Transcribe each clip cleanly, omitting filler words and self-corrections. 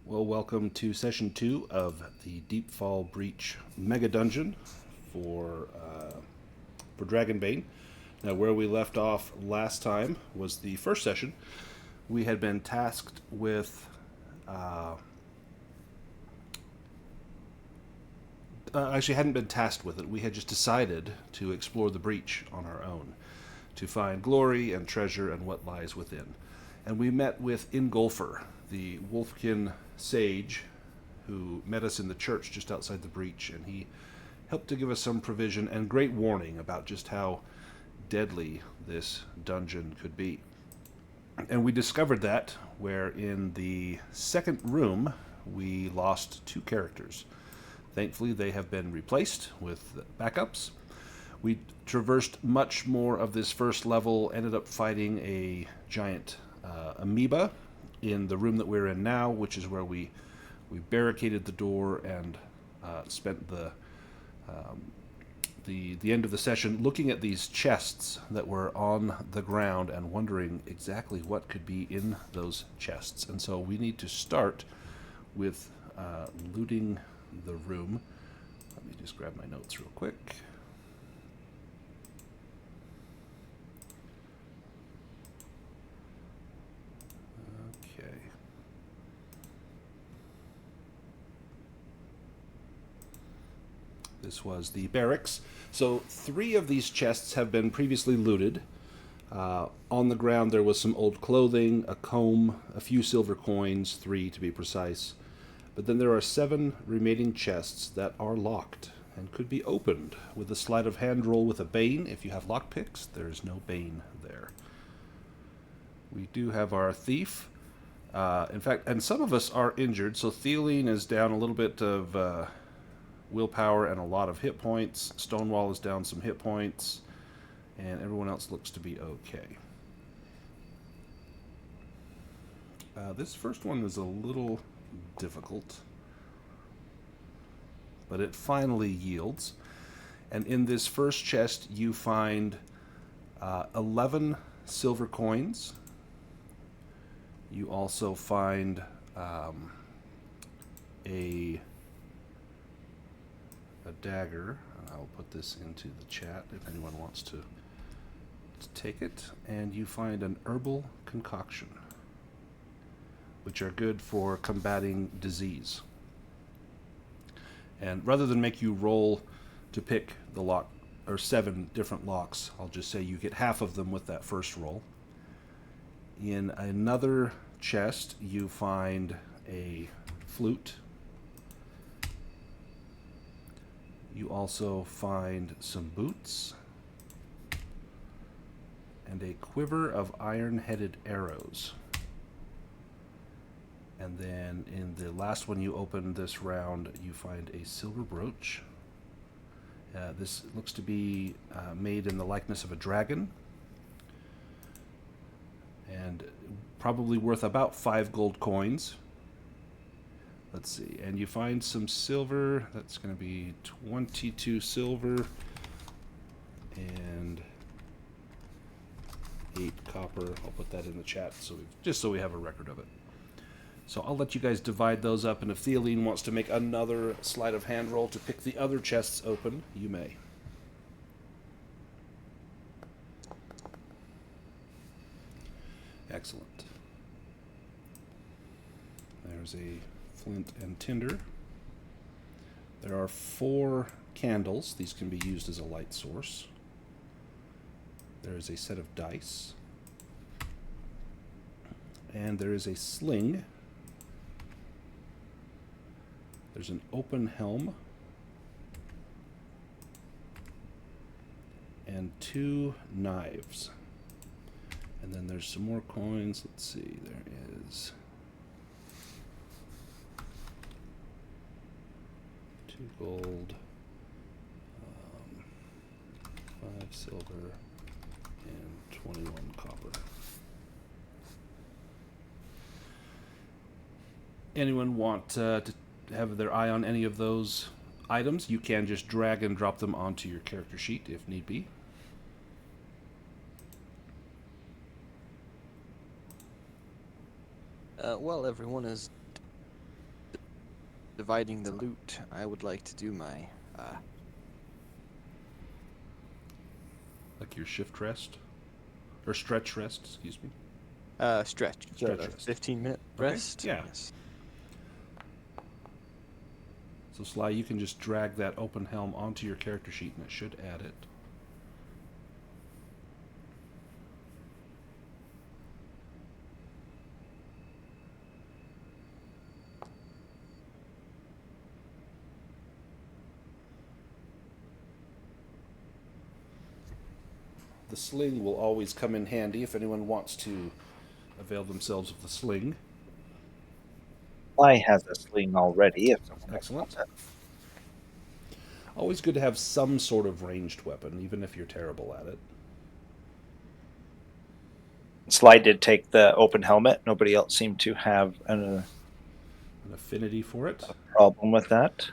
Well, welcome to session 2 of the Deepfall Breach Mega Dungeon for Dragonbane. Now, where we left off last time was the first session. We had been tasked with actually hadn't been tasked with it. We had just decided to explore the breach on our own, to find glory and treasure and what lies within. And we met with Ingolfer, the Wolfkin sage, who met us in the church just outside the breach, and he helped to give us some provision and great warning about just how deadly this dungeon could be. And we discovered that where in the second room we lost 2 characters. Thankfully, they have been replaced with backups. We traversed much more of this first level, ended up fighting a giant amoeba in the room that we're in now, which is where we barricaded the door and spent the end of the session looking at these chests that were on the ground and wondering exactly what could be in those chests. And so we need to start with looting the room. Let me just grab my notes real quick. Okay. This was the barracks. So 3 of these chests have been previously looted. On the ground there was some old clothing, a comb, a few silver coins, 3 to be precise. But then there are 7 remaining chests that are locked and could be opened with a sleight of hand roll with a bane. If you have lockpicks, there is no bane there. We do have our thief. In fact, and some of us are injured, so Theoline is down a little bit of willpower and a lot of hit points. Stonewall is down some hit points, and everyone else looks to be okay. This first one is a little difficult, but it finally yields. And in this first chest, you find 11 silver coins. You also find a dagger, and I'll put this into the chat if anyone wants to take it. And you find an herbal concoction, which are good for combating disease. And rather than make you roll to pick the lock, or 7 different locks, I'll just say you get half of them with that first roll. In another chest, you find a flute. You also find some boots and a quiver of iron-headed arrows. And then in the last one you open this round, you find a silver brooch. This looks to be made in the likeness of a dragon, and probably worth about 5 gold coins. Let's see, and you find some silver. That's going to be 22 silver and 8 copper. I'll put that in the chat just so we have a record of it. So I'll let you guys divide those up, and if Theoline wants to make another sleight of hand roll to pick the other chests open, you may. Excellent. There's a flint and tinder. There are 4 candles. These can be used as a light source. There is a set of dice. And there is a sling. There's an open helm. And 2 knives. And then there's some more coins. Let's see, there is 2 gold, 5 silver, and 21 copper. Anyone want to have their eye on any of those items? You can just drag and drop them onto your character sheet if need be. While everyone is dividing the loot, I would like to do my Like your shift rest? Or stretch rest, excuse me. stretch. Stretch The rest. 15-minute Okay, rest. yeah. Yes. So Sly, you can just drag that open helm onto your character sheet and it should add it. The sling will always come in handy if anyone wants to avail themselves of the sling. Sly has a sling already. If someone Excellent. wants it. Always good to have some sort of ranged weapon, even if you're terrible at it. Sly did take the open helmet. Nobody else seemed to have An affinity for it. a problem with that.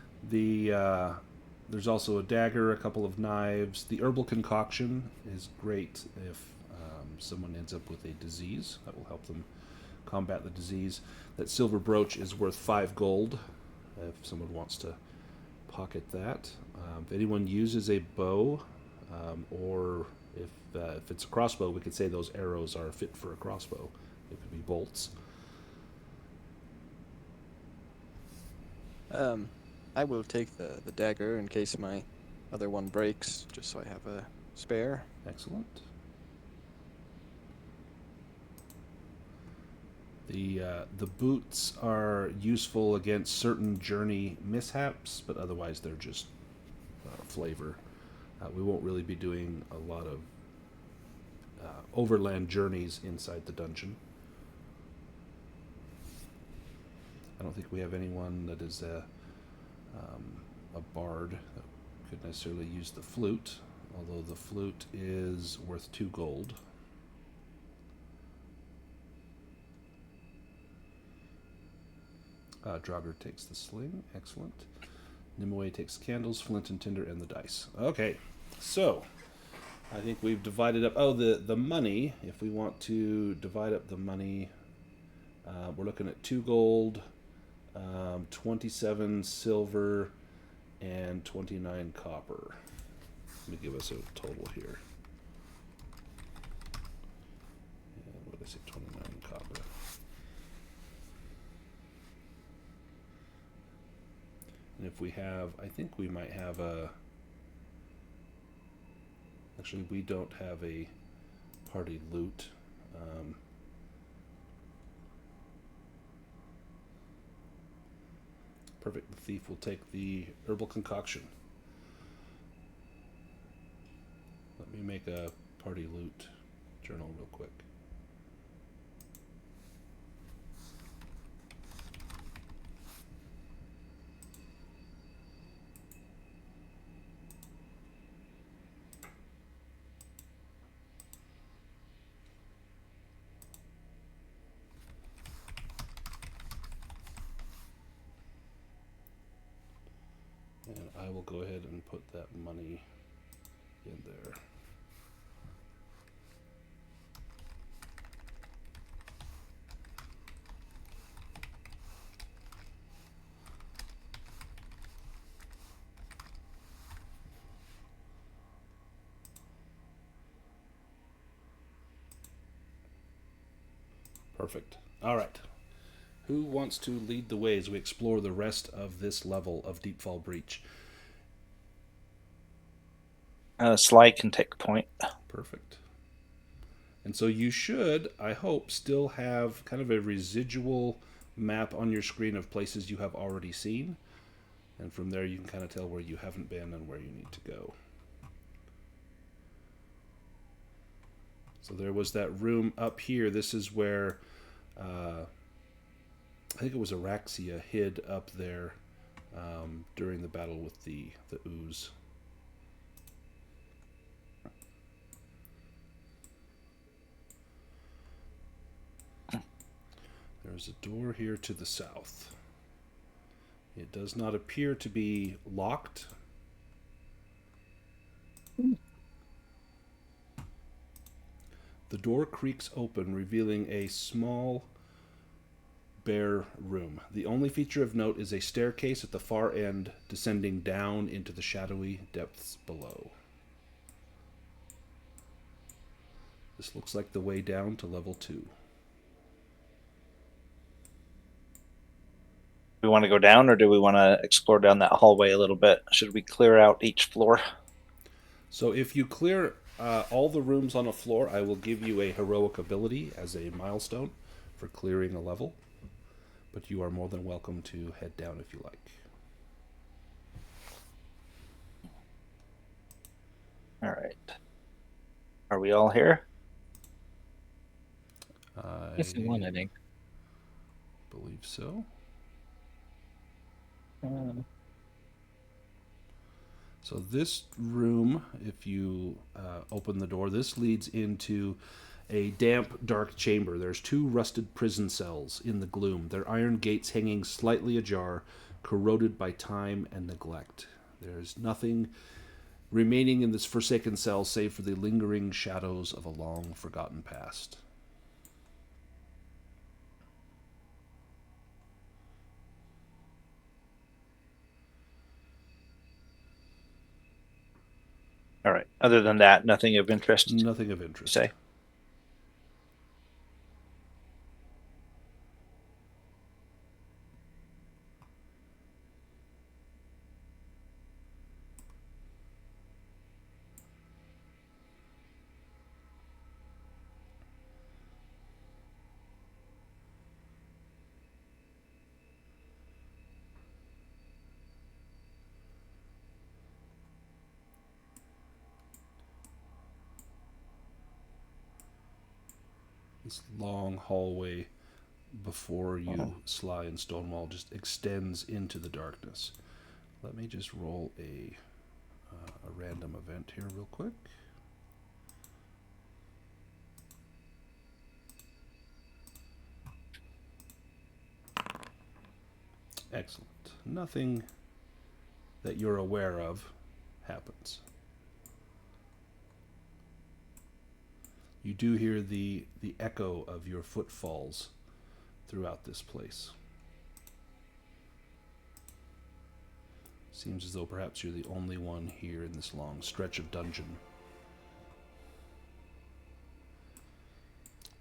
There's also a dagger, a couple of knives. The herbal concoction is great if someone ends up with a disease. That will help them combat the disease. That silver brooch is worth 5 gold if someone wants to pocket that. If anyone uses a bow, or if it's a crossbow, we could say those arrows are fit for a crossbow. It could be bolts. I will take the dagger in case my other one breaks, just so I have a spare. Excellent. The boots are useful against certain journey mishaps, but otherwise they're just flavor. We won't really be doing a lot of overland journeys inside the dungeon. I don't think we have anyone that is a bard that could necessarily use the flute, although the flute is worth 2 gold. Dragur takes the sling. Excellent. Nimue takes candles, flint and tinder, and the dice. Okay, so I think we've divided up. Oh, the money. If we want to divide up the money, we're looking at 2 gold, 27 silver, and 29 copper. Let me give us a total here. What did I say? 29 copper. And if we have, I think we might have a. Actually, we don't have a party loot. Perfect. The thief will take the herbal concoction. Let me make a party loot journal real quick. And I will go ahead and put that money in there. Perfect. All right. Who wants to lead the way as we explore the rest of this level of Deepfall Breach? Sly can take point. Perfect. And so you should, I hope, still have kind of a residual map on your screen of places you have already seen. And from there you can kind of tell where you haven't been and where you need to go. So there was that room up here. This is where I think it was Araxia hid up there during the battle with the ooze. There's a door here to the south. It does not appear to be locked. The door creaks open, revealing a small bare room. The only feature of note is a staircase at the far end descending down into the shadowy depths below. This looks like the way down to level 2. We want to go down, or do we want to explore down that hallway a little bit? Should we clear out each floor? So if you clear all the rooms on a floor, I will give you a heroic ability as a milestone for clearing a level. But you are more than welcome to head down if you like. All right. Are we all here? Just the one, I think. Believe so. So this room, if you open the door, this leads into a damp, dark chamber. There's 2 rusted prison cells in the gloom, their iron gates hanging slightly ajar, corroded by time and neglect. There's nothing remaining in this forsaken cell save for the lingering shadows of a long forgotten past. All right. Other than that, nothing of interest. Nothing of interest. Say. This long hallway before you, Sly and Stonewall, just extends into the darkness. Let me just roll a random event here real quick. Excellent. Nothing that you're aware of happens. You do hear the echo of your footfalls throughout this place. Seems as though perhaps you're the only one here in this long stretch of dungeon.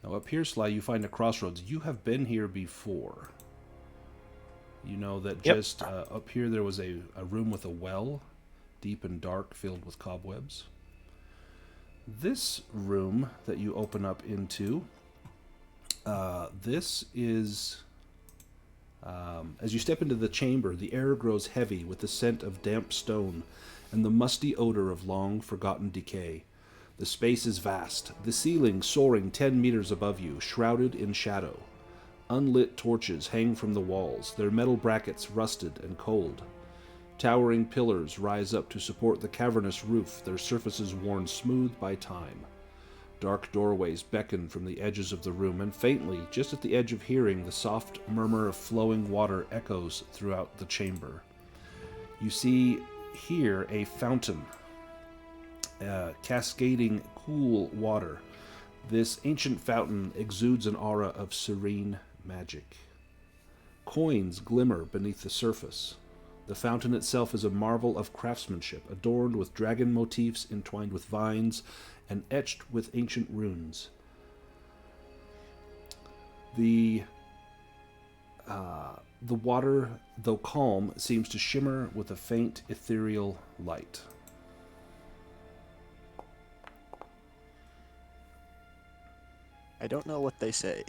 Now up here, Sly, you find a crossroads. You have been here before. You know that just up here there was a room with a well, deep and dark, filled with cobwebs. This room that you open up into, this is, as you step into the chamber, the air grows heavy with the scent of damp stone and the musty odor of long-forgotten decay. The space is vast, the ceiling soaring 10 meters above you, shrouded in shadow. Unlit torches hang from the walls, their metal brackets rusted and cold. Towering pillars rise up to support the cavernous roof, their surfaces worn smooth by time. Dark doorways beckon from the edges of the room, and faintly, just at the edge of hearing, the soft murmur of flowing water echoes throughout the chamber. You see here a fountain, cascading cool water. This ancient fountain exudes an aura of serene magic. Coins glimmer beneath the surface. The fountain itself is a marvel of craftsmanship, adorned with dragon motifs entwined with vines and etched with ancient runes. The water, though calm, seems to shimmer with a faint ethereal light. I don't know what they say.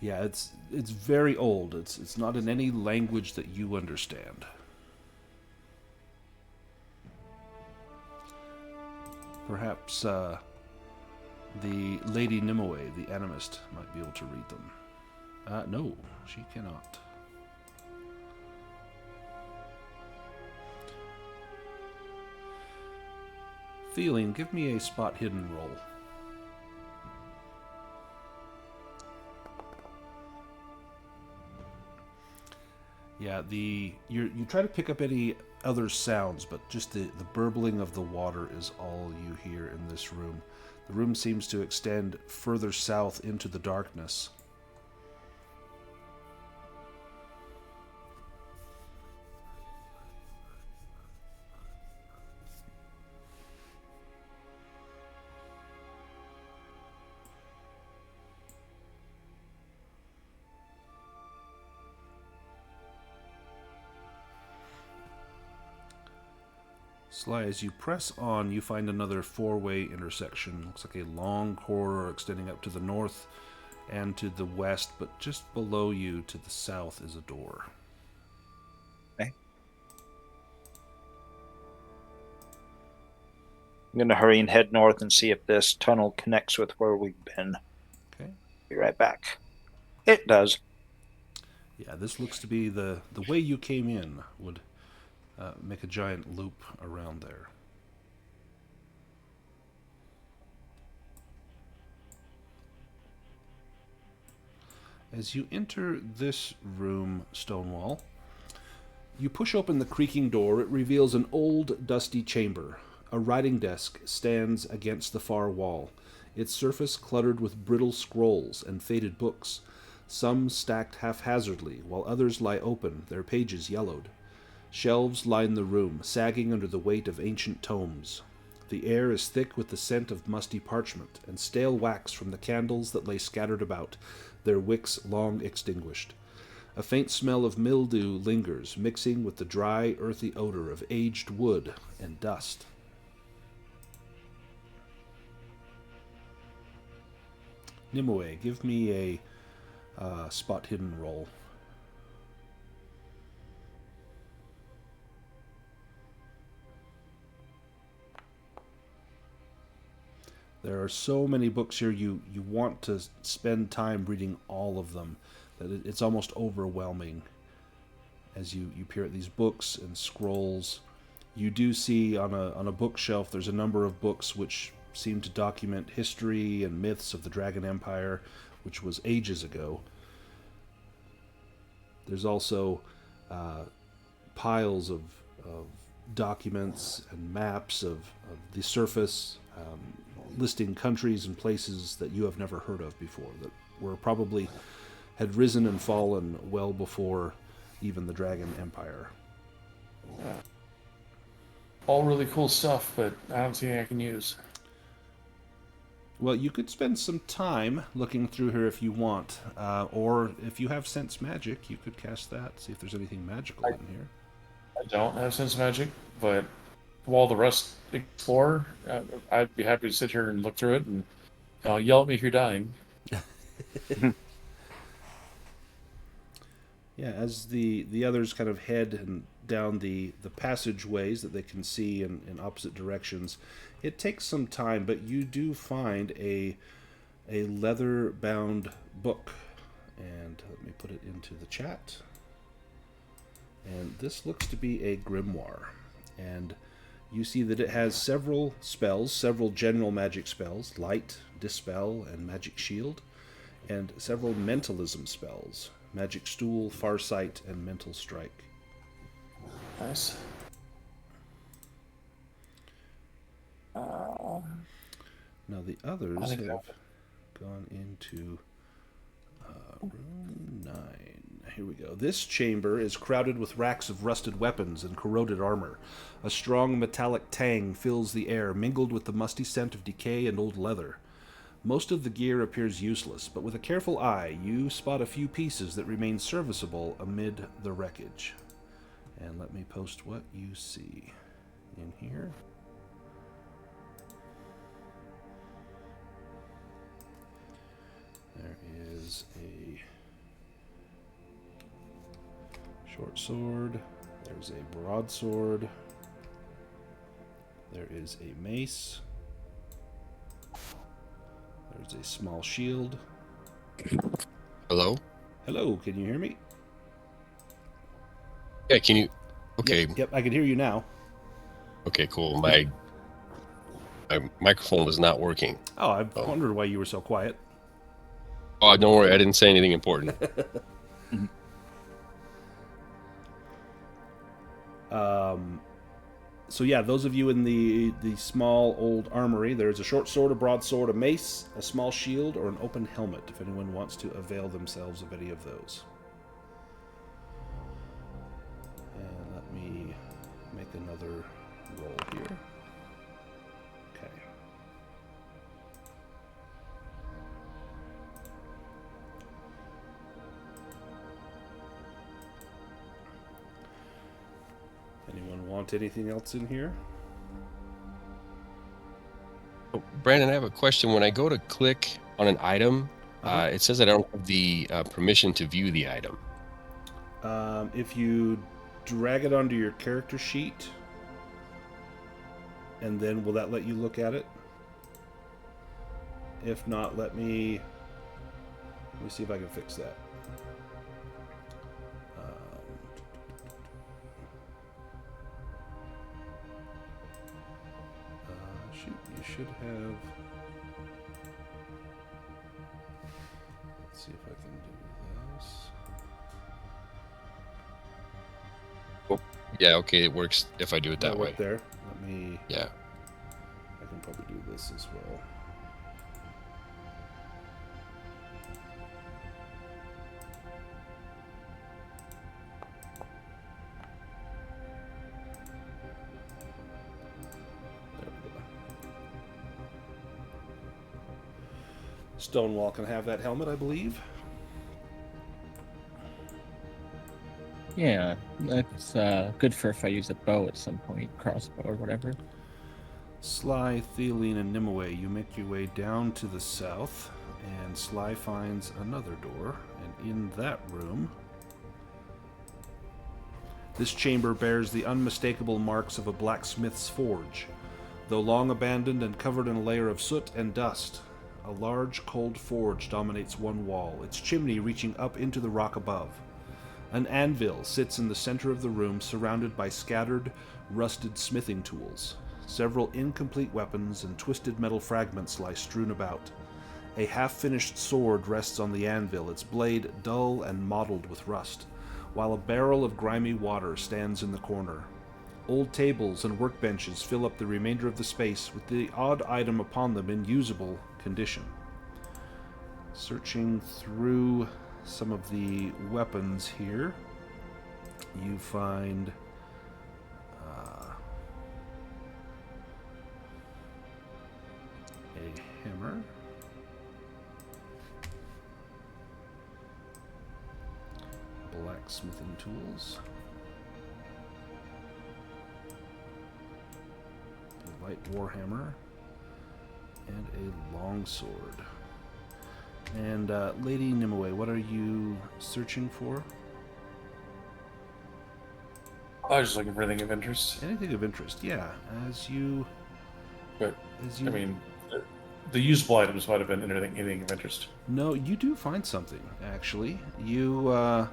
Yeah, it's very old. It's not in any language that you understand. Perhaps the Lady Nimue, the animist, might be able to read them. No, she cannot. Theoline, give me a spot hidden roll. Yeah, you try to pick up any other sounds, but just the burbling of the water is all you hear in this room. The room seems to extend further south into the darkness. Sly, as you press on, you find another four-way intersection. Looks like a long corridor extending up to the north and to the west, but just below you to the south is a door. Okay. I'm going to hurry and head north and see if this tunnel connects with where we've been. Okay. Be right back. It does. Yeah, this looks to be the way you came in would make a giant loop around there. As you enter this room, Stonewall, you push open the creaking door. It reveals an old, dusty chamber. A writing desk stands against the far wall, its surface cluttered with brittle scrolls and faded books, some stacked haphazardly, while others lie open, their pages yellowed. Shelves line the room, sagging under the weight of ancient tomes. The air is thick with the scent of musty parchment and stale wax from the candles that lay scattered about, their wicks long extinguished. A faint smell of mildew lingers, mixing with the dry, earthy odor of aged wood and dust. Nimue, give me a spot hidden roll. There are so many books here, you want to spend time reading all of them, that it's almost overwhelming. As you peer at these books and scrolls, you do see on a bookshelf there's a number of books which seem to document history and myths of the Dragon Empire, which was ages ago. There's also piles of documents and maps of the surface, listing countries and places that you have never heard of before, that were probably had risen and fallen well before even the Dragon Empire. All really cool stuff, but I don't see anything I can use. Well, you could spend some time looking through here if you want, or if you have sense magic, you could cast that, see if there's anything magical in here. I don't have sense magic, but while the rest explore, I'd be happy to sit here and look through it and yell at me if you're dying. Yeah, as the others kind of head and down the passageways that they can see in opposite directions, it takes some time, but you do find a leather-bound book. And let me put it into the chat. And this looks to be a grimoire. And you see that it has several spells, several general magic spells, Light, Dispel, and Magic Shield, and several mentalism spells, Magic Stool, Farsight, and Mental Strike. Nice. Now the others have gone into room 9. Here we go. This chamber is crowded with racks of rusted weapons and corroded armor. A strong metallic tang fills the air, mingled with the musty scent of decay and old leather. Most of the gear appears useless, but with a careful eye, you spot a few pieces that remain serviceable amid the wreckage. And let me post what you see in here. There is a short sword. There's a broadsword. There is a mace. There's a small shield. Hello? Hello, can you hear me? Yeah, can you... Okay. Yep, I can hear you now. Okay, cool. My microphone was not working. Oh, I wondered why you were so quiet. Oh, don't worry. I didn't say anything important. So yeah, those of you in the small old armory, there's a short sword, a broadsword, a mace, a small shield, or an open helmet, if anyone wants to avail themselves of any of those. And let me make another roll here. Okay. Anyone want anything else in here? Brandon, I have a question. When I go to click on an item, it says I don't have the permission to view the item. If you drag it onto your character sheet, and then will that let you look at it? If not, let me see if I can fix that. Shoot, you should have. Let's see if I can do this. Oh, yeah, okay, it works if I do it that way. There. Let me. Yeah. I can probably do this as well. There we go. Stonewall can have that helmet, I believe. Yeah, that's good for if I use a bow at some point, crossbow or whatever. Sly, Theoline, and Nimue, you make your way down to the south, and Sly finds another door, and in that room, this chamber bears the unmistakable marks of a blacksmith's forge. Though long abandoned and covered in a layer of soot and dust, a large, cold forge dominates one wall, its chimney reaching up into the rock above. An anvil sits in the center of the room, surrounded by scattered, rusted smithing tools. Several incomplete weapons and twisted metal fragments lie strewn about. A half-finished sword rests on the anvil, its blade dull and mottled with rust, while a barrel of grimy water stands in the corner. Old tables and workbenches fill up the remainder of the space, with the odd item upon them in usable condition. Searching through some of the weapons here, you find a hammer, blacksmithing tools, a light warhammer, and a longsword. And Lady Nimue, what are you searching for? I was just looking for anything of interest. Anything of interest, yeah. But I mean, the usable items might have been anything of interest. No, you do find something, actually. You,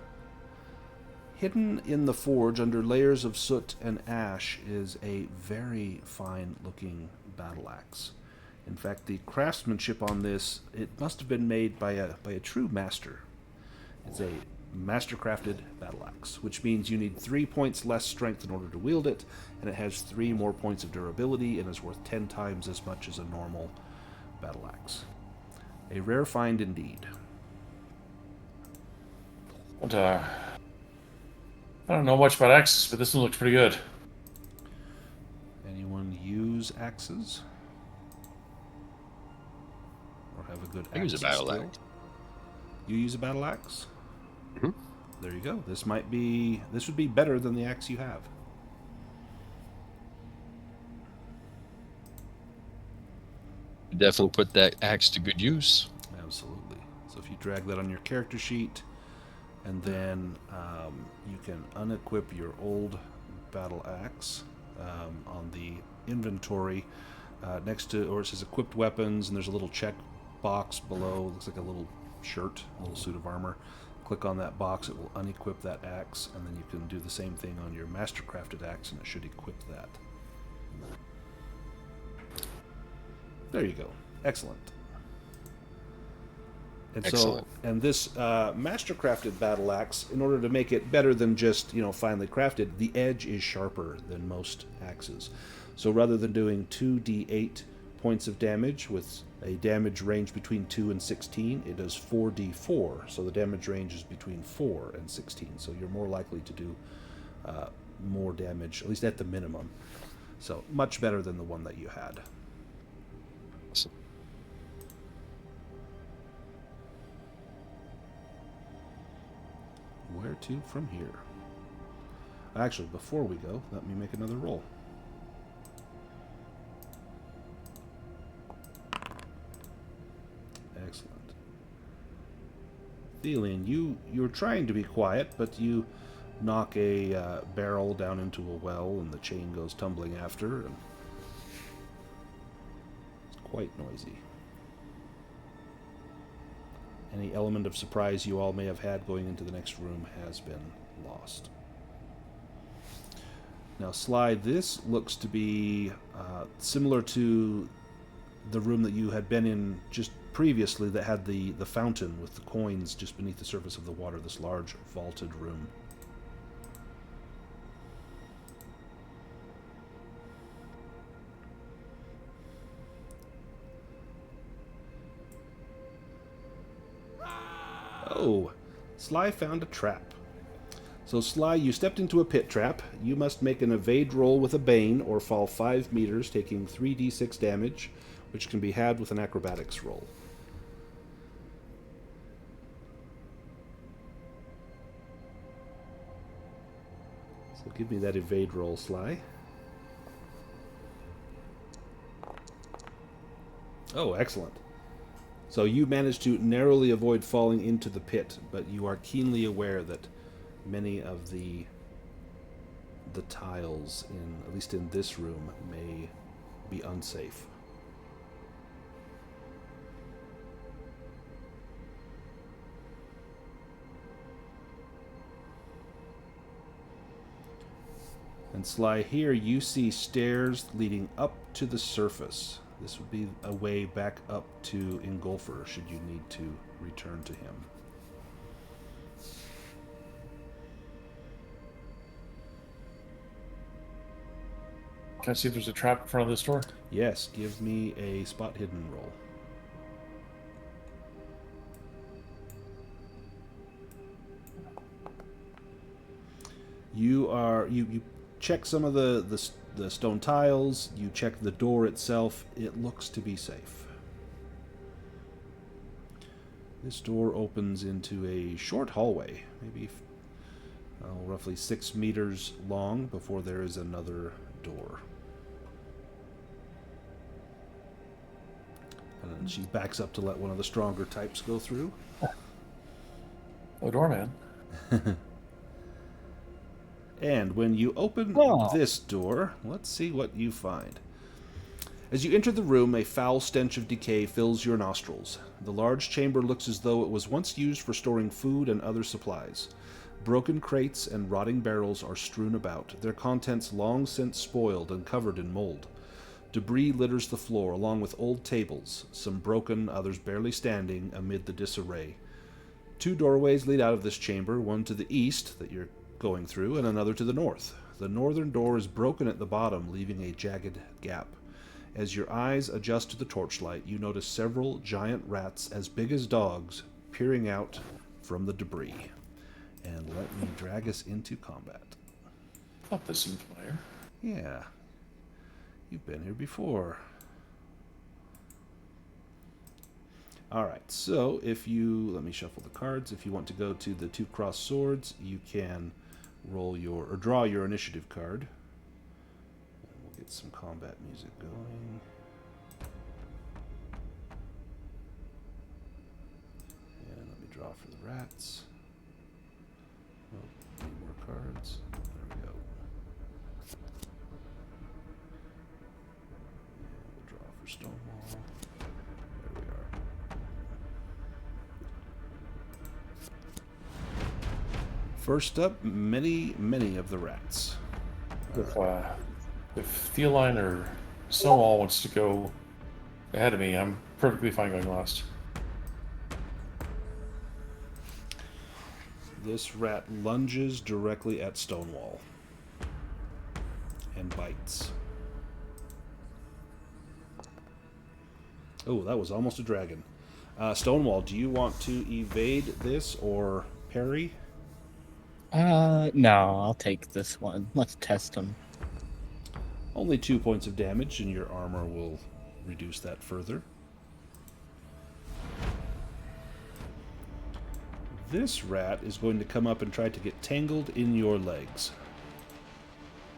hidden in the forge under layers of soot and ash is a very fine-looking battle axe. In fact, the craftsmanship on this, it must have been made by a true master. It's a master-crafted battle axe, which means you need 3 points less strength in order to wield it, and it has 3 more points of durability and is worth 10 times as much as a normal battle axe. A rare find indeed. But, I don't know much about axes, but this one looks pretty good. Anyone use axes? Or have a good axe I use a battle skill? axe. You use a battle axe? Mhm. There you go. This would be better than the axe you have. Definitely put that axe to good use. Absolutely. So if you drag that on your character sheet, and then you can unequip your old battle axe on the inventory next to, or it says equipped weapons, and there's a little check box below. Looks like a little shirt, a little suit of armor. Click on that box, it will unequip that axe, and then you can do the same thing on your mastercrafted axe, and it should equip that. There you go. Excellent. And Excellent. And this mastercrafted battle axe, in order to make it better than just, finely crafted, the edge is sharper than most axes. So rather than doing 2d8 points of damage with a damage range between 2 and 16, it does 4d4. So the damage range is between 4 and 16. So you're more likely to do more damage, at least at the minimum. So much better than the one that you had. Awesome. Where to from here? Actually, before we go, let me make another roll. Theoline, you're trying to be quiet, but you knock a barrel down into a well, and the chain goes tumbling after, and it's quite noisy. Any element of surprise you all may have had going into the next room has been lost. Now, Sly, this looks to be similar to the room that you had been in just previously that had the fountain with the coins just beneath the surface of the water, this large vaulted room. Oh, Sly found a trap. So Sly, you stepped into a pit trap. You must make an evade roll with a bane or fall 5 meters, taking 3d6 damage, which can be had with an acrobatics roll. So give me that evade roll, Sly. Oh, excellent. So you managed to narrowly avoid falling into the pit, but you are keenly aware that many of the tiles, at least in this room, may be unsafe. And Sly, here you see stairs leading up to the surface. This would be a way back up to Engulfer, should you need to return to him. Can I see if there's a trap in front of this door? Yes, give me a spot hidden roll. You check some of the stone tiles, you check the door itself. It looks to be safe. This door opens into a short hallway, maybe roughly 6 meters long, before there is another door. And then she backs up to let one of the stronger types go through. Oh, doorman. And when you open this door, let's see what you find. As you enter the room, a foul stench of decay fills your nostrils. The large chamber looks as though it was once used for storing food and other supplies. Broken crates and rotting barrels are strewn about, their contents long since spoiled and covered in mold. Debris litters the floor, along with old tables, some broken, others barely standing amid the disarray. 2 doorways lead out of this chamber, one to the east, that you're going through, and another to the north. The northern door is broken at the bottom, leaving a jagged gap. As your eyes adjust to the torchlight, you notice several giant rats as big as dogs peering out from the debris. And let me drag us into combat. I thought this seemed familiar. Yeah. You've been here before. Alright, so if you... Let me shuffle the cards. If you want to go to the 2 crossed swords, you can draw your initiative card. And we'll get some combat music going. And let me draw for the rats. Oh, need more cards. There we go. And we'll draw for Stonewall. There we are. First up, many of the rats. If Theoline or Stonewall wants to go ahead of me, I'm perfectly fine going last. This rat lunges directly at Stonewall and bites. Oh, that was almost a dragon. Stonewall, do you want to evade this or parry? No, I'll take this one. Let's test him. Only 2 points of damage, and your armor will reduce that further. This rat is going to come up and try to get tangled in your legs.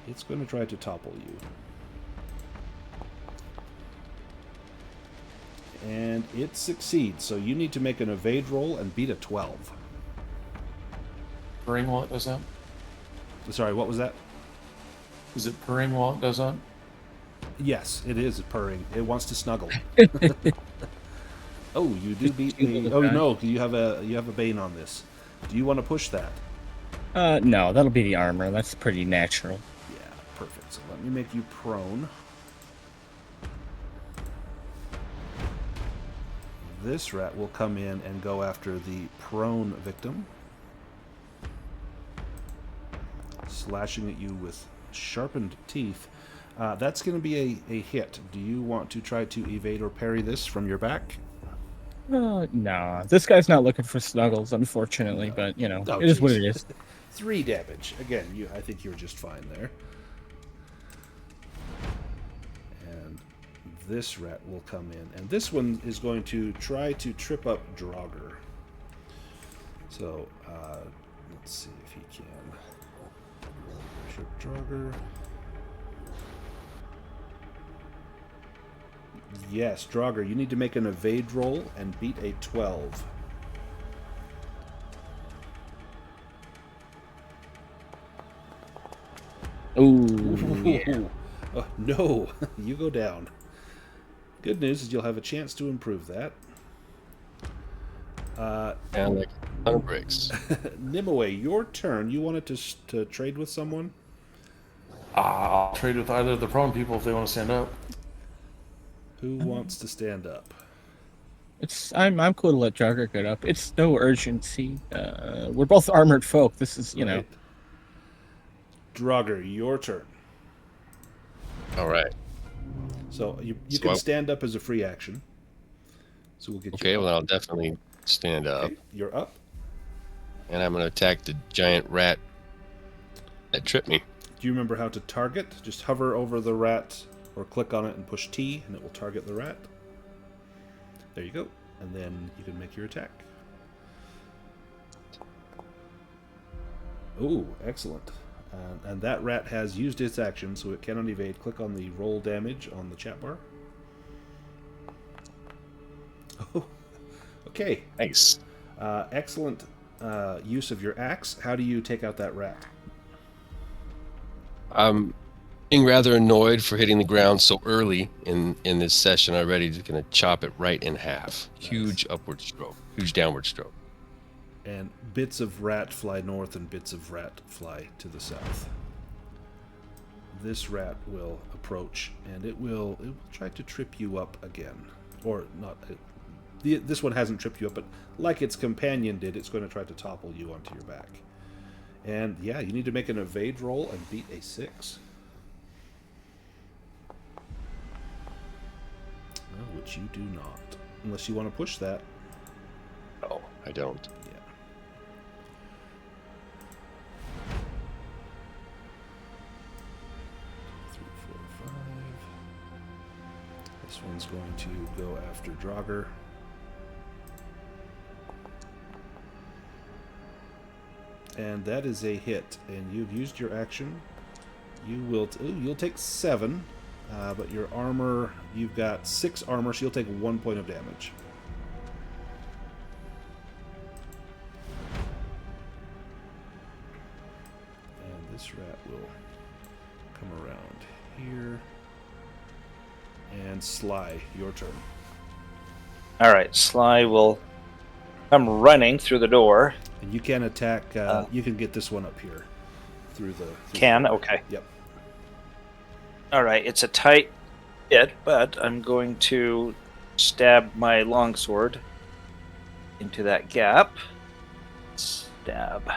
It's going to try to topple you. And it succeeds, so you need to make an evade roll and beat a 12. Purring while it does that? Sorry, what was that? Is it purring while it does that? Yes, it is purring. It wants to snuggle. Oh, you do beat the... Oh, no, you have a Bane on this. Do you want to push that? No, that'll be the armor. That's pretty natural. Yeah, perfect. So let me make you prone. This rat will come in and go after the prone victim, slashing at you with sharpened teeth. That's going to be a hit. Do you want to try to evade or parry this from your back? Nah. This guy's not looking for snuggles, unfortunately, but, you know, Oh, it is what geez. it is. 3 damage. Again, I think you're just fine there. And this rat will come in. And this one is going to try to trip up Dragur. So, let's see if he can. Trip Dragur. Yes, Dragur, you need to make an evade roll and beat a 12. Ooh, yeah. No, you go down. Good news is you'll have a chance to improve that. And like 100 bricks. Nimue, your turn. You wanted to trade with someone? I'll trade with either of the prone people if they want to stand up. Who wants to stand up? I'm cool to let Dragur get up. It's no urgency. We're both armored folk. This is, you know. Right. Dragur, your turn. All right. So you So can I- stand up as a free action. So we'll get Okay, you well, up. I'll definitely stand up. Okay, you're up. And I'm going to attack the giant rat that tripped me. Do you remember how to target? Just hover over the rat or click on it and push T, and it will target the rat. There you go. And then you can make your attack. Ooh, excellent. And that rat has used its action, so it cannot evade. Click on the roll damage on the chat bar. Oh, okay. Nice. Excellent use of your axe. How do you take out that rat? I'm being rather annoyed for hitting the ground so early in this session already. Just going to chop it right in half. Nice. Huge upward stroke. Huge downward stroke. And bits of rat fly north and bits of rat fly to the south. This rat will approach, and it will try to trip you up again. Or not. This one hasn't tripped you up, but like its companion did, it's going to try to topple you onto your back. And yeah, you need to make an evade roll and beat a 6. Well, which you do not. Unless you want to push that. Oh, I don't. Yeah. Three, 4, 5. This one's going to go after Dragur. And that is a hit. And you've used your action. You will. You'll take 7, but your armor. You've got 6 armor, so you'll take 1 point of damage. And this rat will come around here. And Sly, your turn. All right, Sly will come running through the door. And you can attack. You can get this one up here through the. Can? Okay. Yep. All right, it's a tight hit, but I'm going to stab my longsword into that gap. Stab.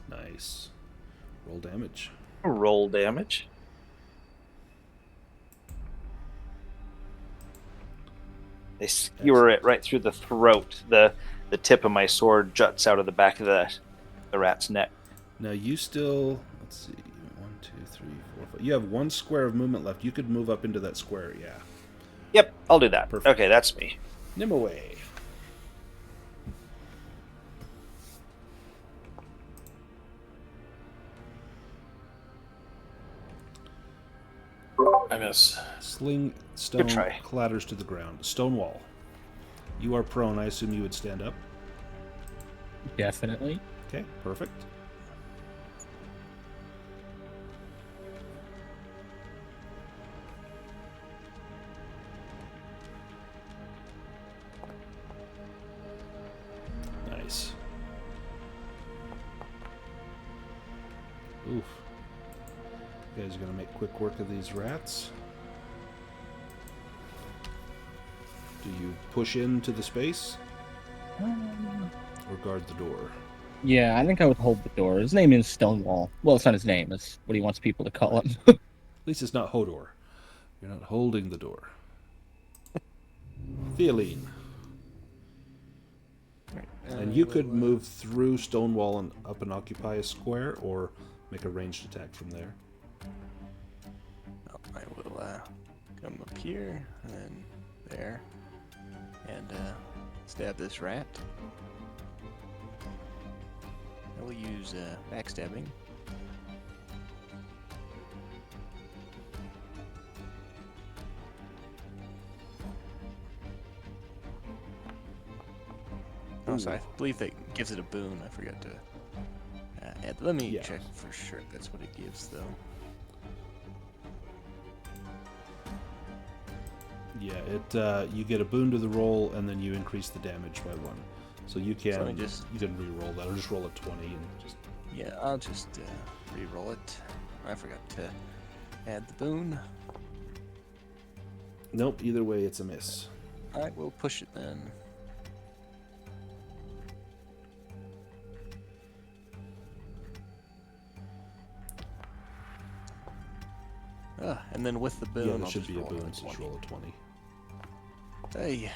Nice. Roll damage. Roll damage. They skewer it right through the throat. The tip of my sword juts out of the back of the rat's neck. Now you still. Let's see. 1, 2, 3, 4, 5. You have 1 square of movement left. You could move up into that square. Yeah. Yep, I'll do that. Perfect. Okay, that's me. Nimue. I miss. Sling stone try. clatters to the ground. Stonewall. You are prone. I assume you would stand up. Definitely. Okay, perfect. Nice. Oof. You guys are going to make quick work of these rats. Do you push into the space or guard the door? Yeah, I think I would hold the door. His name is Stonewall. Well, it's not his name. It's what he wants people to call him. At least it's not Hodor. You're not holding the door. Theoline. And you could move through Stonewall and up and occupy a square, or make a ranged attack from there. I will come up here and then there, and stab this rat. I will use backstabbing. Oh, so I believe that gives it a boon. I forgot to add. Let me check for sure. That's what it gives, though. Yeah, it you get a boon to the roll, and then you increase the damage by 1. So you can you can re-roll that, or just roll a 20 and just. Yeah, I'll just re-roll it. I forgot to add the boon. Nope. Either way, it's a miss. All right, we'll push it then. And then with the boon, Yeah, there I'll should just be a roll boon. a So just 20. roll a 20. Hey,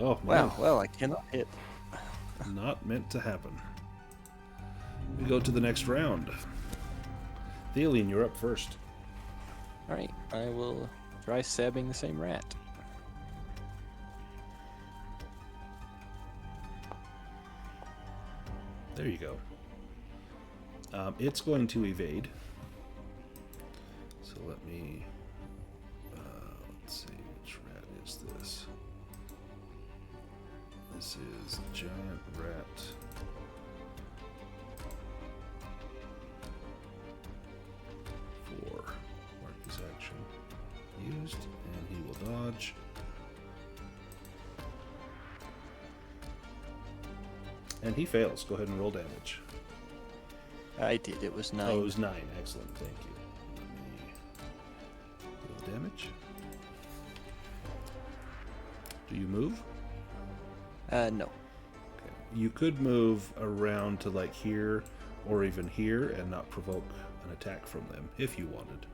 Oh wow. man, Well, I cannot hit. not meant to happen. We go to the next round. Theoline, you're up first. All right, I will try stabbing the same rat. There you go. It's going to evade. So let me. Let's see, which rat is this? This is giant rat. Mark his action used, and he will dodge. And he fails. Go ahead and roll damage. I did. It was 9. Oh, it was 9. Excellent. Thank you. Let me roll damage. Do you move? No. Okay. You could move around to like here or even here and not provoke an attack from them if you wanted.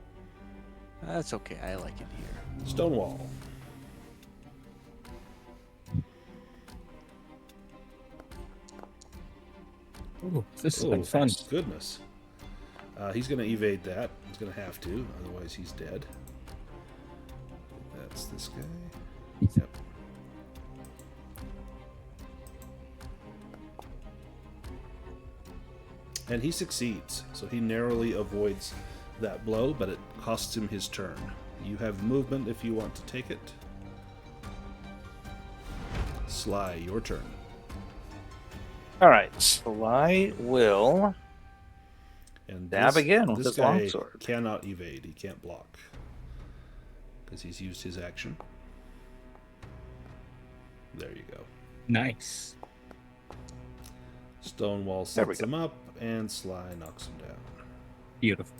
That's okay. I like it here. Stonewall. Ooh, this has been fun. Goodness. He's going to evade that. He's going to have to, otherwise he's dead. That's this guy. Yep. And he succeeds, so he narrowly avoids that blow, but it costs him his turn. You have movement if you want to take it. Sly, your turn. All right, Sly will And stab again with this his guy longsword. cannot evade. He can't block because he's used his action. There you go. Nice. Stonewall There we sets go. him up, and Sly knocks him down. Beautiful.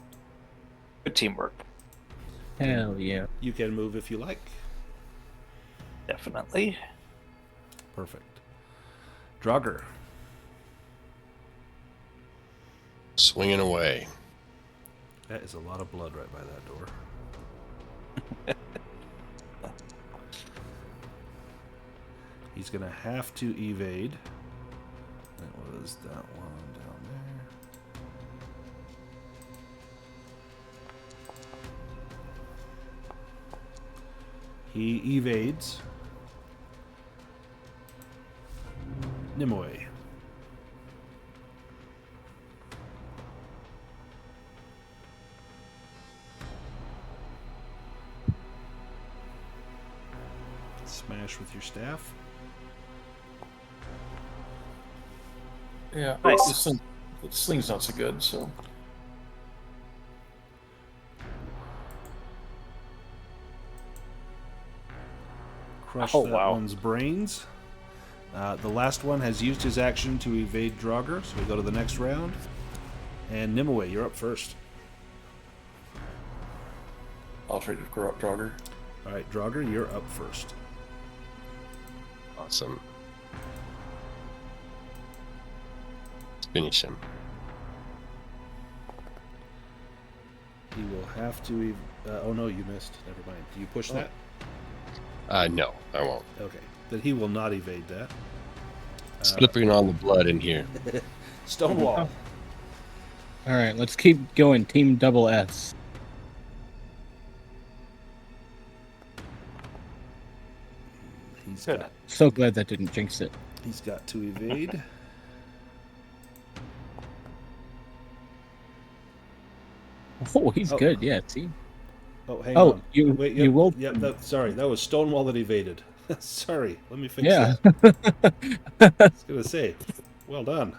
Good teamwork, Hell yeah. You can move if you like. definitely. Perfect. Dragur. Swinging away. That is a lot of blood right by that door. He's going to have to evade. That was that one down there. He evades. Nimue. Smash with your staff. Yeah, Nice. the sling's not so good, so. Crush Oh, that wow. one's brains. The last one has used his action to evade Dragur, so we go to the next round. And Nimue, you're up first. I'll trade it for Dragur. All right, Dragur, you're up first. Awesome. Let's finish him. He will have to... oh, no, you missed. Never mind. Do you push that? No, I won't. Okay. Then he will not evade that. Slipping on the blood in here. Stonewall. All right, let's keep going. Team Double S. He's Good. got, So glad that didn't jinx it. he's got to evade. Oh, he's Oh. good. Yeah, see? Oh, hang Oh, on. you Wait, you rolled. Yep, sorry. That was Stonewall that evaded. Sorry. Let me fix Yeah. that. I was going to say, well done.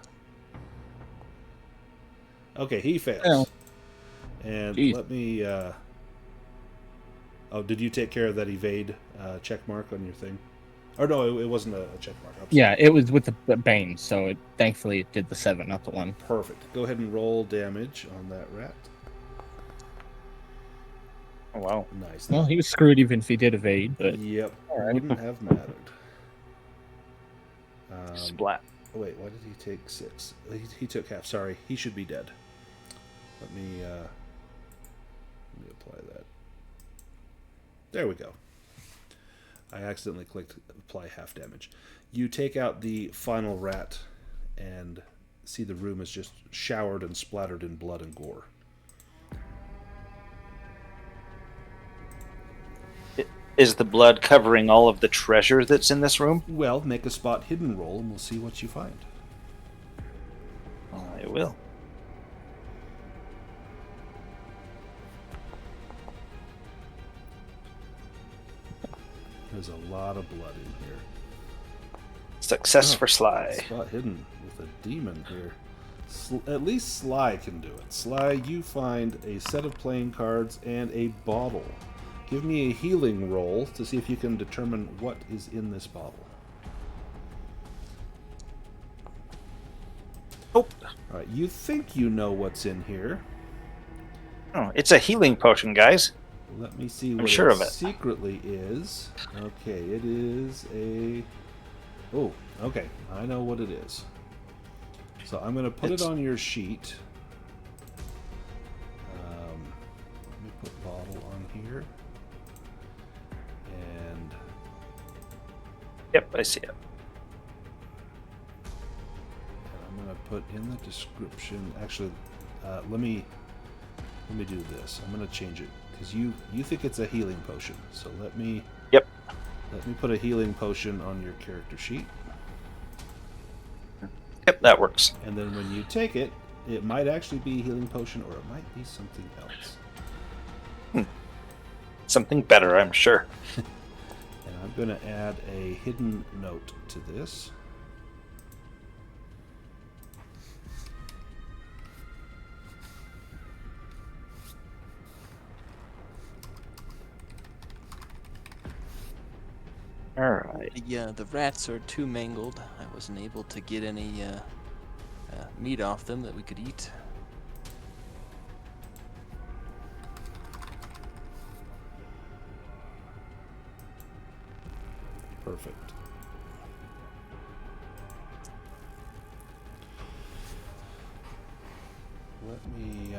Okay, he fails. Well, And geez. let me... Oh, did you take care of that evade check mark on your thing? Or no, it wasn't a check mark. I'm Yeah, it was with the Bane, so thankfully it did the 7, not the 1. Perfect. Go ahead and roll damage on that rat. Oh, wow. Nice. Well, he was screwed even if he did evade, but Yep. Alright. Wouldn't have mattered. Splat. Wait, why did he take 6? He took half. Sorry. He should be dead. Let me apply that. There we go. I accidentally clicked apply half damage. You take out the final rat and see the room is just showered and splattered in blood and gore. Is the blood covering all of the treasure that's in this room? Well, make a spot hidden roll and we'll see what you find. I will. There's a lot of blood in here. Success Oh, for Sly. Spot hidden with a demon here. At least Sly can do it. Sly, you find a set of playing cards and a bottle. Give me a healing roll to see if you can determine what is in this bottle. Oh, Alright, you think you know what's in here. oh, it's a healing potion, guys. Let me see what sure it of it. secretly is. Okay, it is a... Oh, okay. I know what it is. So I'm going to put it on your sheet. Let me put bottle on here. And Yep, I see it. I'm going to put in the description... Actually, let me do this. I'm going to change it. Because you think it's a healing potion. So let me put a healing potion on your character sheet. Yep, that works. And then when you take it, it might actually be a healing potion or it might be something else. Something better, I'm sure. And I'm going to add a hidden note to this. Alright. Yeah, the rats are too mangled. I wasn't able to get any meat off them that we could eat. Perfect. Let me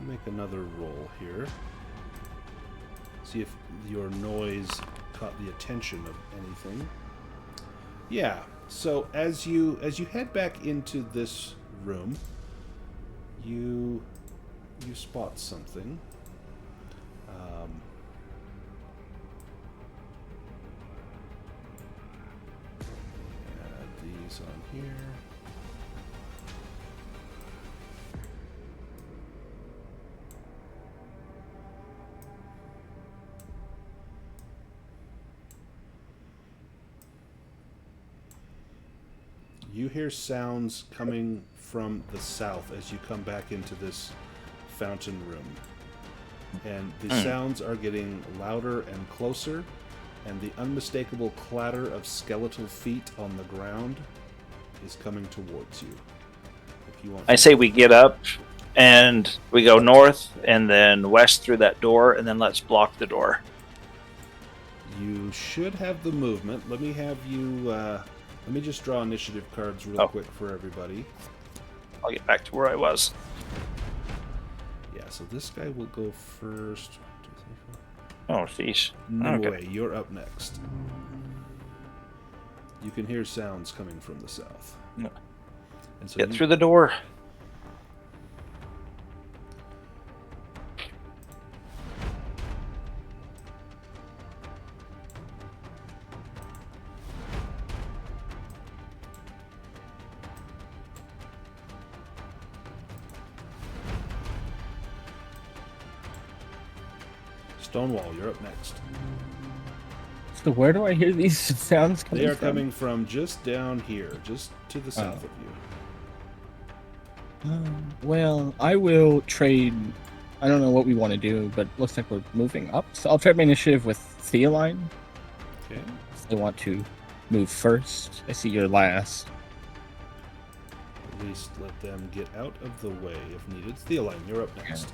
make another roll here. See if your noise caught the attention of anything. Yeah. So as you head back into this room, you spot something. Add these on here. You hear sounds coming from the south as you come back into this fountain room. And the sounds are getting louder and closer, and the unmistakable clatter of skeletal feet on the ground is coming towards you. If you want I say we get up and we go north and then west through that door, and then let's block the door. You should have the movement. Let me have you. Let me just draw initiative cards real quick for everybody. I'll get back to where I was. Yeah, so this guy will go first. 1, 2, 3, 4. Oh, sheesh. Nimue, Okay. you're up next. You can hear sounds coming from the south. No. And so Get through the door. Stonewall, you're up next. So where do I hear these sounds coming They are from? coming from just down here, just to the south of you. Well, I will trade. I don't know what we want to do, but looks like we're moving up. So I'll trade my initiative with Theoline. Okay. If they want to move first. I see you're last. At least let them get out of the way if needed. Theoline, you're up next.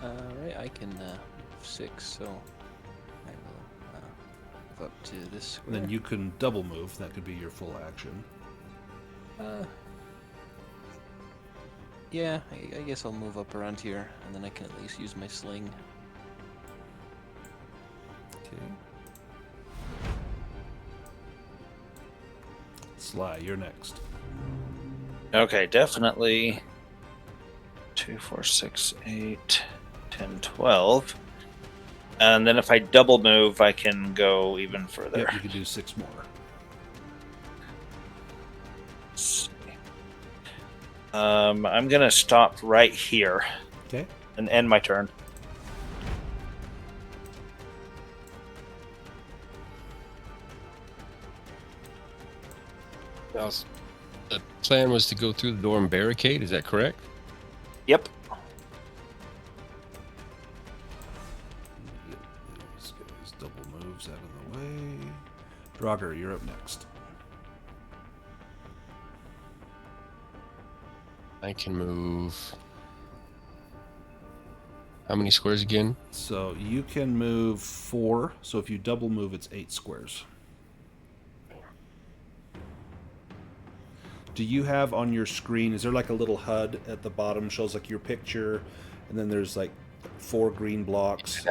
Alright, I can move 6, so I will move up to this And square. then you can double move. That could be your full action. Yeah, I guess I'll move up around here, and then I can at least use my sling. Okay. Sly, you're next. Okay, definitely 2, 4, 6, 8, 10, 12. And then if I double move, I can go even further. Yep, you can do 6 more. Let's see. I'm gonna stop right here Okay. and end my turn. Now, the plan was to go through the door and barricade. Is that correct? Yep. Get these guys double moves out of the way. Dragur, you're up next. I can move. How many squares again? So you can move 4. So if you double move, it's 8 squares. Do you have on your screen, is there like a little HUD at the bottom, shows like your picture, and then there's like 4 green blocks?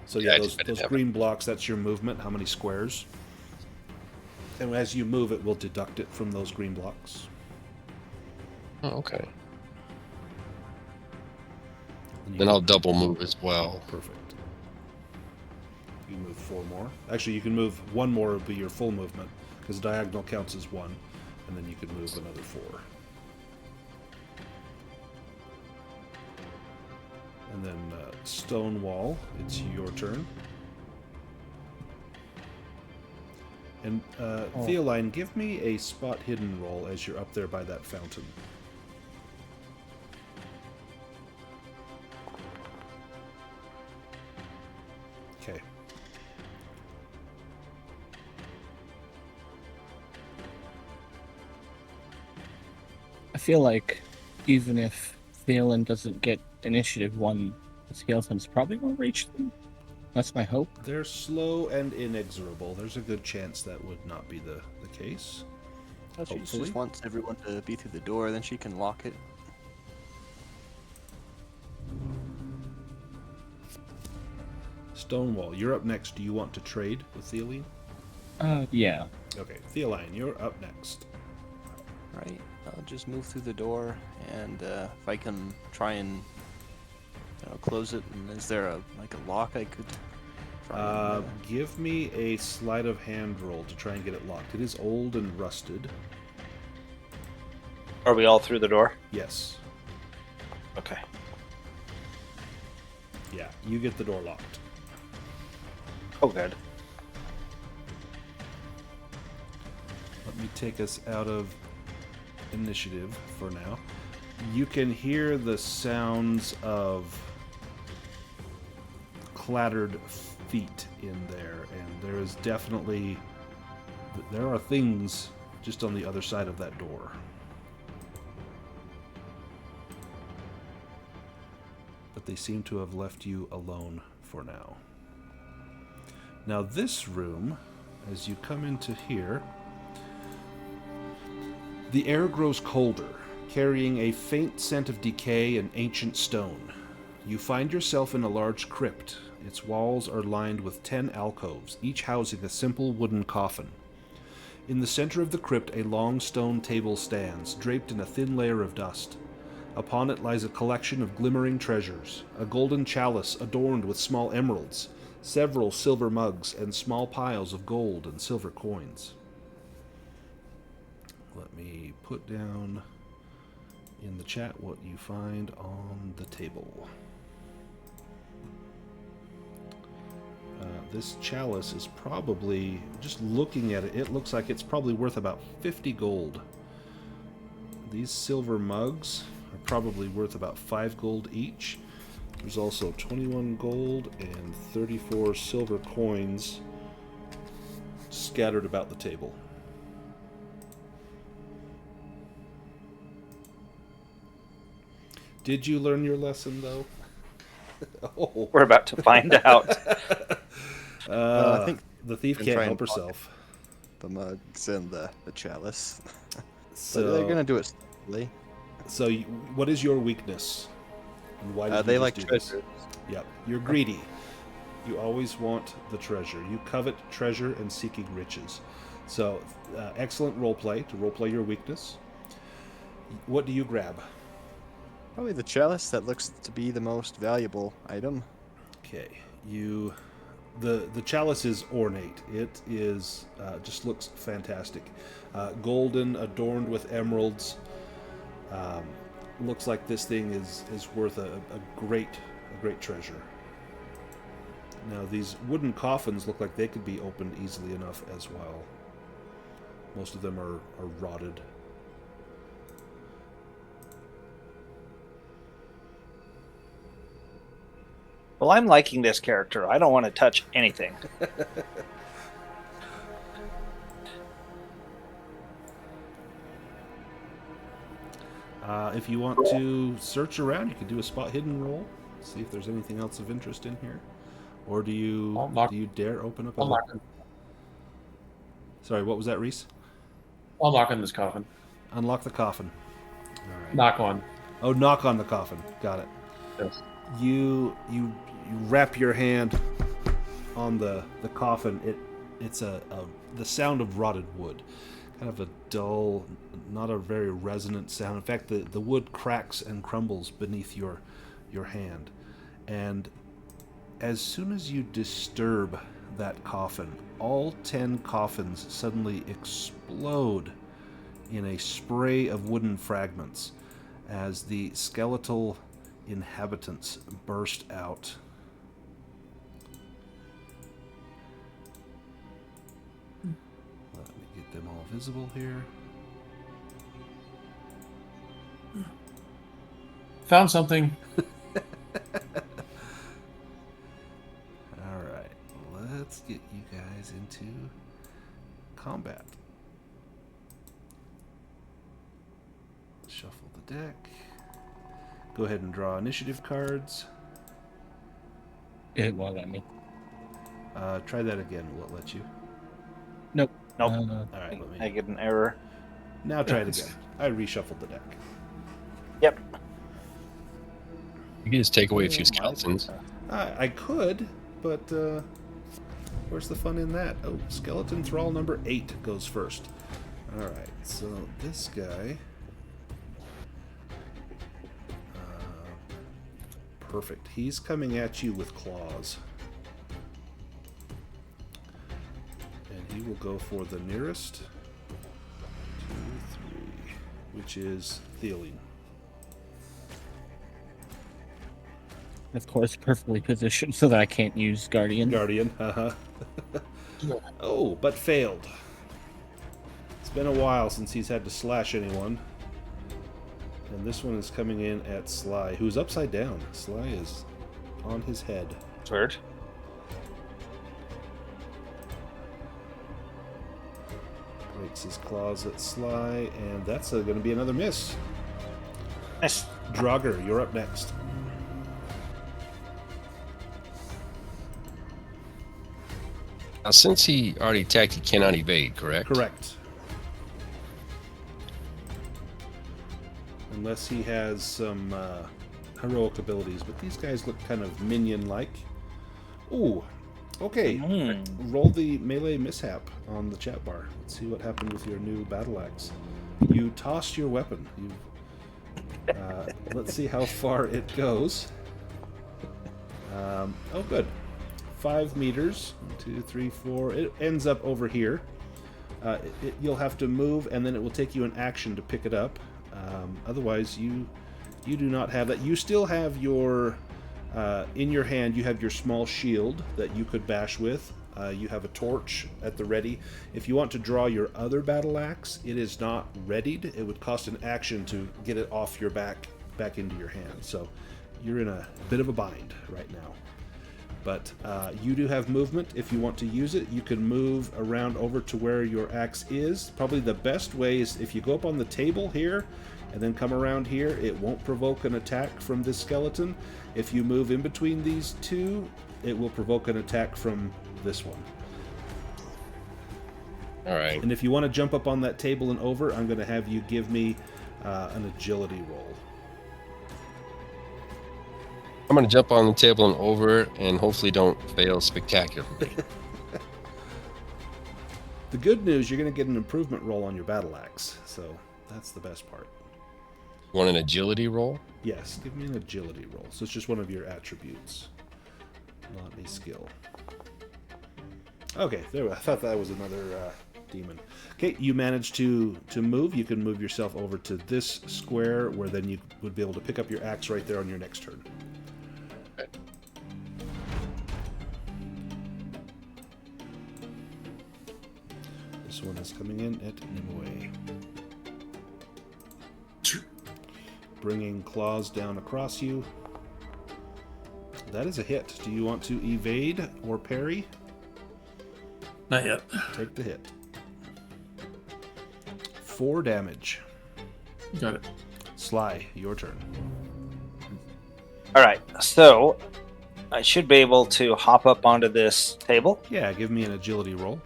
So yeah, those green blocks, that's your movement, how many squares. And as you move, it will deduct it from those green blocks. Oh, okay. And you Then can- I'll double move as well. Perfect. You can move 4 more. Actually, you can move 1 more, will be your full movement, because diagonal counts as 1, and then you can move another 4. And then Stonewall, it's your turn. And Theoline, give me a spot hidden roll as you're up there by that fountain. Okay. I feel like even if Theoline doesn't get initiative 1, the skeletons probably won't reach them. That's my hope. They're slow and inexorable. There's a good chance that would not be the case. She Hopefully. just wants everyone to be through the door, then she can lock it. Stonewall, you're up next. Do you want to trade with Theoline? Yeah. Okay, Theoline, you're up next. Right, I'll just move through the door, and if I can try and close it, and is there a lock I could try and, Give me a sleight of hand roll to try and get it locked. It is old and rusted. Are we all through the door? Yes. Okay. Yeah, you get the door locked. Oh, good. Let me take us out of initiative for now. You can hear the sounds of clattered feet in there, and there is definitely... there are things just on the other side of that door. But they seem to have left you alone for now. Now this room, as you come into here, the air grows colder, carrying a faint scent of decay and ancient stone. You find yourself in a large crypt. Its walls are lined with 10 alcoves, each housing a simple wooden coffin. In the center of the crypt, a long stone table stands, draped in a thin layer of dust. Upon it lies a collection of glimmering treasures, a golden chalice adorned with small emeralds, several silver mugs, and small piles of gold and silver coins. Let me put down in the chat what you find on the table. This chalice is probably, just looking at it, it looks like it's probably worth about 50 gold. These silver mugs are probably worth about 5 gold each. There's also 21 gold and 34 silver coins scattered about the table. Did you learn your lesson, though? Oh. We're about to find out. I think the thief can't help herself. the mugs and the chalice. So they're gonna do it slowly. So, what is your weakness? And why did They you like just do this? treasure. Yep, you're greedy. You always want the treasure. You covet treasure and seeking riches. So, excellent roleplay to roleplay your weakness. What do you grab? Probably the chalice. That looks to be the most valuable item. Okay, the chalice is ornate. It is just looks fantastic, golden, adorned with emeralds. Looks like this thing is worth a great treasure. Now these wooden coffins look like they could be opened easily enough as well. Most of them are rotted. Well, I'm liking this character. I don't want to touch anything. If you want to search around, you can do a spot hidden roll. See if there's anything else of interest in here. Or do you dare open up a... Sorry, what was that, Reese? I'll knock on this coffin. Unlock the coffin. All right. Knock on. Oh, knock on the coffin. Got it. Yes. You wrap your hand on the coffin. It's the sound of rotted wood. Kind of a dull, not a very resonant sound. In fact, the wood cracks and crumbles beneath your hand. And as soon as you disturb that coffin, all 10 coffins suddenly explode in a spray of wooden fragments as the skeletal inhabitants burst out. Let me get them all visible here. Found something. Alright, let's get you guys into combat. Shuffle the deck. Go ahead and draw initiative cards. It won't let me. Try that again. Will it let you? Nope. Nope. Alright, let I me... get an error. Now try it again. I reshuffled the deck. Yep. You can just take away a few skeletons. I could, but where's the fun in that? Oh, skeleton thrall number 8 goes first. Alright, so this guy... perfect. He's coming at you with claws. And he will go for the nearest. 2, 3, which is Theoline. Of course, perfectly positioned so that I can't use Guardian. Guardian, Oh, but failed. It's been a while since he's had to slash anyone. And this one is coming in at Sly, who's upside down. Sly is on his head. It's weird. Breaks his claws at Sly, and that's going to be another miss. Nice. Dragur, you're up next. Now, since he already attacked, he cannot evade, correct? Correct. Unless he has some heroic abilities, but these guys look kind of minion-like. Ooh, okay. Roll the melee mishap on the chat bar. Let's see what happened with your new battle axe. You tossed your weapon. Let's see how far it goes. Oh, good. 5 meters. 1, 2, 3, 4. It ends up over here. You'll have to move, and then it will take you an action to pick it up. Otherwise, you do not have that. You still have your in your hand. You have your small shield that you could bash with. You have a torch at the ready. If you want to draw your other battle axe, it is not readied. It would cost an action to get it off your back into your hand. So you're in a bit of a bind right now. But you do have movement. If you want to use it, you can move around over to where your axe is. Probably the best way is if you go up on the table here and then come around here, it won't provoke an attack from this skeleton. If you move in between these two, it will provoke an attack from this one. All right. And if you want to jump up on that table and over, I'm going to have you give me an agility roll. I'm going to jump on the table and over and hopefully don't fail spectacularly. The good news, you're going to get an improvement roll on your battle axe, so that's the best part. You want an agility roll? Yes, give me an agility roll. So it's just one of your attributes, not a skill. Okay, there. I thought that was another demon. Okay, you managed to move. You can move yourself over to this square, where then you would be able to pick up your axe right there on your next turn. This one is coming in at Nimue. Bringing claws down across you. That is a hit. Do you want to evade or parry? Not yet. Take the hit. 4 damage. Got it. Sly, your turn. All right, so I should be able to hop up onto this table. Yeah, give me an agility roll.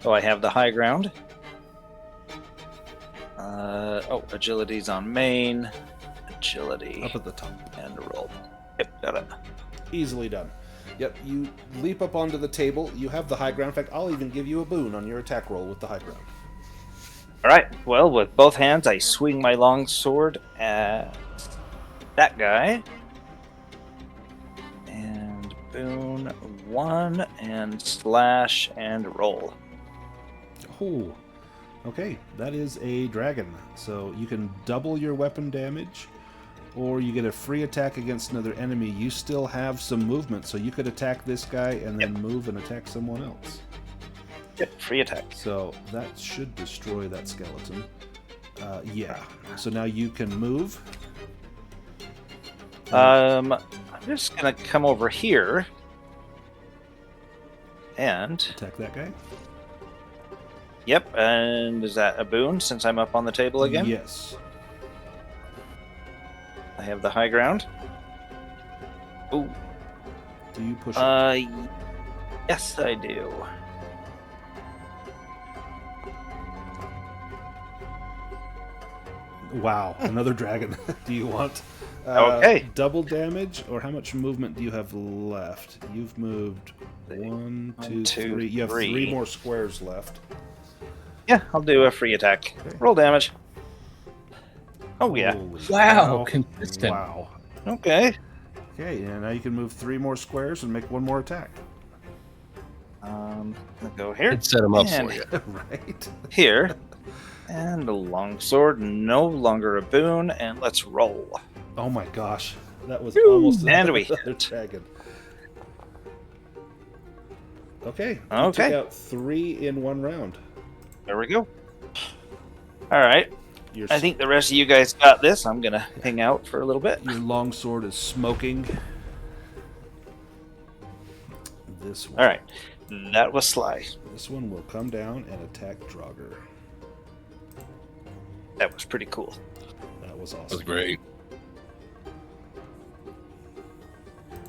So I have the high ground. Agility's on main. Agility. Up at the top. And roll. Yep, got it. Easily done. Yep, you leap up onto the table. You have the high ground. In fact, I'll even give you a boon on your attack roll with the high ground. All right, well, with both hands, I swing my long sword at that guy. And boon 1 and slash and roll. Oh, okay. That is a dragon. So you can double your weapon damage, or you get a free attack against another enemy. You still have some movement, so you could attack this guy and then move and attack someone else. Yep, free attack. So that should destroy that skeleton. Yeah. So now you can move. I'm just gonna come over here and Attack that guy. Yep, and is that a boon since I'm up on the table again? Yes. I have the high ground. Ooh. Do you push it? Yes, I do. Wow, another dragon. Do you want Okay. double damage, or how much movement do you have left? You've moved 1, 2, 3. You have 3 more squares left. Yeah, I'll do a free attack. Okay. Roll damage. Oh, yeah. Holy Wow, cow. consistent. Wow. Okay. Okay, and now you can move 3 more squares and make 1 more attack. I'll go here. It'd set him up and for you. Right. Here. And the longsword, no longer a boon, and let's roll. Oh my gosh. That was Woo, almost and we another hit. dragon. Okay. You Okay. took out 3 in 1 round. There we go. All right. I think the rest of you guys got this. I'm gonna hang out for a little bit. Your longsword is smoking. This one. All right, that was Sly. This one will come down and attack Dragur. That was pretty cool. That was awesome. That was great.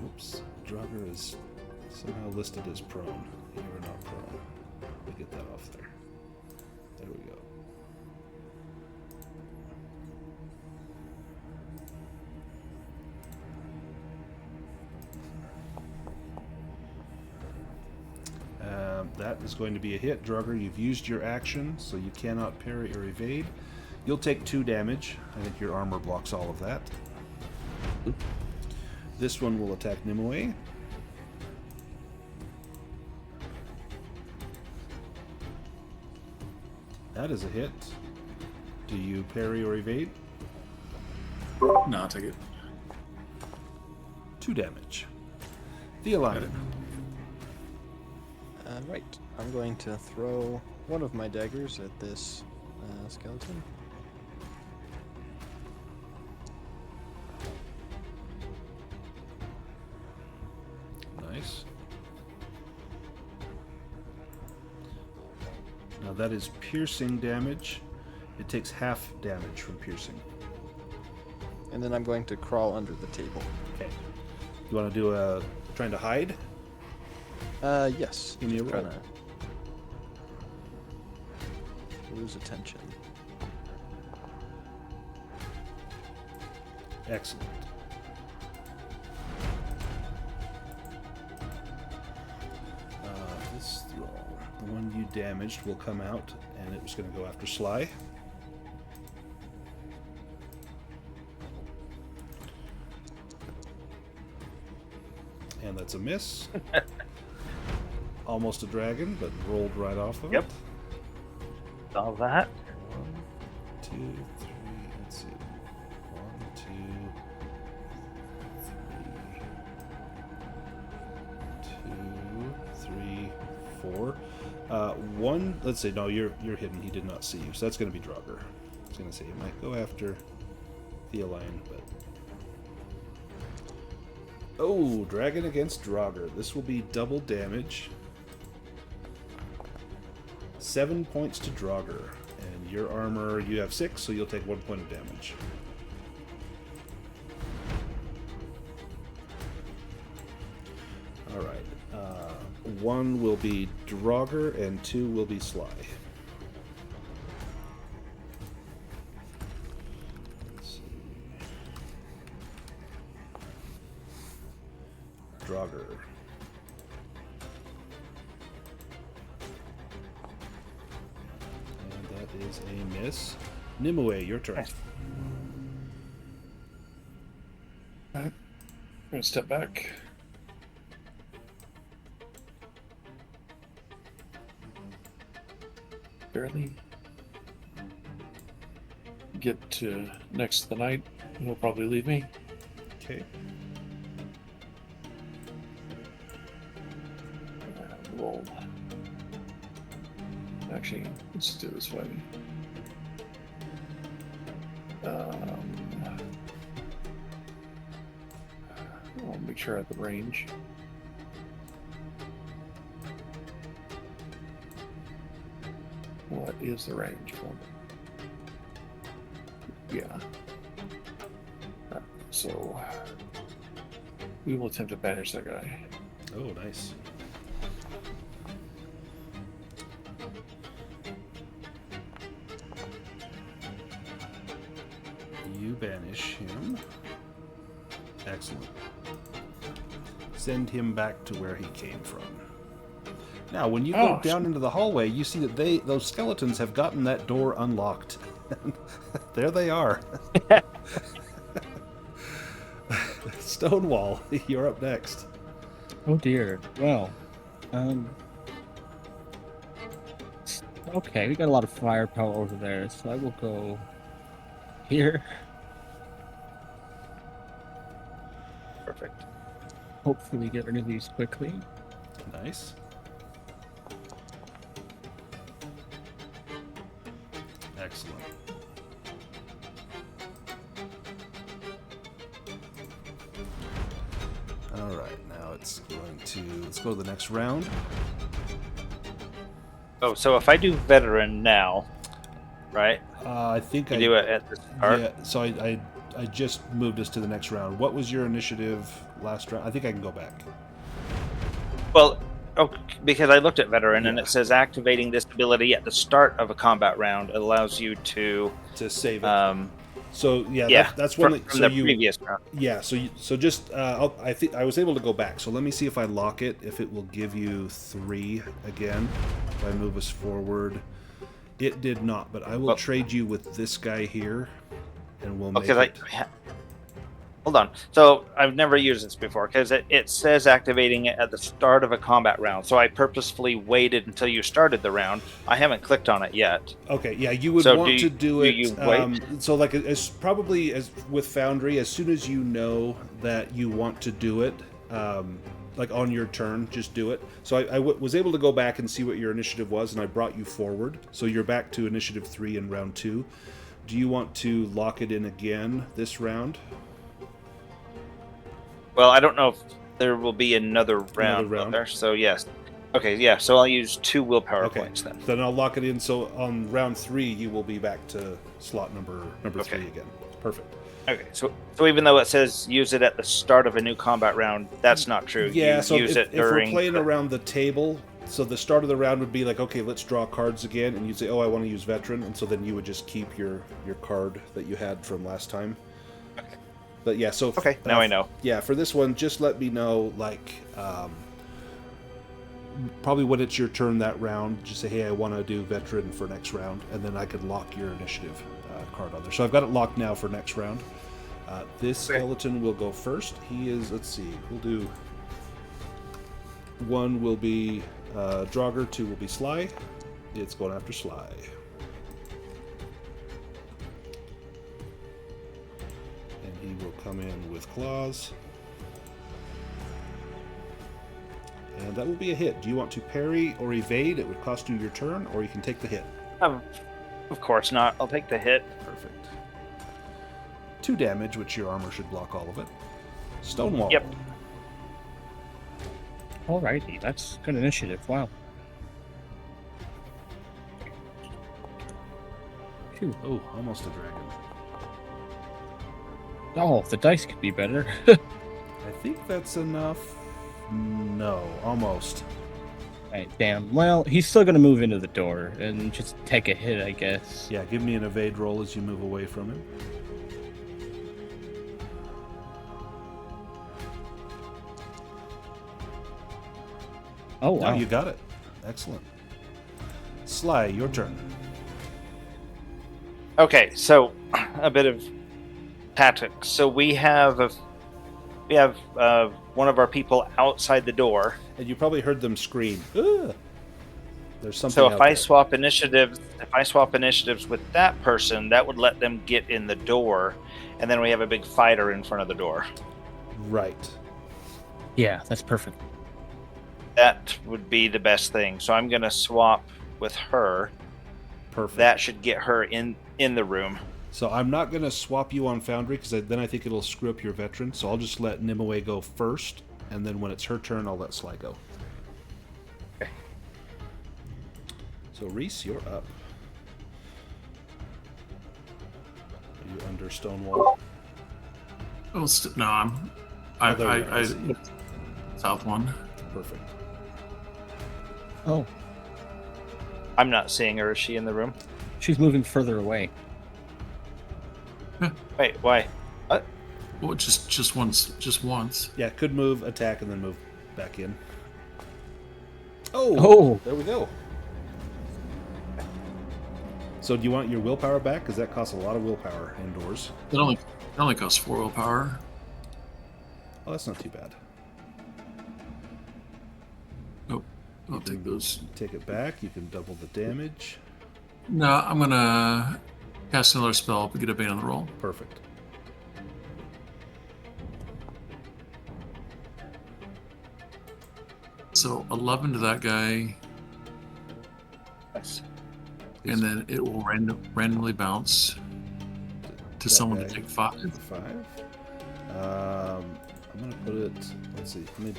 Oops. Dragur is somehow listed as prone. You are not prone. Let me get that off there. There we go. That is going to be a hit. Dragur, you've used your action, so you cannot parry or evade. You'll take 2 damage. I think your armor blocks all of that. This one will attack Nimue. That is a hit. Do you parry or evade? No, I'll take it. 2 damage. Theoline. Right. I'm going to throw one of my daggers at this skeleton. Nice. Now that is piercing damage. It takes half damage from piercing. And then I'm going to crawl under the table. Okay. You want to do a trying to hide? Yes. Give me a Just roll. trying to lose attention. Excellent. This roll, the one you damaged, will come out, and it was going to go after Sly. And that's a miss. Almost a dragon, but rolled right off of Yep. it. All that. 1, 2, 3. Let's see. 1, 2, 3. 2, 3, 4. One. Let's say no. You're hidden. He did not see you, so that's going to be Dragur. I was going to say you might go after Theoline, but oh, dragon against Dragur. This will be double damage. 7 points to Dragur, and your armor, you have 6, so you'll take 1 point of damage. All right. 1 will be Dragur, and 2 will be Sly. Let's see. Dragur. That is a miss. Nimue, your turn. Alright. I'm gonna step back. Barely get to next to the knight. He'll probably leave me. Okay. Roll. Actually, let's do it this way. I'll make sure I have the range. What is the range for me? Yeah. So we will attempt to banish that guy. Oh, nice. You banish him. Excellent. Send him back to where he came from. Now, when you go down into the hallway, you see that those skeletons have gotten that door unlocked. There they are. Stonewall, you're up next. Oh dear. Well, okay, we got a lot of firepower over there, so I will go here. Perfect. Hopefully get rid of these quickly. Nice. Excellent. let's go to the next round. Oh, so if I do veteran now, right? I think You I do it at the start. Yeah, so I just moved us to the next round. What was your initiative last round? I think I can go back. Well, because I looked at veteran and Yeah. it says activating this ability at the start of a combat round allows you to save it. So that's from, one. from the previous round. Yeah, so just I think I was able to go back. So let me see if I lock it, if it will give you 3 again. If I move us forward, it did not. But I will trade you with this guy here, and we'll make it. Hold on. So I've never used this before because it says activating it at the start of a combat round. So I purposefully waited until you started the round. I haven't clicked on it yet. Okay, yeah, you would So want to do it. you wait? So like as with Foundry, as soon as you know that you want to do it, like on your turn, just do it. So I was able to go back and see what your initiative was, and I brought you forward. So you're back to initiative 3 in round 2. Do you want to lock it in again this round? Well, I don't know if there will be another round. There. So yes. Okay, yeah. So I'll use 2 willpower points then. Then I'll lock it in. So on round 3, you will be back to slot number 3 again. Perfect. Okay, so even though it says use it at the start of a new combat round, that's not true. Yeah, you so use if it during we're playing around the table, so the start of the round would be like, okay, let's draw cards again, and you'd say, oh, I want to use veteran, and so then you would just keep your card that you had from last time. Okay. But yeah, so okay, now I know. Yeah, for this one, just let me know, like, probably when it's your turn that round, just say, hey, I want to do veteran for next round, and then I could lock your initiative card on there. So I've got it locked now for next round. This skeleton will go first. He is, let's see, we'll do 1 will be Dragur, 2 will be Sly. It's going after Sly. And he will come in with claws. And that will be a hit. Do you want to parry or evade? It would cost you your turn, or you can take the hit. Of course not. I'll take the hit. Perfect. 2 damage, which your armor should block all of it. Stonewall. Yep. Alrighty, that's good initiative. Wow. Phew. Oh, almost a dragon. Oh, the dice could be better. I think that's enough. No, almost. Right, damn. Well, he's still gonna move into the door and just take a hit, I guess. Yeah, give me an evade roll as you move away from him. Oh, wow. No, you got it. Excellent. Sly, your turn. Okay, so a bit of tactics. So we have one of our people outside the door. And you probably heard them scream. Ugh. There's something. So out if I there. swap initiatives with that person, that would let them get in the door, and then we have a big fighter in front of the door. Right. Yeah, that's perfect. That would be the best thing. So I'm going to swap with her. Perfect. That should get her in the room. So I'm not going to swap you on Foundry because then I think it'll screw up your veteran. So I'll just let Nimue go first, and then when it's her turn, I'll let Sly go. Okay. So Reese, you're up. Are you under Stonewall? Oh, no, I south one. Perfect. Oh, I'm not seeing her. Is she in the room? she's moving further away. Wait, why? What? Well, just once. Yeah, could move, attack, and then move back in. Oh, Oh. There we go. So do you want your willpower back? Because that costs a lot of willpower indoors. It only costs 4 willpower. Oh, that's not too bad. Nope. I'll take those. Take it back. You can double the damage. No, I'm gonna cast another spell to get a bane on the roll. Perfect. So 11 to that guy, Nice. and then it will randomly bounce to That someone guy. to take 5. 5. I'm gonna put it. Let's see. Let me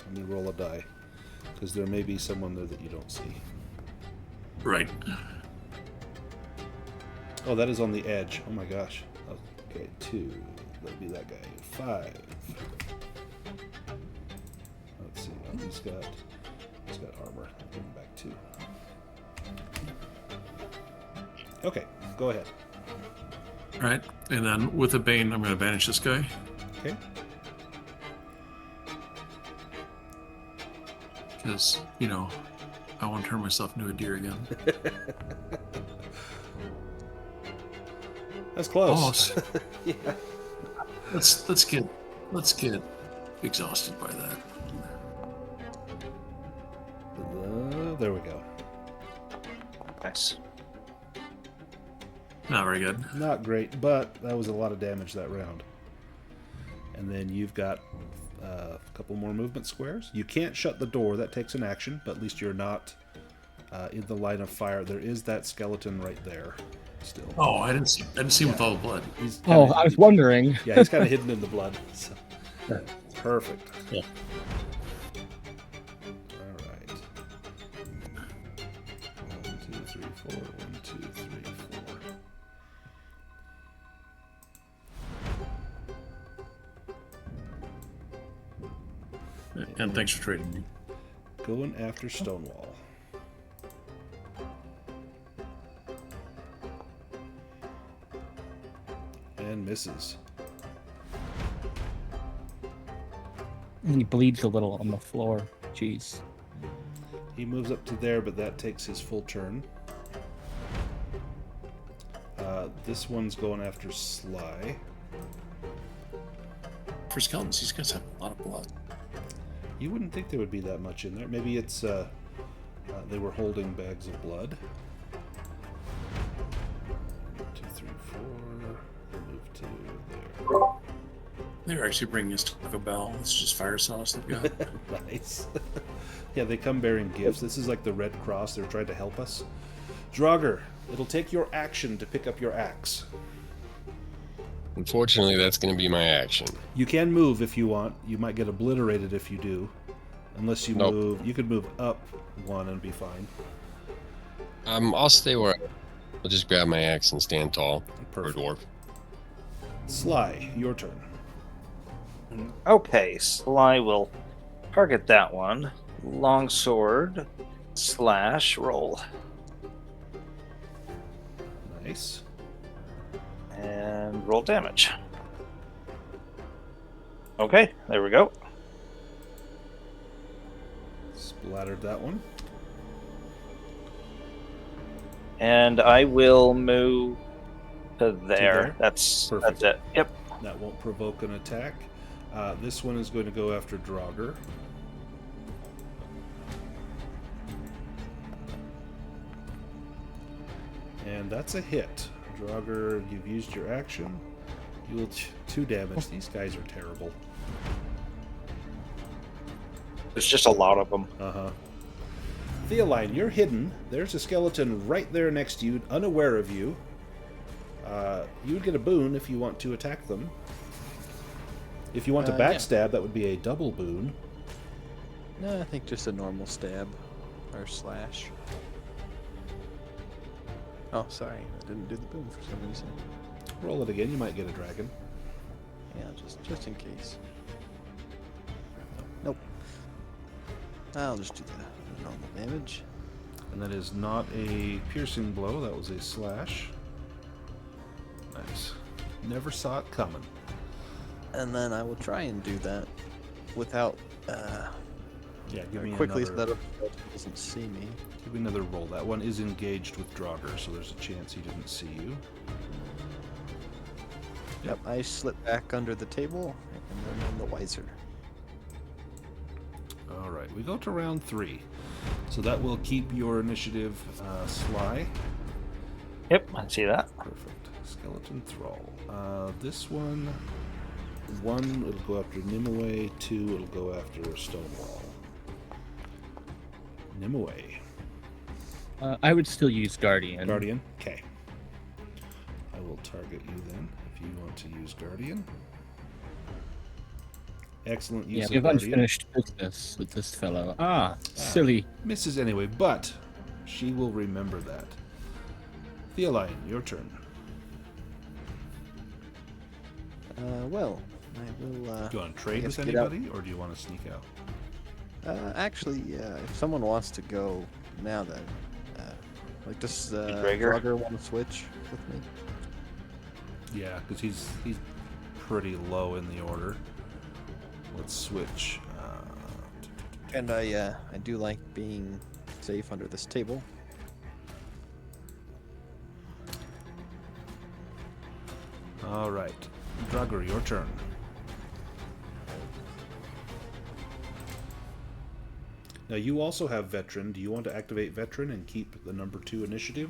Let me roll a die. Because there may be someone there that you don't see. Right. Oh, that is on the edge. Oh my gosh. Okay, 2. That'd be that guy. 5. Let's see. Oh, he's got armor. I'll give him back 2. Okay, go ahead. Right. And then with the Bane, I'm going to banish this guy. Okay. Because, I want to turn myself into a deer again. That's close. Almost. Yeah. Let's get exhausted by that. There we go. Nice. Not very good. Not great, but that was a lot of damage that round. And then you've got a couple more movement squares. You can't shut the door. That takes an action, but at least you're not in the line of fire. There is that skeleton right there still. Oh, I didn't see him with all the blood. He's Oh, kinda, I was wondering. yeah, he's kind of hidden in the blood. So. Perfect. Yeah. All right. 1, 2, 3, 4. 1, 2, 3, 4. And thanks for trading me. Going after Stonewall. And misses. He bleeds a little on the floor. Jeez. He moves up to there, but that takes his full turn. This one's going after Sly. For skeletons, these guys have a lot of blood. You wouldn't think there would be that much in there. Maybe it's they were holding bags of blood. 1, 2, 3, 4. Move to there. They're actually bringing us Taco Bell. It's just fire sauce they've got. Nice. Yeah, they come bearing gifts. This is like the Red Cross. They're trying to help us. Dragur, it'll take your action to pick up your axe. Unfortunately, that's going to be my action. You can move if you want. You might get obliterated if you do. Unless you Nope. move. You could move up 1 and be fine. I'll stay where I'll just grab my axe and stand tall. Perfect. Or dwarf. Sly, your turn. Okay, Sly will target that one. Longsword / roll. Nice. And roll damage. Okay, there we go. Splattered that one. And I will move to there. there? That's Perfect. it. Yep. That won't provoke an attack. This one is going to go after Dragur. And that's a hit. Dragur, you've used your action. You will 2 damage. These guys are terrible. There's just a lot of them. Uh-huh. Theoline, you're hidden. There's a skeleton right there next to you, unaware of you. You would get a boon if you want to attack them. If you want to backstab, that would be a double boon. No, I think just a normal stab or slash. Oh, sorry, I didn't do the boom for some reason. Roll it again. You might get a dragon. Yeah, just in case. Nope. I'll just do the normal damage. And that is not a piercing blow. That was a slash. Nice. Never saw it coming. And then I will try and do that without Yeah, give me quickly another. so that it doesn't see me. Give me another roll. That one is engaged with Dragur, so there's a chance he didn't see you. Yep, I slip back under the table and then I'm the wiser. All right, we go to round 3. So that will keep your initiative Sly. Yep, I see that. Perfect. Skeleton Thrall. This one, it'll go after Nimue. 2, it'll go after Stonewall. Nimue. I would still use Guardian. Guardian. Okay. I will target you then if you want to use Guardian. Excellent Yeah, use we've of Guardian. unfinished business with this fellow. Silly. Misses anyway, but she will remember that. Theoline, your turn. Well, I will. Do you want to trade guess with get out. anybody, or do you want to sneak out? Actually, if someone wants to go now, then, does Dragur? Dragur want to switch with me? Yeah, because he's pretty low in the order. Let's switch. And I do like being safe under this table. All right, Dragur, your turn. Now you also have veteran. Do you want to activate veteran and keep the number 2 initiative?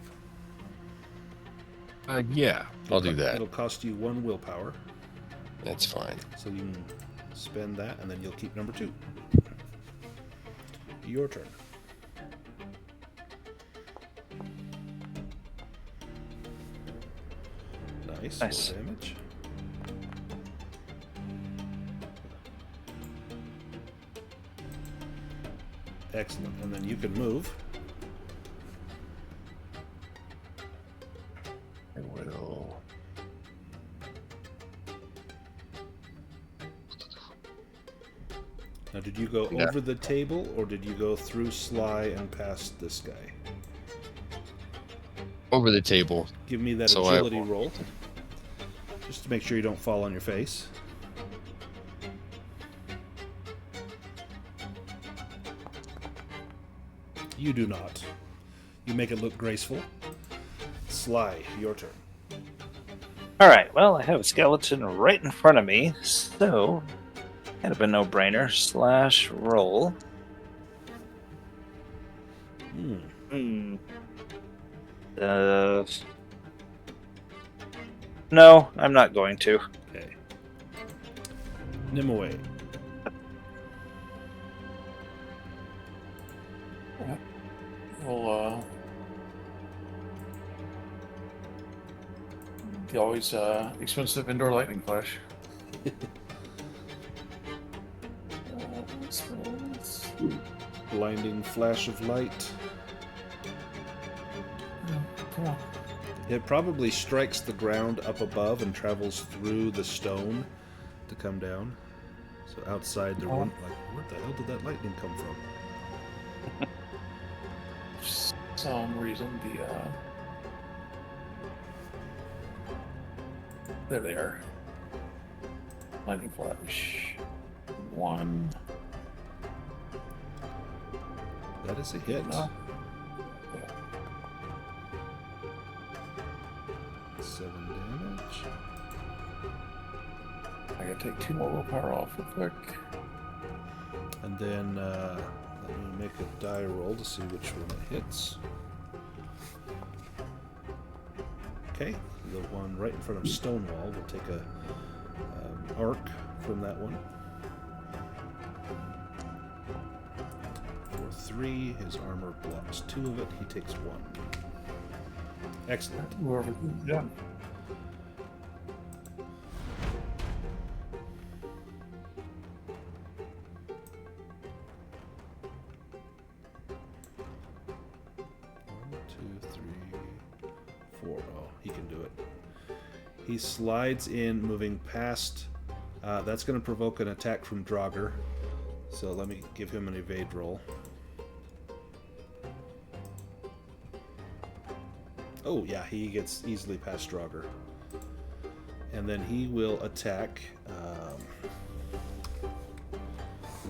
Yeah, I'll do that. It'll cost you 1 willpower, That's fine. so you can spend that, and then you'll keep number 2. Your turn. Nice. 4 damage. Excellent. And then you can move. I will. Now, did you go Yeah. over the table, or did you go through Sly and past this guy? Over the table. Give me that So I agility will- roll, just to make sure you don't fall on your face. You do not. You make it look graceful. Sly, your turn. All right. Well, I have a skeleton right in front of me, so kind of a no-brainer. Slash roll. No, I'm not going to. Okay. Nimue. Well, the always expensive indoor lightning flash. Blinding flash of light. Come on. It probably strikes the ground up above and travels through the stone to come down. So outside there won't, like, where the hell did that lightning come from? For some reason, there they are. Lightning flash. 1. That is a hit. No. 7 damage. I gotta take 2 more willpower off real quick. And then let me make a die roll to see which one it hits. Okay, the one right in front of Stonewall will take a arc from that one. For 3, his armor blocks 2 of it. He takes 1. Excellent. Whoever, yeah. He can do it. He slides in, moving past. That's going to provoke an attack from Dragur. So let me give him an evade roll. Oh, yeah, he gets easily past Dragur. And then he will attack.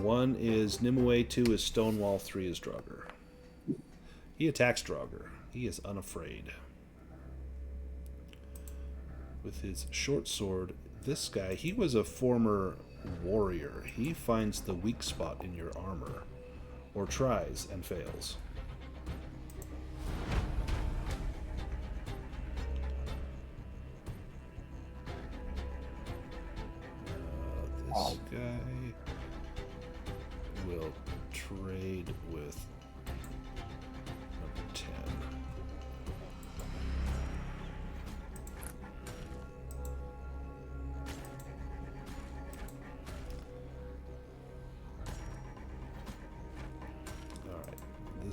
1 is Nimue, 2 is Stonewall, 3 is Dragur. He attacks Dragur. He is unafraid. With his short sword, this guy, he was a former warrior. He finds the weak spot in your armor, or tries and fails. This guy will trade with number 10.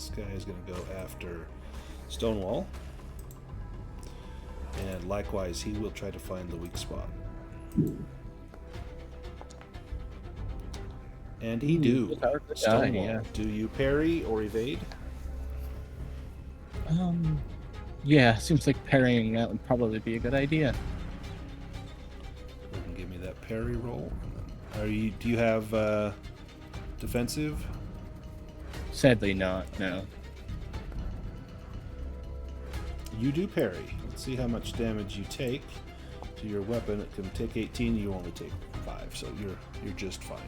This guy is going to go after Stonewall. And likewise, he will try to find the weak spot. And he do. Stonewall, yeah. do you parry or evade? Yeah, seems like parrying that would probably be a good idea. Go ahead and give me that parry roll. Do you have defensive? Sadly not, no. You do parry. Let's see how much damage you take to your weapon. It can take 18, you only take 5, so you're just fine.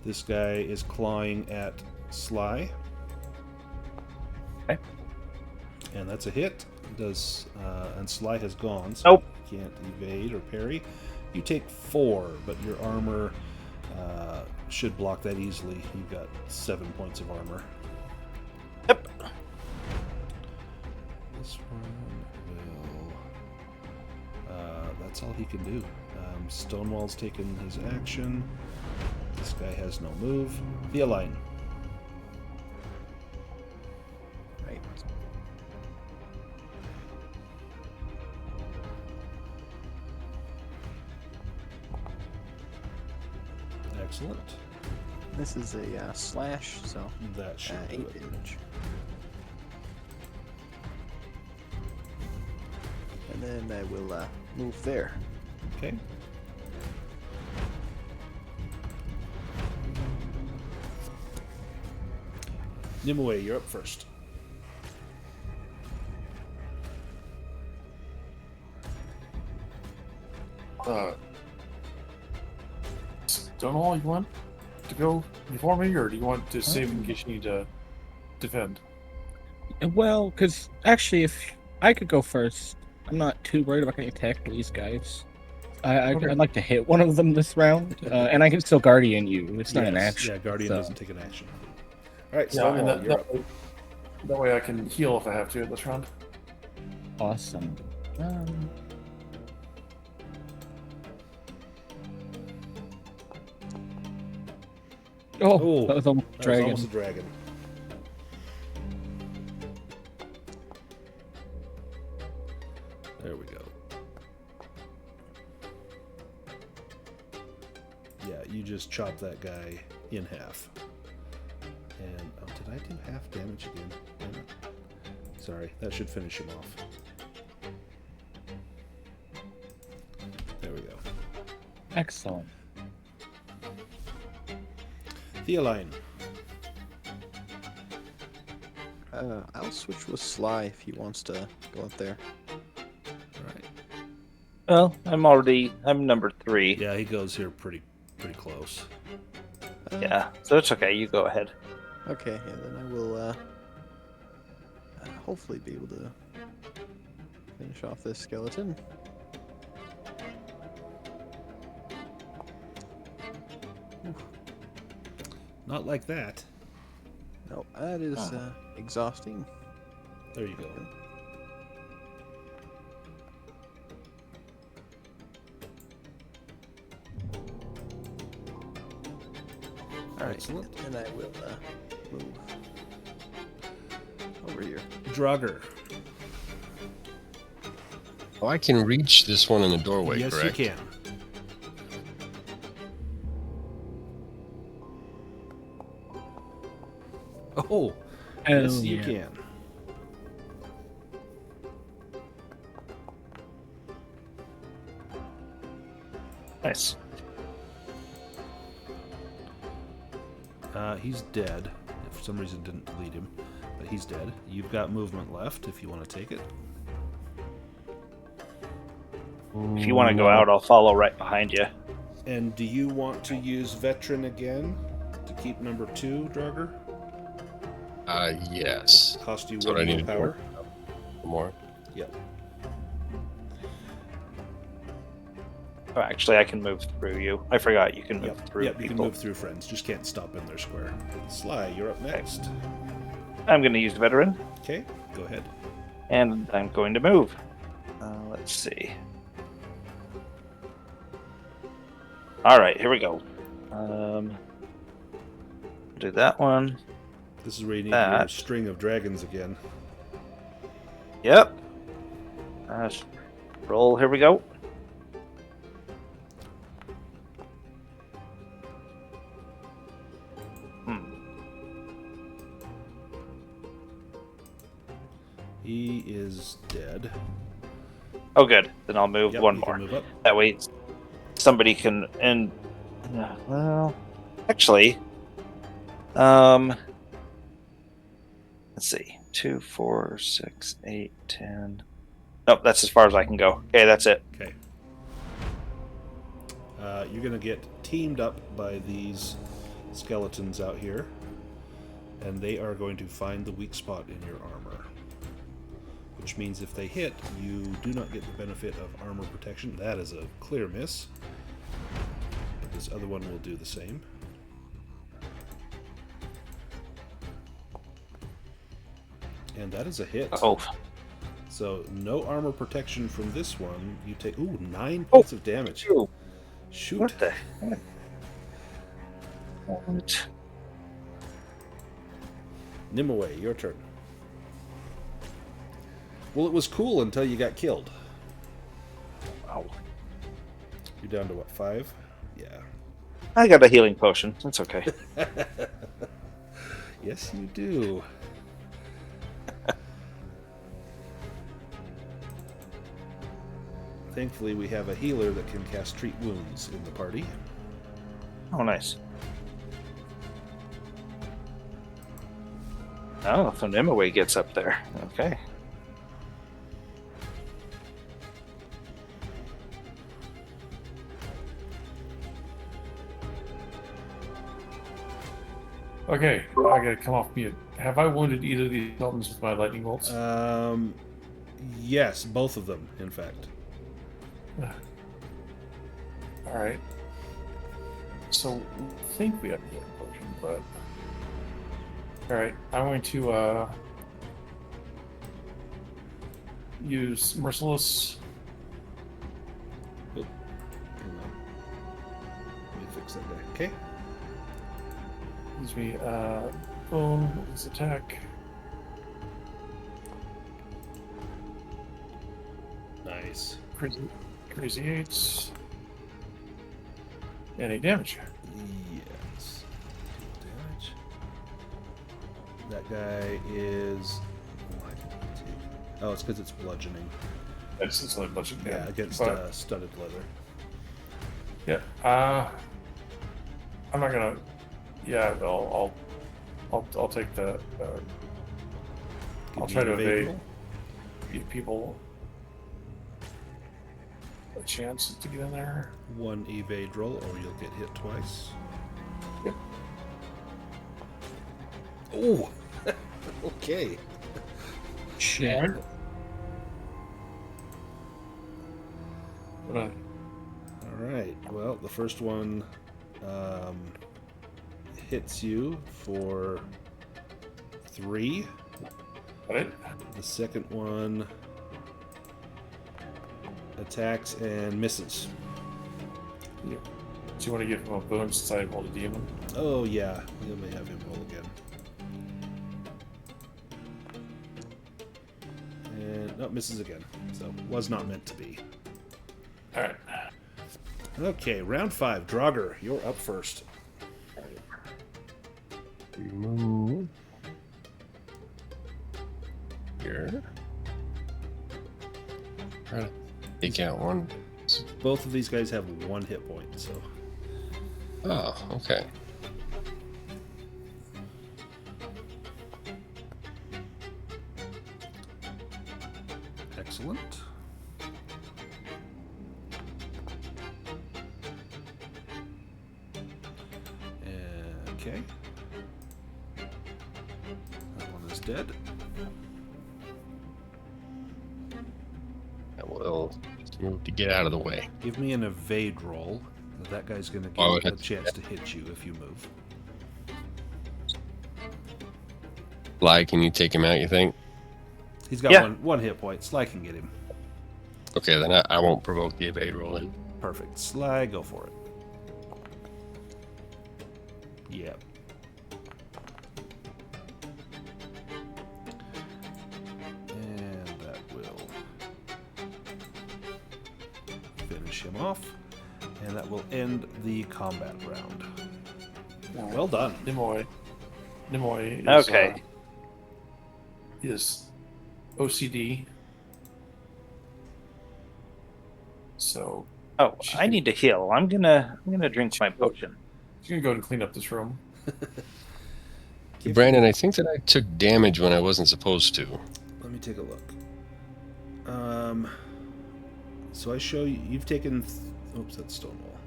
This guy is clawing at Sly. Okay. And that's a hit. And Sly has gone, so Nope. you can't evade or parry. You take 4, but your armor should block that easily. You've got 7 points of armor. Yep. This one will... that's all he can do. Stonewall's taken his action. This guy has no move. Theoline. Right. Excellent. This is a slash, so That should do 8 it. damage. And then I will move there. Okay. Nimue, you're up first. Stonewall, you want to go before me, or do you want to save in case you need to defend? Well, because actually, if I could go first, I'm not too worried about getting attacked by these guys. Okay. I'd like to hit one of them this round, and I can still Guardian you. It's not an Yes, action. Yeah, Guardian so- doesn't take an action. All right, Yeah, Stonewall, and you're up. that way I can heal if I have to this round. Awesome. Oh, that was almost a That was dragon. almost a dragon. There we go. Yeah, you just chop that guy in half. And, oh, did I do half damage again? Damn it. Sorry, that should finish him off. There we go. Excellent. Theoline. I'll switch with Sly if he wants to go up there. All right. Well, I'm number 3. Yeah, he goes here pretty close. Yeah, so it's okay. You go ahead. Okay, yeah, then I will hopefully be able to finish off this skeleton. Not like that. No, that is exhausting. There you go. All right, Excellent. and I will move over here. Dragur. Oh, I can reach this one in the doorway, Yes, correct? you can. Oh, yes, you can. Nice. He's dead. If for some reason didn't bleed him, but he's dead. You've got movement left if you want to take it. If you want to go out, I'll follow right behind you. And do you want to use veteran again to keep number 2, Dragur? Yes. Cost you That's what I 1 needed power. More. Yep. Oh, actually, I can move through you. I forgot you can move through Yep, you people. can move through friends. Just can't stop in their square. Sly, you're up next. I'm going to use veteran, Okay, go ahead. and I'm going to move. Let's see. All right, here we go. Do that one. This is where you need That. your string of dragons again. Yep. Roll. Here we go. He is dead. Oh, good. Then I'll move Yep, one you can more. move up. That way, somebody can. And well, actually, let's see. 2, 4, 6, 8, 10. Nope, that's as far as I can go. Okay, that's it. Okay. You're going to get teamed up by these skeletons out here, and they are going to find the weak spot in your armor. Which means if they hit, you do not get the benefit of armor protection. That is a clear miss. But this other one will do the same. And that is a hit. Oh, So no armor protection from this one. You take 9 points of damage. shoot. Shoot. What the heck? What? Nimue, your turn. Well, it was cool until you got killed. Wow. You're down to what, 5? Yeah. I got a healing potion. That's okay. Yes, you do. Thankfully, we have a healer that can cast Treat Wounds in the party. Oh, nice. Oh, so Nimue gets up there. Okay. Okay, I gotta come off mute. Have I wounded either of these skeletons with my lightning bolts? Yes, both of them, in fact. Alright. So, we think we have the healing potion, but... Alright, I'm going to, use Merciless. Oh, hang on. Let me fix that guy. Okay. Gives me, boom, his attack. Nice. Crazy 8s. And 8 damage. Yes. Damage. That guy is... Oh, it's because it's bludgeoning. It's like bludgeoning. Yeah, against studded leather. Yeah. I'm not gonna. Yeah, I'll take the. I'll try to evade. roll. Give people a chance to get in there. 1 evade roll, or you'll get hit twice. Yep. Oh! Okay. Shit. Alright. What Alright, well, the first one hits you for 3. Alright. The second one attacks and misses. Yeah. Do you want to give him a boon since I rolled a demon? Oh, yeah, you may have him roll again. And, no, misses again. So, was not meant to be. Alright. Okay, round 5. Dragur, you're up first. Remove. Here. Try to take out one. Both of these guys have 1 hit point, so... Oh, okay. Excellent. Okay. That one is dead. I will move to get out of the way. Give me an evade roll. That guy's going to Oh, get a that's- chance to hit you if you move. Sly, can you take him out, you think? He's got Yeah. one hit point. Sly can get him. Okay, then I won't provoke the evade roll then. Perfect. Sly, go for it. Yep. finish him off, and that will end the combat round. Well done. Nimue is, Okay. is OCD. So Oh, I need to heal. I'm gonna drink my potion. she's gonna go and clean up this room. Brandon, I think that I took damage when I wasn't supposed to. Let me take a look. So I show you, you've taken, oops, that's Stonewall.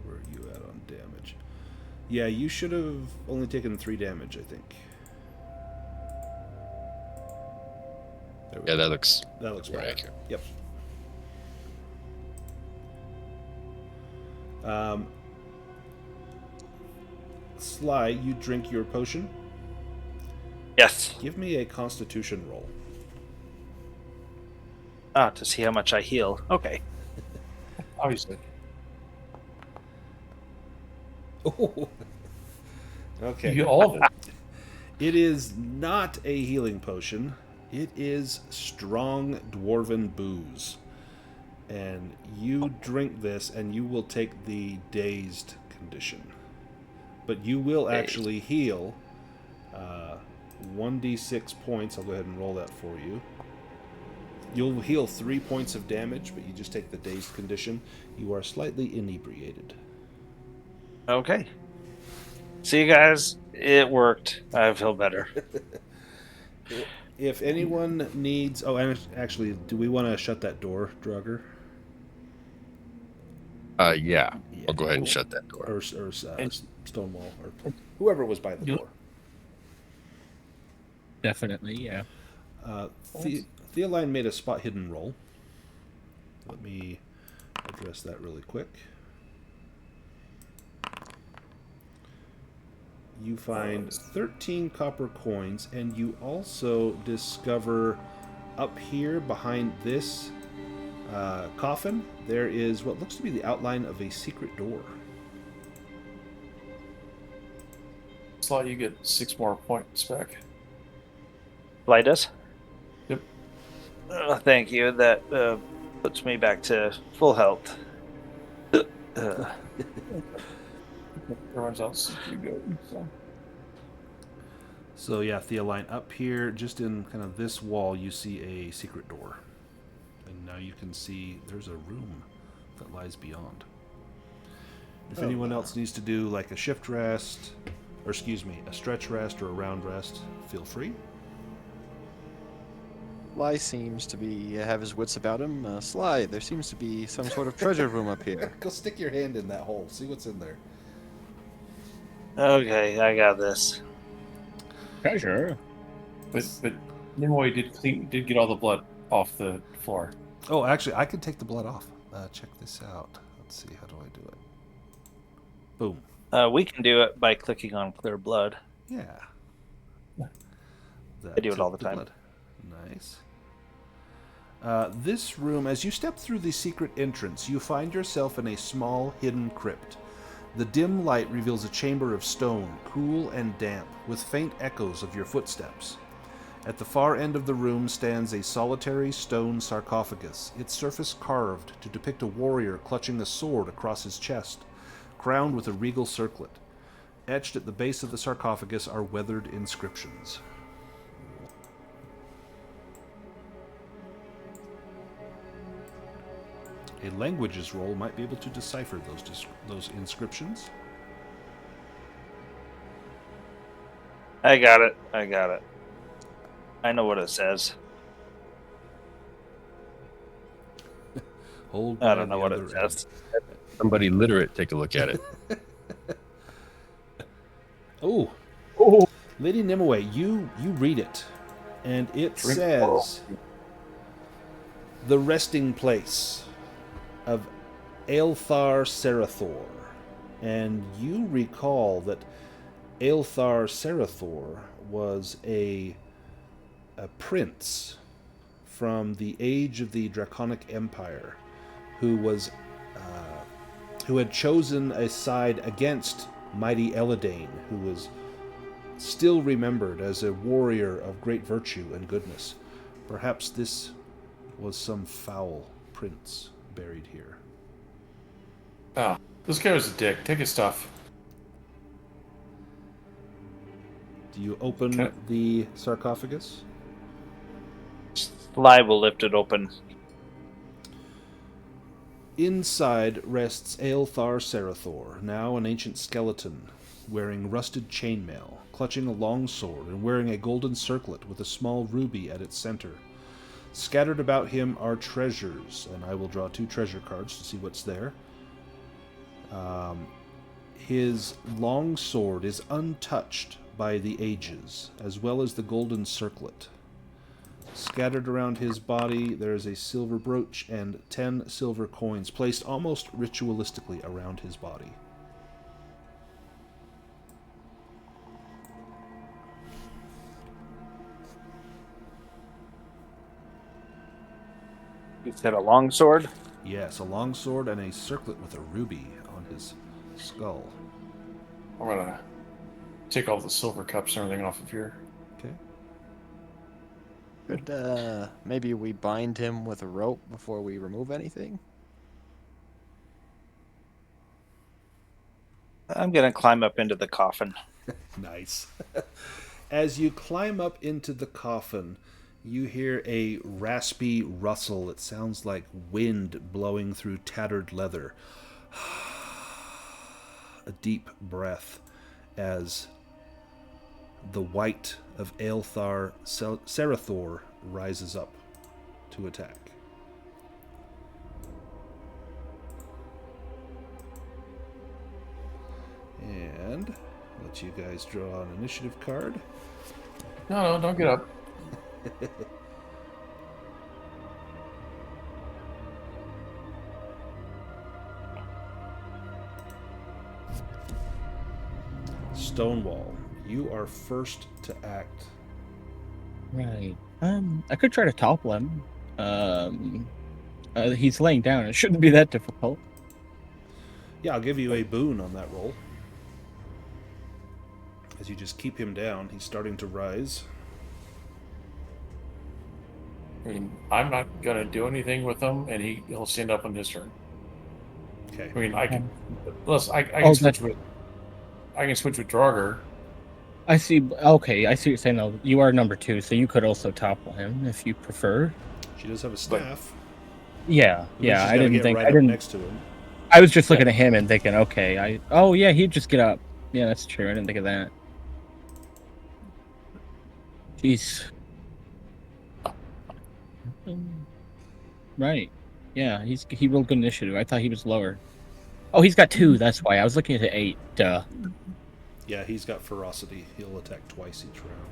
Where are you at on damage? Yeah, you should have only taken 3 damage, I think. There we Yeah, go. that looks That looks more better. accurate. Yep. Sly, you drink your potion. Yes. Give me a Constitution roll. Ah, to see how much I heal. Okay. Obviously. Oh. Okay. You get all of it. It is not a healing potion. It is strong dwarven booze. And you drink this and you will take the dazed condition. But you will actually heal 1d6 points. I'll go ahead and roll that for you. You'll heal 3 points of damage, but you just take the dazed condition. You are slightly inebriated. Okay. See you guys. It worked. I feel better. If anyone needs... Oh, and actually, do we want to shut that door, Dragur? Yeah. I'll go ahead and shut that door. Or Stonewall, or whoever was by the door. Definitely, yeah. Theoline made a spot hidden roll. Let me address that really quick. You find 13 copper coins, and you also discover up here behind this coffin, there is what looks to be the outline of a secret door. Sly, you get 6 more points back. Light us? Yep. Thank you. That puts me back to full health. Everyone's else you go. So yeah, Theoline, up here, just in kind of this wall, you see a secret door. And now you can see there's a room that lies beyond. If anyone else needs to do like a shift rest, or excuse me, a stretch rest or a round rest, feel free. Sly seems to have his wits about him. Sly, there seems to be some sort of treasure room up here. Go stick your hand in that hole, see what's in there. Okay, I got this. Treasure. But Nimue did get all the blood off the floor. Oh, actually, I can take the blood off. Check this out. Let's see, how do I do it? Boom. We can do it by clicking on clear blood. Yeah. I do it all the took time. blood. Nice. This room, as you step through the secret entrance, you find yourself in a small, hidden crypt. The dim light reveals a chamber of stone, cool and damp, with faint echoes of your footsteps. At the far end of the room stands a solitary stone sarcophagus, its surface carved to depict a warrior clutching a sword across his chest, crowned with a regal circlet. Etched at the base of the sarcophagus are weathered inscriptions. A languages roll might be able to decipher those inscriptions. I got it. I know what it says. Hold I by don't know the what it other says. Somebody literate, take a look at it. Oh, Lady Nimue, you read it, and it says, "The resting place of Aelthar Serathor," and you recall that Aelthar Serathor was a prince from the age of the Draconic Empire, who had chosen a side against mighty Eladane, who was still remembered as a warrior of great virtue and goodness. Perhaps this was some foul prince buried here. Oh, this guy was a dick. Take his stuff. Do you open Okay. the sarcophagus? Sly will lift it open. Inside rests Aelthar Serathor, now an ancient skeleton, wearing rusted chainmail, clutching a long sword, and wearing a golden circlet with a small ruby at its center. Scattered about him are treasures, and I will draw 2 treasure cards to see what's there. His long sword is untouched by the ages, as well as the golden circlet. Scattered around his body, there is a silver brooch and 10 silver coins placed almost ritualistically around his body. You said a longsword? Yes, a long sword and a circlet with a ruby on his skull. I'm gonna take all the silver cups and everything off of here. Okay. Could maybe we bind him with a rope before we remove anything? I'm going to climb up into the coffin. Nice. As you climb up into the coffin, you hear a raspy rustle. It sounds like wind blowing through tattered leather. A deep breath as the white of Aelthar Serathor rises up to attack. And let you guys draw an initiative card. No, don't get up. Stonewall, you are first to act. Right. I could try to topple him. He's laying down. It shouldn't be that difficult. Yeah, I'll give you a boon on that roll. As you just keep him down, he's starting to rise. I mean, I'm not gonna do anything with him, and he'll stand up on his turn. Okay. I mean, I can. Plus, I Oh, can switch with. I can switch with Dragur. I see. Okay, I see what you're saying. Though you are number 2, so you could also topple him if you prefer. She does have a staff. Yeah, But yeah. she's I gotta didn't get think. right I up didn't. next to him. I was just looking at him and thinking, okay, oh yeah, he'd just get up. Yeah, that's true. I didn't think of that. Jeez. Right. Yeah, he rolled good initiative. I thought he was lower. Oh, he's got 2. That's why I was looking at 8. Duh. Yeah, he's got ferocity. He'll attack twice each round.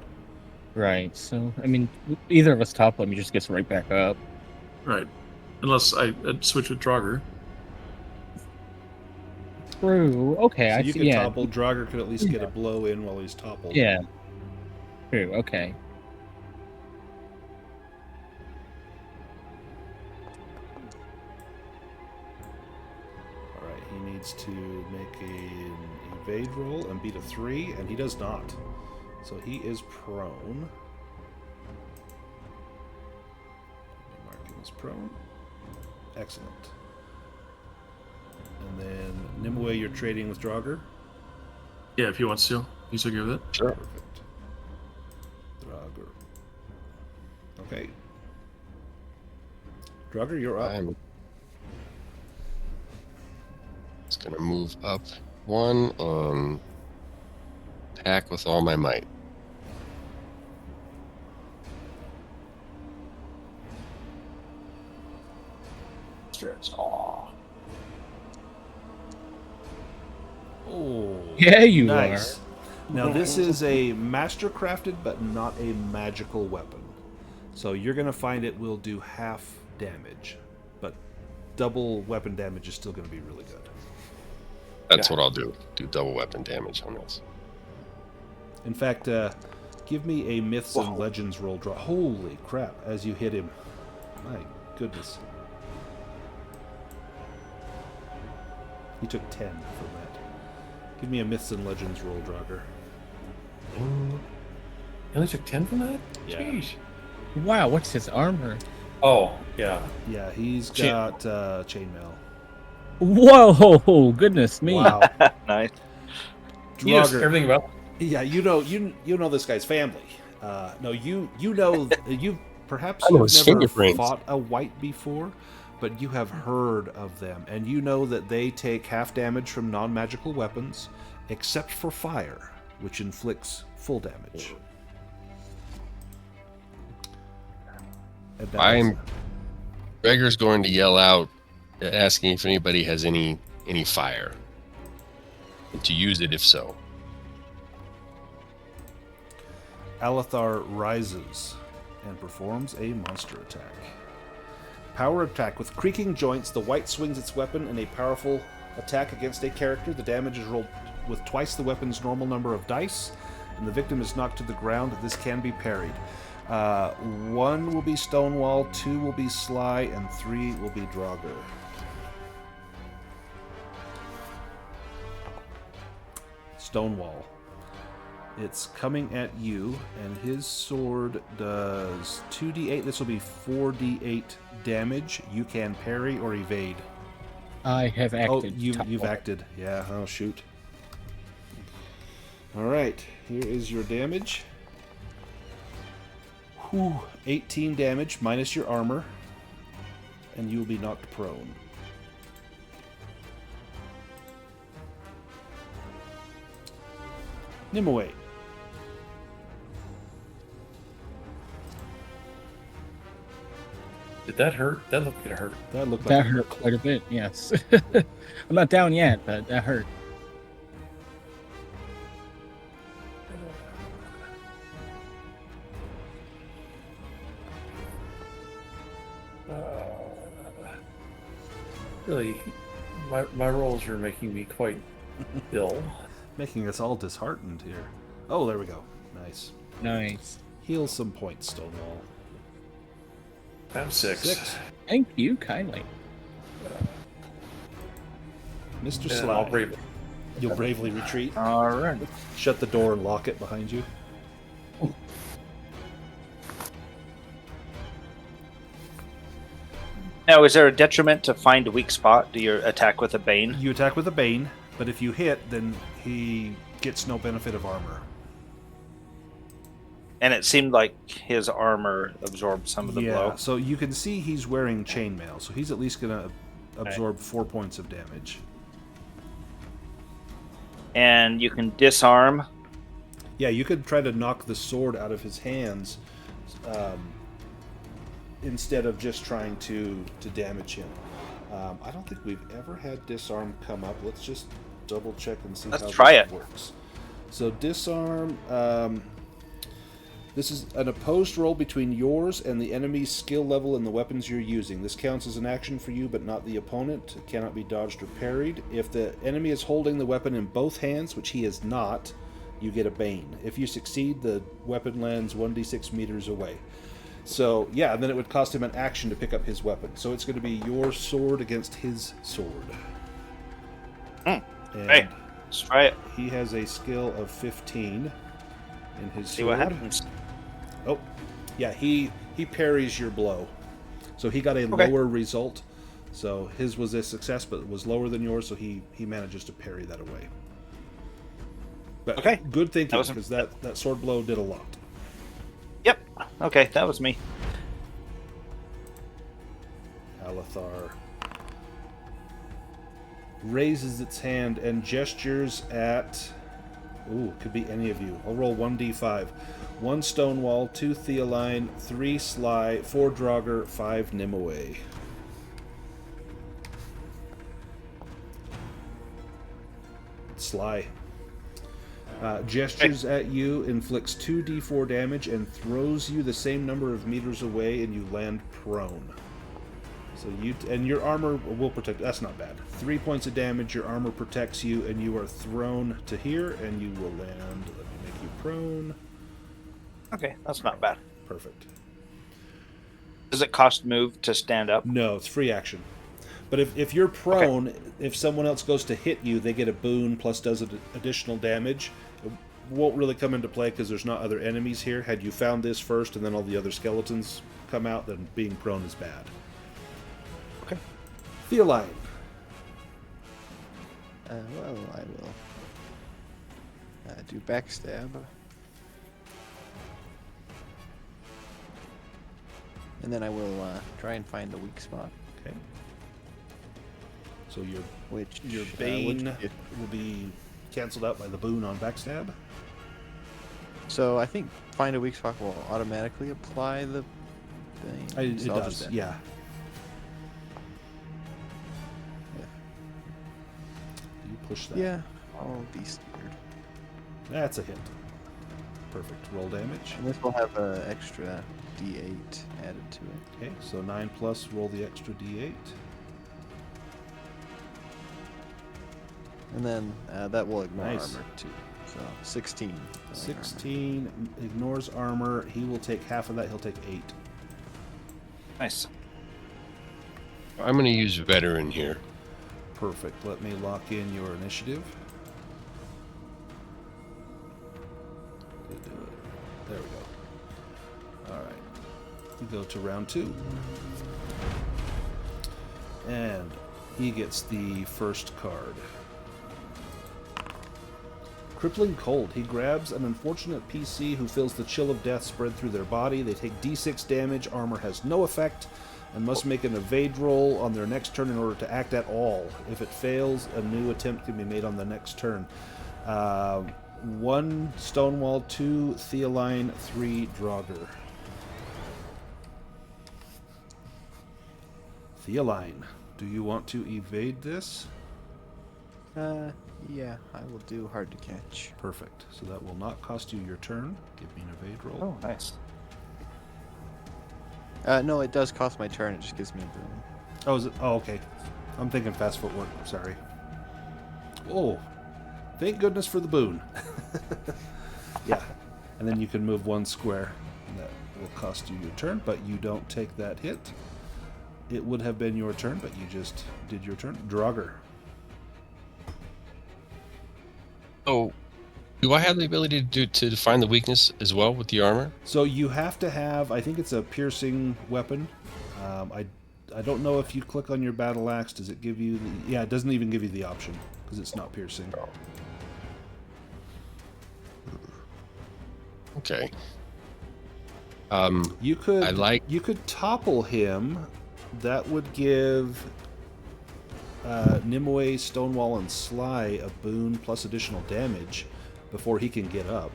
Right. So I mean, either of us topple him, he just gets right back up. Right. Unless I switch with Dragur. True. Okay. So I you see. could Yeah. topple. Draugr could at least get a blow in while he's toppled. Yeah. True. Okay. Alright, he needs to make an evade roll and beat a 3, and he does not. So he is prone. Mark him as prone. Excellent. And then Nimue, you're trading with Draugr? Yeah, if he wants to. He's okay with it. Sure. Perfect. Draugr. Okay. Draugr, you're up. I'm just gonna move up 1 and attack with all my might. Aw. Oh, Yeah, you nice. Now this is a master-crafted but not a magical weapon. So you're going to find it will do half damage, but double weapon damage is still going to be really good. That's Yeah. what I'll do. Do double weapon damage on this. In fact, give me a Myths and Legends roll draw. Holy crap, as you hit him. My goodness. He took 10 from that. Give me a Myths and Legends roll, Draugr. He only took 10 from that? Yeah. Jeez. Wow, what's his armor? Oh, yeah. Yeah, he's Chain- got chainmail. Whoa, goodness me. Wow. Nice. You know Draugr, everything about yeah, you know this guy's family. No, you know you perhaps I know you've his never fingerprints. fought a white before, but you have heard of them, and you know that they take half damage from non-magical weapons, except for fire, which inflicts full damage. And that is- Gregor's going to yell out, asking if anybody has any fire. And to use it if so. Alethar rises and performs a monster attack. Power attack. With creaking joints, the white swings its weapon in a powerful attack against a character. The damage is rolled with twice the weapon's normal number of dice, and the victim is knocked to the ground. This can be parried. 1 will be Stonewall, 2 will be Sly, and 3 will be Dragur. Stonewall. It's coming at you, and his sword does 2d8. This will be 4d8 damage. You can parry or evade. I have acted. Oh, you've top. acted. Yeah, oh, shoot. All right, here is your damage. Whew, 18 damage minus your armor, and you will be knocked prone. Nimue. Did that hurt? That looked like it hurt. That looked like That hurt quite a bit, yes. I'm not down yet, but that hurt. Really, my rolls are making me quite ill. making us all disheartened here. Oh, there we go. Nice. Nice. Heal some points, Stonewall. I have 6. 6. Thank you kindly. Mr. And Sly. I'll brave it. You'll bravely retreat. All right. Shut the door and lock it behind you. Now, is there a detriment to find a weak spot? Do you attack with a Bane? You attack with a Bane, but if you hit, then he gets no benefit of armor. And it seemed like his armor absorbed some of the blow. So you can see he's wearing chainmail, so he's at least going to absorb 4 points of damage. And you can disarm. Yeah, you could try to knock the sword out of his hands instead of just trying to damage him. I don't think we've ever had disarm come up. Let's just double check and see Let's how try this it. works. So disarm. This is an opposed roll between yours and the enemy's skill level and the weapons you're using. This counts as an action for you, but not the opponent. It cannot be dodged or parried. If the enemy is holding the weapon in both hands, which he is not, you get a Bane. If you succeed, the weapon lands 1d6 meters away. So, yeah, and then it would cost him an action to pick up his weapon. So it's going to be your sword against his sword. And Hey, let's try it. he has a skill of 15 in his See sword. what happens. Oh, yeah, he parries your blow. So he got a Okay. lower result. So his was a success, but it was lower than yours, so he manages to parry that away. But Okay. good thinking, That was- because that sword blow did a lot. Yep. Okay, that was me. Alethar raises its hand and gestures at... Ooh, could be any of you. I'll roll 1d5. 1 Stonewall, 2 Theoline, 3 Sly, 4 Dragur, 5 Nimue. Sly. Gestures at you, inflicts 2d4 damage, and throws you the same number of meters away, and you land prone. So your armor will protect. That's not bad. 3 points of damage. Your armor protects you, and you are thrown to here, and you will land. Let me make you prone. Okay, that's not bad. Perfect. Does it cost move to stand up? No, it's free action. But if you're prone, if someone else goes to hit you, they get a boon plus does additional damage. won't really come into play because there's not other enemies here. Had you found this first and then all the other skeletons come out, then being prone is bad. Okay. Theoline. Well, I will do backstab. And then I will try and find the weak spot. Okay. So your Which bane which- will be canceled out by the boon on backstab. So I think find a weak spot will automatically apply the bane. It So I'll just does, add- yeah. You push that. Yeah, I'll be steered. That's a hit. Perfect. Roll damage. And this will have an extra D8 added to it. Okay, so 9 plus, roll the extra d8. And then that will ignore Nice. armor too. So 16. armor. 16 ignores armor. He will take half of that. He'll take 8. Nice. I'm going to use veteran here. Perfect. Let me lock in your initiative. Did do it. There we go. All right. We go to round 2. And he gets the first card. Crippling Cold. He grabs an unfortunate PC who feels the chill of death spread through their body. They take d6 damage. Armor has no effect and must make an evade roll on their next turn in order to act at all. If it fails, a new attempt can be made on the next turn. 1 Stonewall, 2 Theoline, 3 Dragur. Theoline, do you want to evade this? Yeah, I will do hard to catch. Perfect. So that will not cost you your turn. Give me an evade roll. Oh, nice. No, it does cost my turn. It just gives me a boon. Oh, is it? Oh, okay. I'm thinking fast footwork. Sorry. Oh, thank goodness for the boon. Yeah. And then you can move 1 square. And that will cost you your turn, but you don't take that hit. It would have been your turn, but you just did your turn. Draugr. So, do I have the ability to find the weakness as well with the armor? So you have to have, I think it's a piercing weapon. I don't know if you click on your battle axe, does it give you the, yeah, it doesn't even give you the option because it's not piercing. Okay. You could I you could topple him. That would give Nimue, Stonewall, and Sly a boon plus additional damage before he can get up.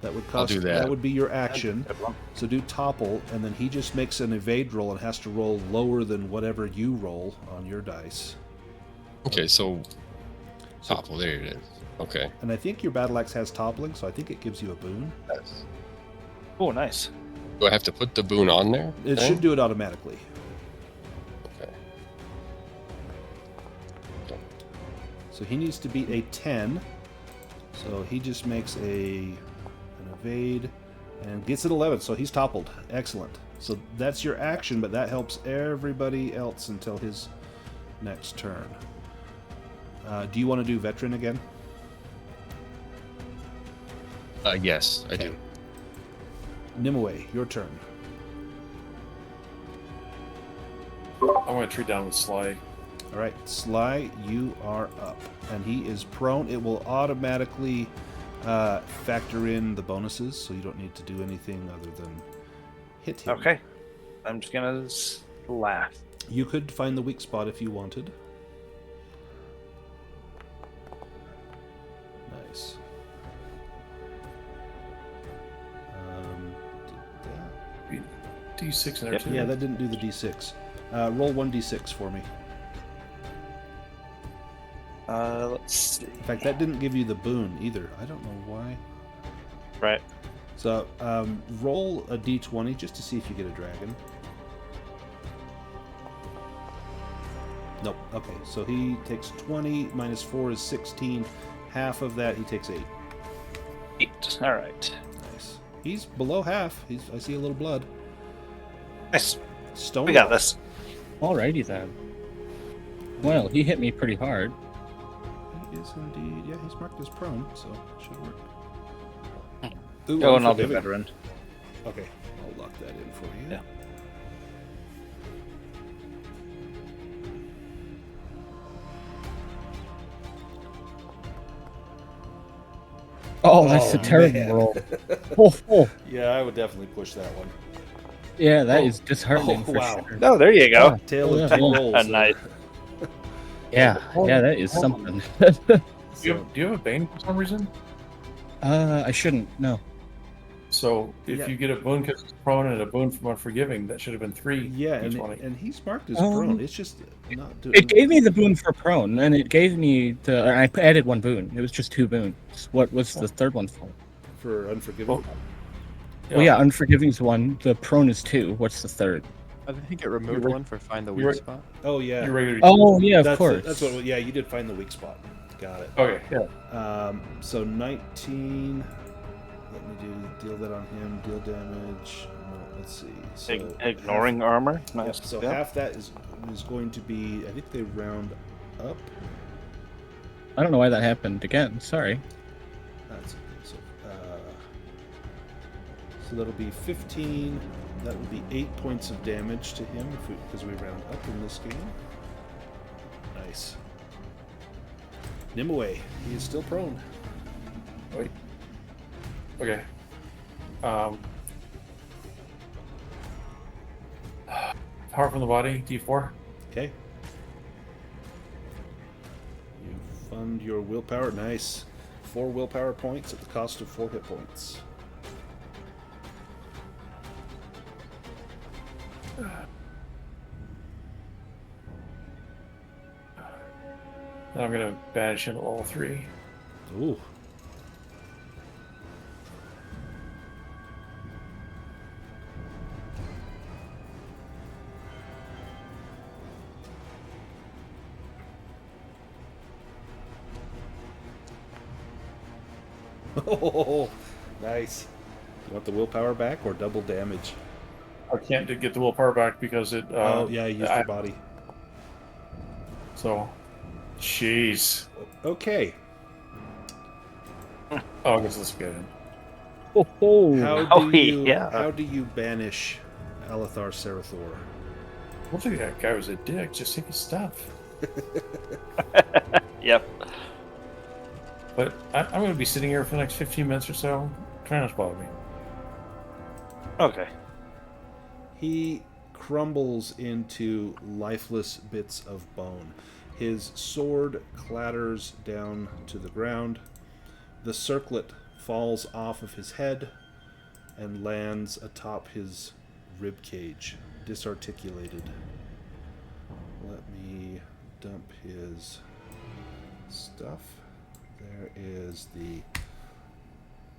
That would cost. do that. That would be your action. Good one. So do topple, and then he just makes an evade roll and has to roll lower than whatever you roll on your dice. Okay, so topple. There it is. Okay. And I think your battle axe has toppling, so I think it gives you a boon. Oh, nice. Do I have to put the boon on there? It then? should do it automatically. Okay. So he needs to beat a 10. So he just makes an evade and gets an 11. So he's toppled. Excellent. So that's your action, but that helps everybody else until his next turn. Do you want to do veteran again? Yes, I do. Nimue, your turn. I want to trade down with Sly. All right, Sly, you are up, and he is prone. It will automatically factor in the bonuses, so you don't need to do anything other than hit him. Okay. I'm just gonna laugh. You could find the weak spot if you wanted. Nice. Did that? D6 in there Yep. too. Yeah, that didn't do the d6. Roll 1d6 for me. Let's see. In fact, that didn't give you the boon either. I don't know why. Right. So, roll a d20 just to see if you get a dragon. Nope. Okay, so he takes 20, minus 4 is 16. Half of that, he takes 8. 8. All right. Nice. He's below half. I see a little blood. Nice. Stonewall. We got this. Alrighty then. Well, he hit me pretty hard. is indeed... Yeah, he's marked as prone, so it should work. Oh, and I'll do unforgiving. veteran. Okay, I'll lock that in for you. Yeah. Oh, that's a terrible man. roll. Oh. Yeah, I would definitely push that one. Yeah, that is disheartening for wow. sure. Oh, there you go. Tale Oh, of yeah, two yeah. rolls. Ah, there. nice. Yeah, yeah, that is something. Do you have a Bane for some reason? I shouldn't. No. So if Yeah. you get a boon because it's prone and a boon from Unforgiving, that should have been 3. Yeah, each and, one. and he's marked as Um, prone. It's just not doing... It gave me the boon for prone, and it gave me the. I added one boon. It was just 2 boons. What was the third one for? For Unforgiving. Oh. Well, yeah, Unforgiving's 1. The prone is 2. What's the third? I think it removed You're right. one for find the You're weak right. spot. Oh, yeah. You're regular. Oh, yeah, of that's course. That's what. Yeah, you did find the weak spot. Got it. Okay, yeah. So 19. Let me deal that on him. Deal damage. No, let's see. So Ignoring armor. Half, Nice. so Yeah. half that is going to be. I think they round up. I don't know why that happened again. Sorry. That's okay. So that'll be 15. That would be 8 points of damage to him because we round up in this game. Nice. Nimue, he is still prone. Wait. Okay. Power from the body, D4. Okay. You fund your willpower. Nice. 4 willpower points at the cost of 4 hit points. Then I'm gonna banish him at level 3. Ooh. Oh, nice. You want the willpower back or double damage? I can't get the willpower back because it. Oh, yeah, you used your body. So, jeez. Okay. Oh, I guess let's get it. How yeah. do you banish Alethar Sarathor? Hopefully that guy was a dick. Just take his stuff. Yep. But I'm going to be sitting here for the next 15 minutes or so. Try not to bother me. Okay. He crumbles into lifeless bits of bone. His sword clatters down to the ground. The circlet falls off of his head and lands atop his rib cage, disarticulated. Let me dump his stuff. There is the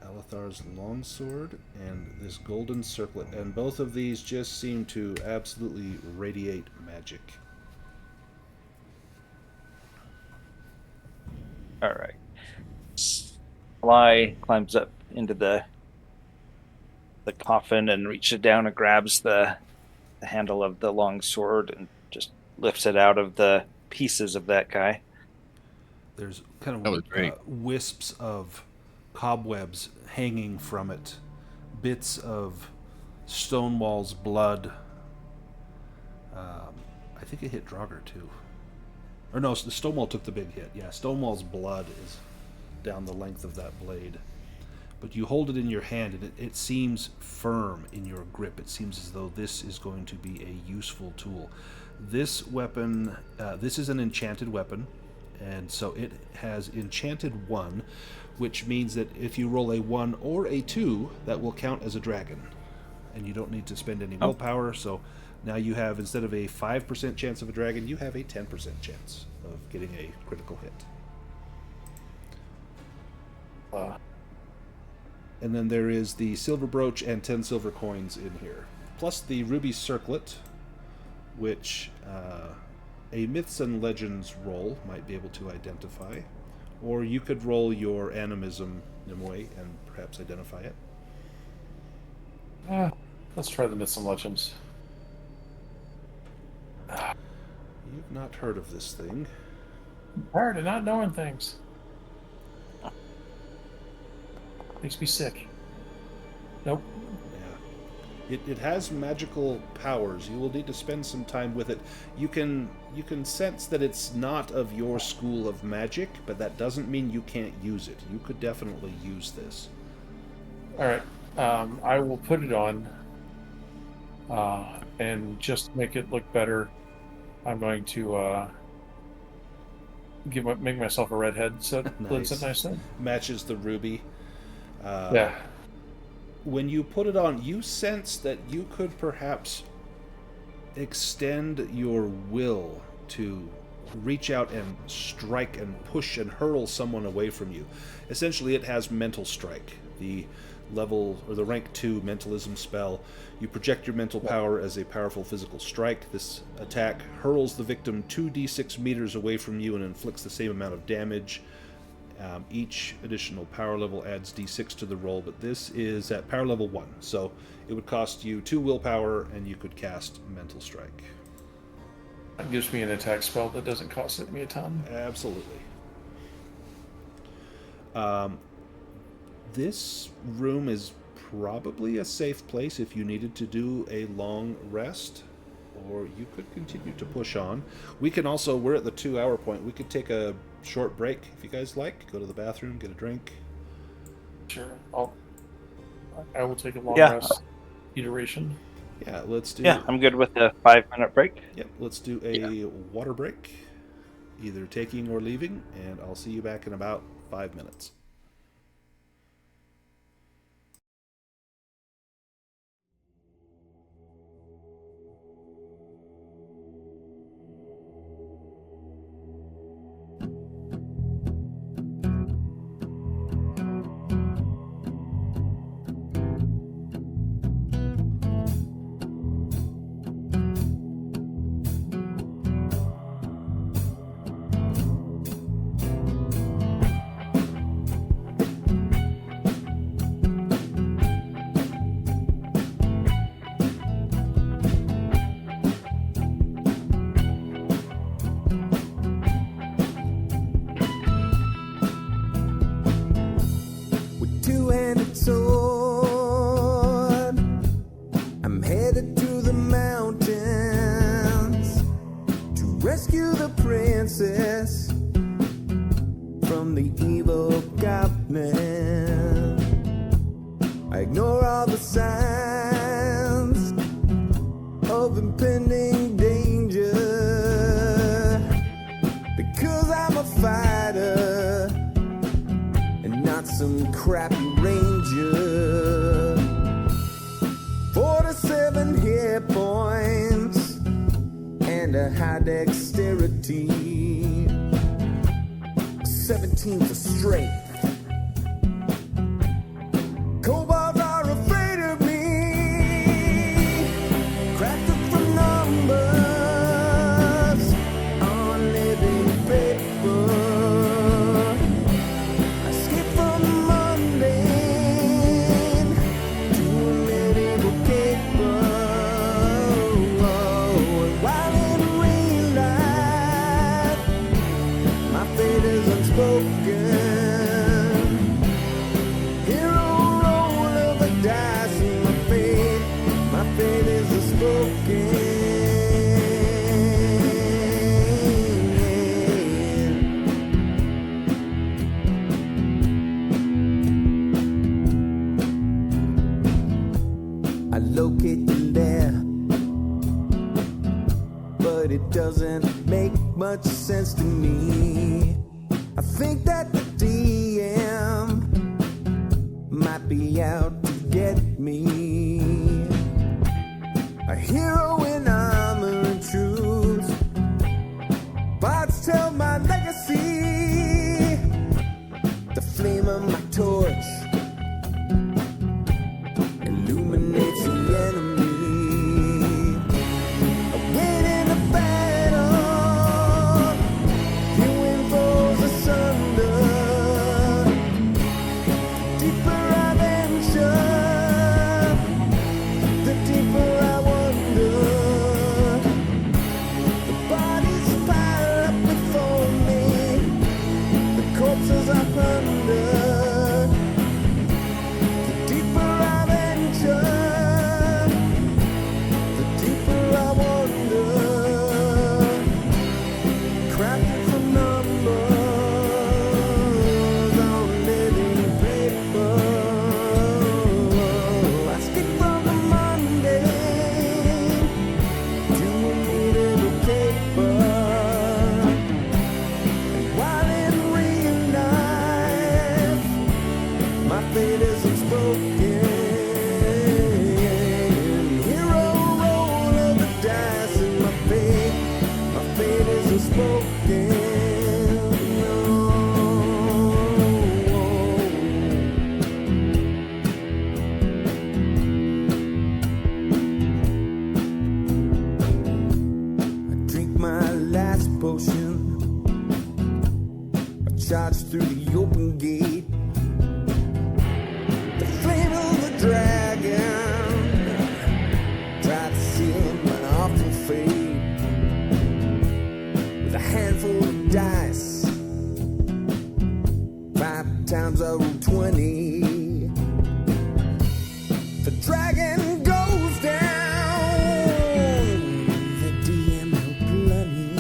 Alethar's longsword and this golden circlet, and both of these just seem to absolutely radiate magic. All right. Sly climbs up into the coffin and reaches down and grabs the handle of the long sword and just lifts it out of the pieces of that guy. There's kind That was of great. wisps of cobwebs hanging from it, bits of Stonewall's blood. I think it hit Dragur too. Or no, Stonewall took the big hit. Yeah, Stonewall's blood is down the length of that blade. But you hold it in your hand, and it seems firm in your grip. It seems as though this is going to be a useful tool. This weapon, this is an enchanted weapon, and so it has enchanted 1, which means that if you roll a 1 or a 2, that will count as a dragon. And you don't need to spend any willpower, so now you have, instead of a 5% chance of a dragon, you have a 10% chance of getting a critical hit. And then there is the silver brooch and 10 silver coins in here. Plus the ruby circlet, which a Myths and Legends roll might be able to identify. Or you could roll your animism, Nimue, and perhaps identify it. Let's try the Myths and Legends. You've not heard of this thing. I'm tired of not knowing things. Makes me sick. Nope. Yeah. It has magical powers. You will need to spend some time with it. You can sense that it's not of your school of magic, but that doesn't mean you can't use it. You could definitely use this. All right. I will put it on, and just to make it look better, I'm going to make myself a redhead so it blends in nicely. Matches the ruby. Yeah. When you put it on, you sense that you could perhaps extend your will to reach out and strike and push and hurl someone away from you. Essentially, it has mental strike, the level or the rank 2 mentalism spell. You project your mental power as a powerful physical strike. This attack hurls the victim 2d6 meters away from you and inflicts the same amount of damage. Each additional power level adds d6 to the roll, but this is at power level 1, so it would cost you 2 willpower and you could cast mental strike. That gives me an attack spell that doesn't cost me a ton. Absolutely. This room is probably a safe place if you needed to do a long rest, or you could continue to push on. We can also, we're at the 2-hour point, we could take a short break if you guys like. Go to the bathroom, get a drink. Sure. I will take a long Yeah. rest. Iteration. Yeah, let's do... Yeah, I'm good with a 5-minute break. Yep, let's do a water break, either taking or leaving, and I'll see you back in about 5 minutes. The deeper I wonder. charged through the open gate. The flame of the dragon tried to seal my awful fate with a handful of dice. 5 times I rolled 20. The dragon goes down. The DM no bloody.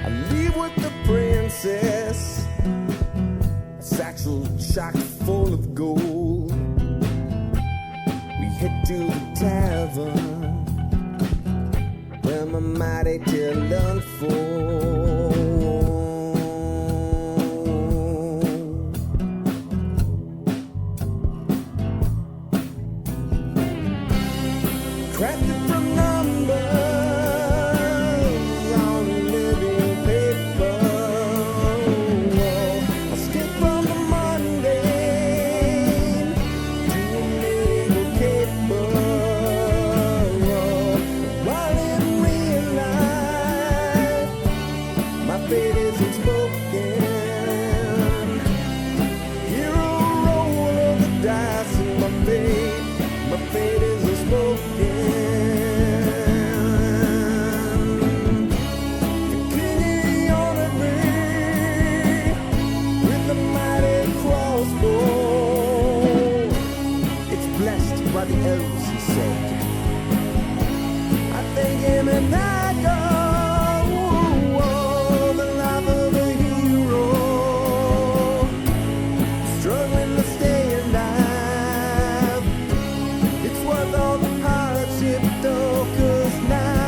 I leave with the princess, a satchel chock full of gold. We head to the tavern where my mighty tale unfolds. Crafted from numbers on living paper. I skip from the mundane to a naval caper. While in real life, my fate isn't spoken. Hero roll of the dice and my fate isn't spoken. The king honored me with a mighty crossbow. It's blessed by the elves, he said. I thank him and I go. The life of a hero, struggling to stay alive. It's worth all the hardship though, 'cause now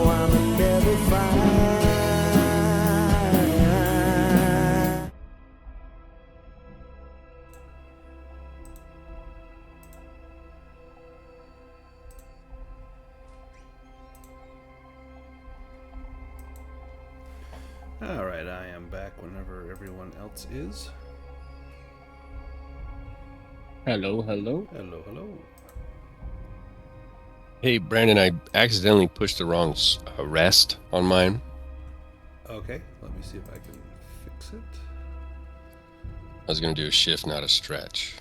I'm a never fight. All right, I am back whenever everyone else is. Hello, hello. Hello, hello. Hey, Brandon, I accidentally pushed the wrong rest on mine. Okay, let me see if I can fix it. I was going to do a shift, not a stretch.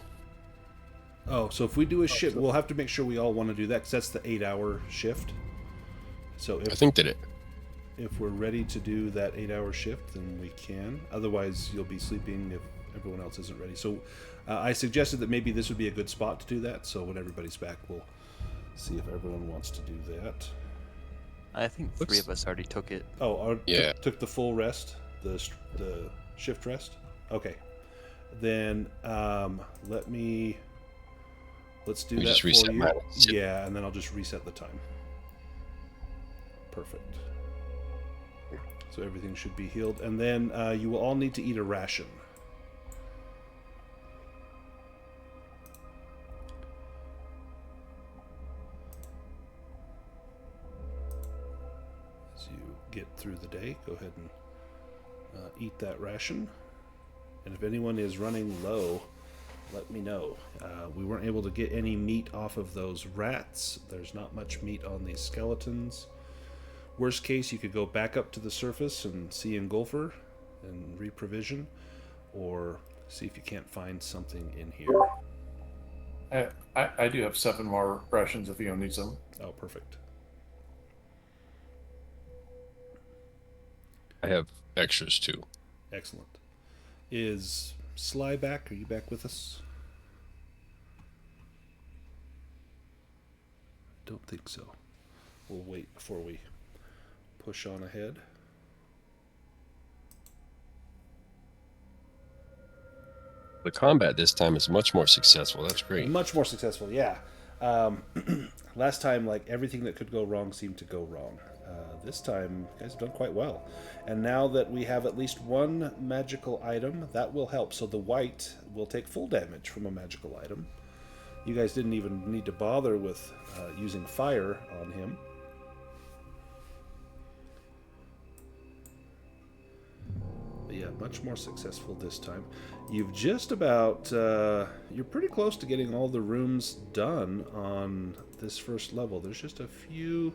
Oh, so if we do a shift, we'll have to make sure we all want to do that, because that's the 8-hour shift. So I think that if we're ready to do that 8-hour shift, then we can. Otherwise, you'll be sleeping if everyone else isn't ready. So I suggested that maybe this would be a good spot to do that. So when everybody's back, we'll see if everyone wants to do that. I think 3 of us already took it. Oh, Yeah. took the full rest, the shift rest. Okay, then let's do We that just for reset you. mine. Yeah, and then I'll just reset the time. Perfect. So everything should be healed, and then you will all need to eat a ration. As you get through the day, go ahead and eat that ration. And if anyone is running low, let me know. We weren't able to get any meat off of those rats. There's not much meat on these skeletons. Worst case, you could go back up to the surface and see Engulfer and reprovision, or see if you can't find something in here. I do have 7 more rations if you needs them. Oh, perfect. I have extras too. Excellent. Is Sly back? Are you back with us? I don't think so. We'll wait before we push on ahead. The combat this time is much more successful. That's great. Much more successful, yeah. Last time, like, everything that could go wrong seemed to go wrong. This time, you guys have done quite well. And now that we have at least one magical item, that will help. So the white will take full damage from a magical item. You guys didn't even need to bother with using fire on him. But yeah, much more successful this time. You've just about, you're pretty close to getting all the rooms done on this first level. There's just a few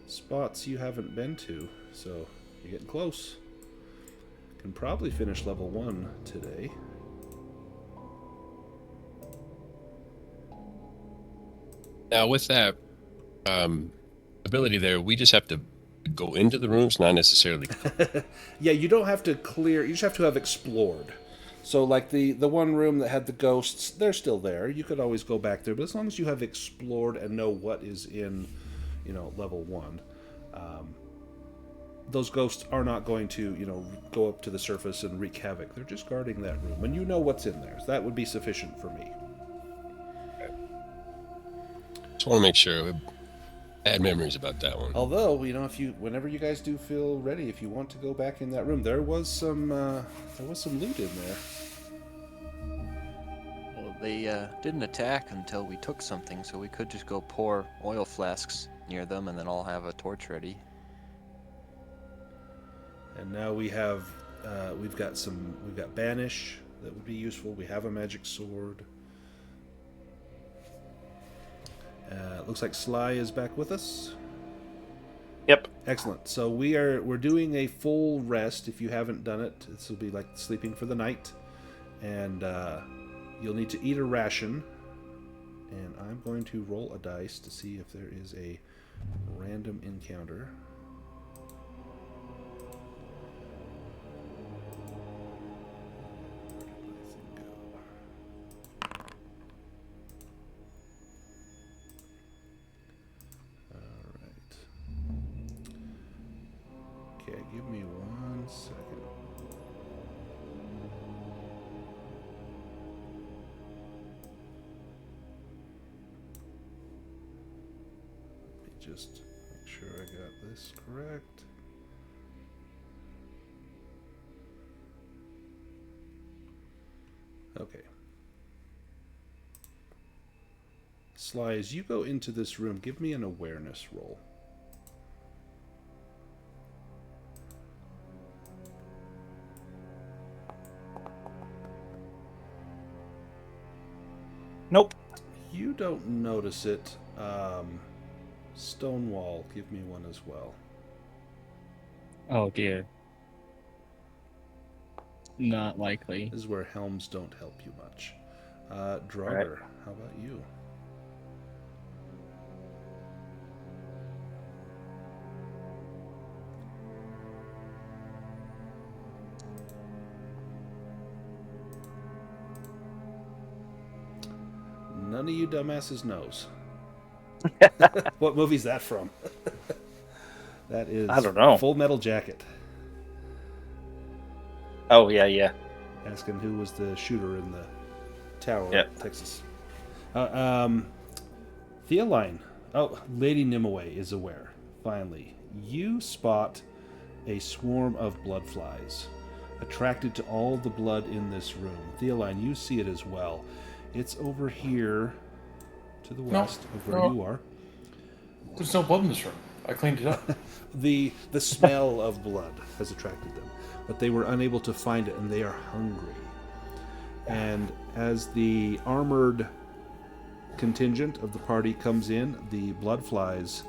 spots you haven't been to, so You're getting close. Can probably finish level 1 today. Now, with that ability there, we just have to go into the rooms, not necessarily. Yeah, you don't have to clear. You just have to have explored. So, like the one room that had the ghosts, they're still there. You could always go back there, but as long as you have explored and know what is in, level 1, those ghosts are not going to, go up to the surface and wreak havoc. They're just guarding that room, and you know what's in there. So that would be sufficient for me. Just want to make sure. Bad memories about that one. Although, whenever you guys do feel ready, if you want to go back in that room, there was some loot in there. Well, they didn't attack until we took something, so we could just go pour oil flasks near them and then I'll have a torch ready. And now we've got banish that would be useful. We have a magic sword. Looks like Sly is back with us. Yep. Excellent. So we're doing a full rest. If you haven't done it, this will be like sleeping for the night, and you'll need to eat a ration. And I'm going to roll a dice to see if there is a random encounter. Okay, give me 1 second. Let me just make sure I got this correct. Okay. Sly, as you go into this room, give me an awareness roll. Nope. You don't notice it. Stonewall, give me one as well. Oh dear. Not likely. This is where helms don't help you much. Dragur, Right. How about you? None of you dumbasses knows. What movie's that from? That is I don't know. Full Metal Jacket. Oh, yeah. Asking who was the shooter in the tower Yeah. in Texas. Theoline. Oh, Lady Nimue is aware. Finally. You spot a swarm of bloodflies attracted to all the blood in this room. Theoline, you see it as well. It's over here to the west of where you are. There's no blood in this room. I cleaned it up. The smell of blood has attracted them, but they were unable to find it, and they are hungry. And as the armored contingent of the party comes in, the bloodflies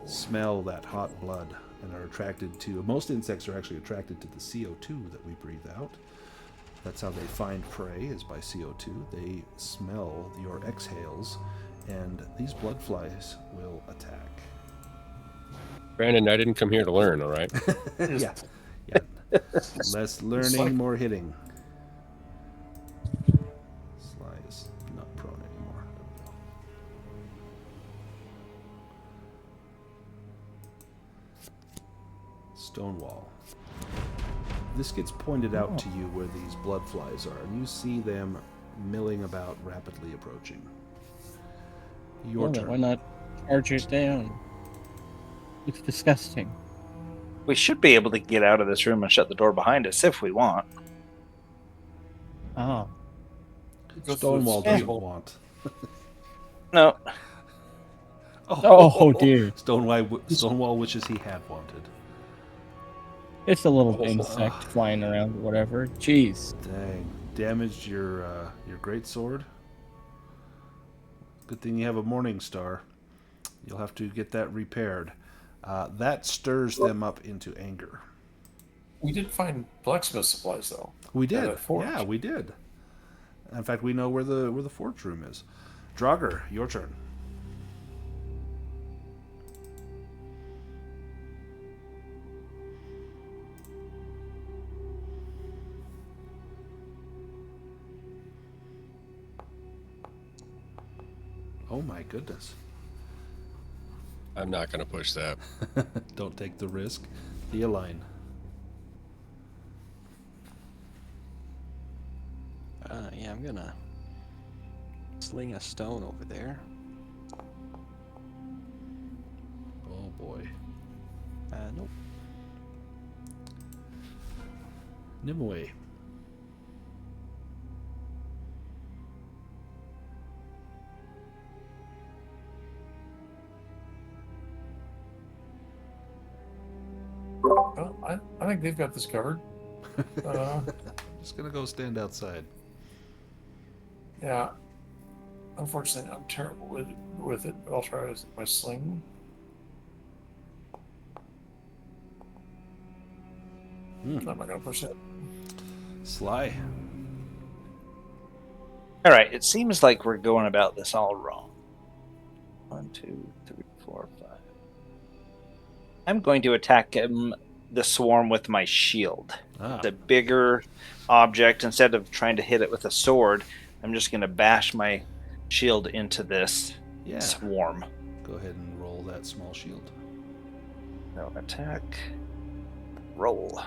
smell that hot blood and are attracted to... Most insects are actually attracted to the CO2 that we breathe out. That's how they find prey, is by CO2. They smell your exhales, and these bloodflies will attack. Brandon, I didn't come here to learn, all right? Yeah. Less learning, more hitting. Sly is not prone anymore. Stonewall. This gets pointed out to you where these bloodflies are, and you see them milling about, rapidly approaching. Your Well, turn. why not charge it down? It's disgusting. We should be able to get out of this room and shut the door behind us if we want. Ah. Stonewall doesn't want. No. Oh dear. Stonewall wishes he had wanted. It's a little insect flying around or whatever. Jeez. Dang. Damaged your great sword. Good thing you have a Morning Star. You'll have to get that repaired. That stirs them up into anger. We did find blacksmith supplies, though. We At did. that forge. Yeah, we did. In fact, we know where the forge room is. Dragur, your turn. Oh my goodness. I'm not going to push that. Don't take the risk. Theoline. Yeah, I'm gonna sling a stone over there. Oh boy. Nope. Nimue. Well, I think they've got this covered. Just gonna go stand outside. Yeah. Unfortunately, I'm terrible with it. I'll try my sling. I'm not gonna push it. Sly. All right, it seems like we're going about this all wrong. 1, 2, 3, 4, 5. I'm going to attack the swarm with my shield. The bigger object, instead of trying to hit it with a sword, I'm just going to bash my shield into this swarm. Go ahead and roll that small shield. So attack. Roll.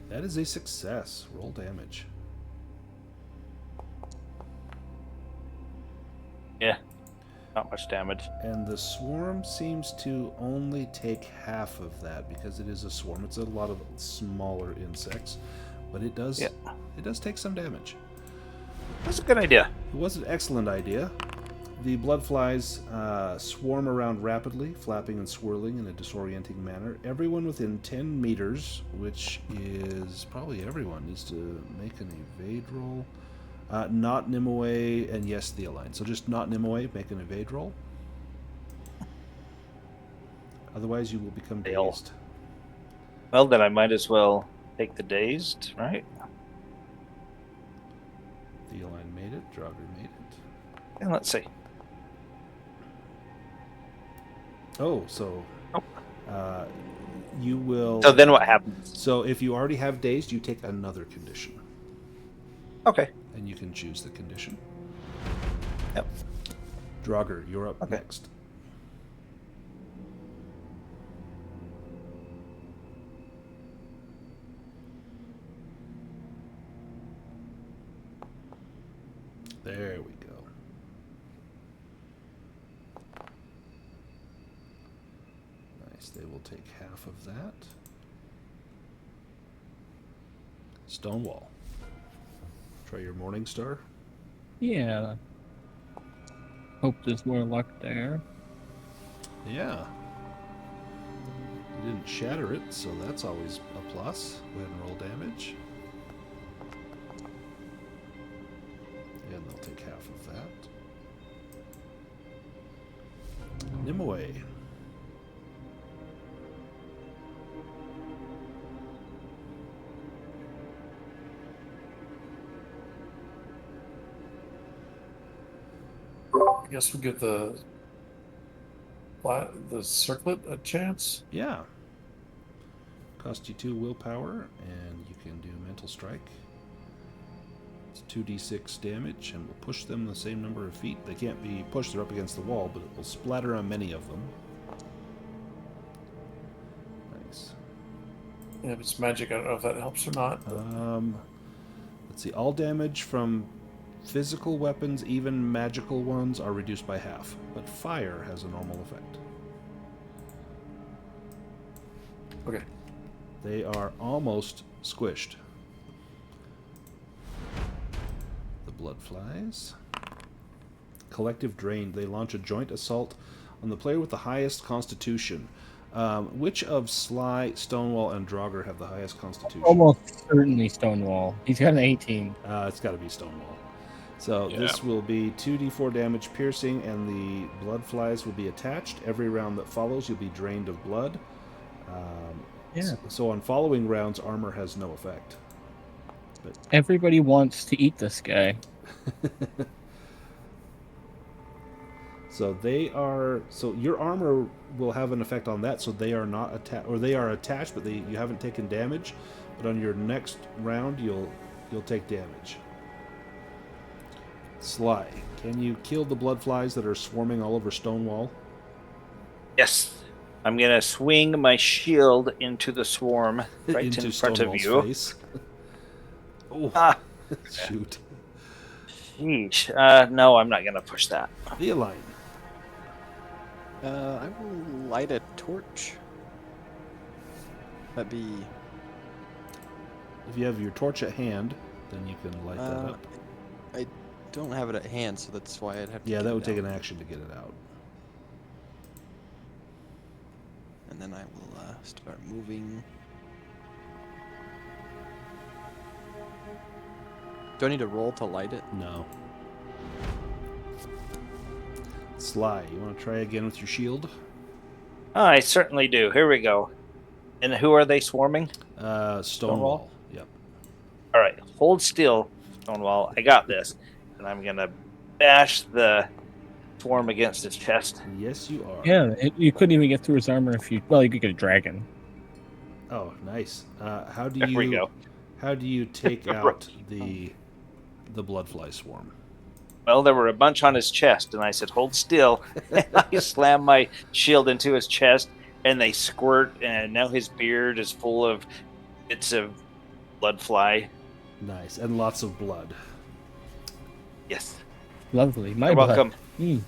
That is a success. Roll damage. Yeah, not much damage. And the swarm seems to only take half of that because it is a swarm. It's a lot of smaller insects, but it does take some damage. That's a good idea. It was an excellent idea. The bloodflies swarm around rapidly, flapping and swirling in a disorienting manner. Everyone within 10 meters, which is probably everyone, needs to make an evade roll. Not Nimue, and yes, Theoline. So just not Nimue, make an evade roll. Otherwise, you will become dazed. Well, then I might as well take the dazed, right? Theoline made it. Dragur made it. And let's see. Oh, so you will. So then what happens? So if you already have dazed, you take another condition. Okay. And you can choose the condition. Yep. Dragur, you're up next. There we go. Nice. They will take half of that. Stonewall. Try your Morning Star. Yeah. Hope there's more luck there. Yeah. You didn't shatter it, so that's always a plus. Go ahead and roll damage. And they'll take half of that. Nimue. I guess we'll give the circlet a chance. Yeah. Cost you 2 willpower, and you can do mental strike. It's 2d6 damage, and will push them the same number of feet. They can't be pushed; they're up against the wall, but it will splatter on many of them. Nice. And if it's magic, I don't know if that helps or not. Let's see. All damage from physical weapons, even magical ones, are reduced by half, but fire has a normal effect. Okay. They are almost squished. The blood flies. Collective drain. They launch a joint assault on the player with the highest constitution. Which of Sly, Stonewall, and Dragur have the highest constitution? Almost certainly Stonewall. He's got an 18. It's got to be Stonewall. So Yeah. this will be 2d4 damage piercing, and the blood flies will be attached. Every round that follows, you'll be drained of blood. Yeah. So on following rounds, armor has no effect. Everybody wants to eat this guy. So they are. So your armor will have an effect on that. So they are not attached, or they are attached, but you haven't taken damage. But on your next round, you'll take damage. Sly, can you kill the blood flies that are swarming all over Stonewall? Yes. I'm going to swing my shield into the swarm right Into in front of Stonewall's you. face. Oh, Ah, shoot. yeesh. No, I'm not going to push that. Theoline. I will light a torch. That'd be. If you have your torch at hand, then you can light that up. I don't have it at hand, so that's why I'd have to. Yeah, get that it would take out. an action to get it out. And then I will start moving. Do I need to roll to light it? No. Sly, you want to try again with your shield? I certainly do. Here we go. And who are they swarming? Stonewall. Yep. All right, hold still, Stonewall. I got this. And I'm going to bash the swarm against his chest. Yes, you are. Yeah, you couldn't even get through his armor if you. Well, you could get a dragon. Oh, nice. How do There you? we go. How do you take out the bloodfly swarm? Well, there were a bunch on his chest, and I said, hold still. And I slammed my shield into his chest, and they squirt, and now his beard is full of bits of blood fly. Nice, and lots of blood. Yes. Lovely. My You're blood. welcome. Mm.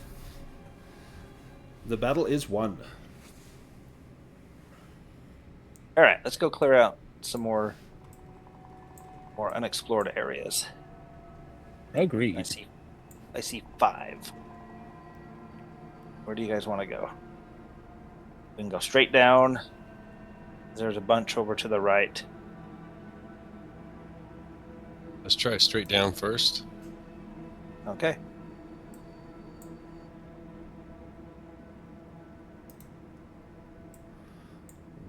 The battle is won. All right, let's go clear out some more unexplored areas. Agreed. I see 5. Where do you guys want to go? We can go straight down. There's a bunch over to the right. Let's try straight down first. Okay.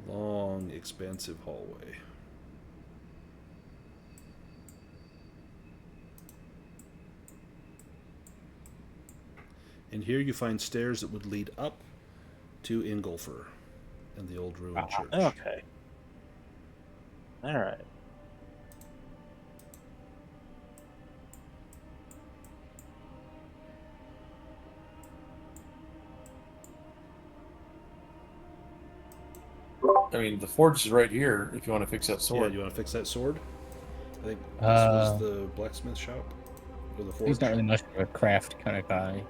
Long, expansive hallway. And here you find stairs that would lead up to Ingolfer and the old ruined church. Okay. All right. I mean, the forge is right here if you want to fix that Yeah, sword. do you want to fix that sword? I think this was the blacksmith shop. Or the forge. He's not really much of a craft kind of guy.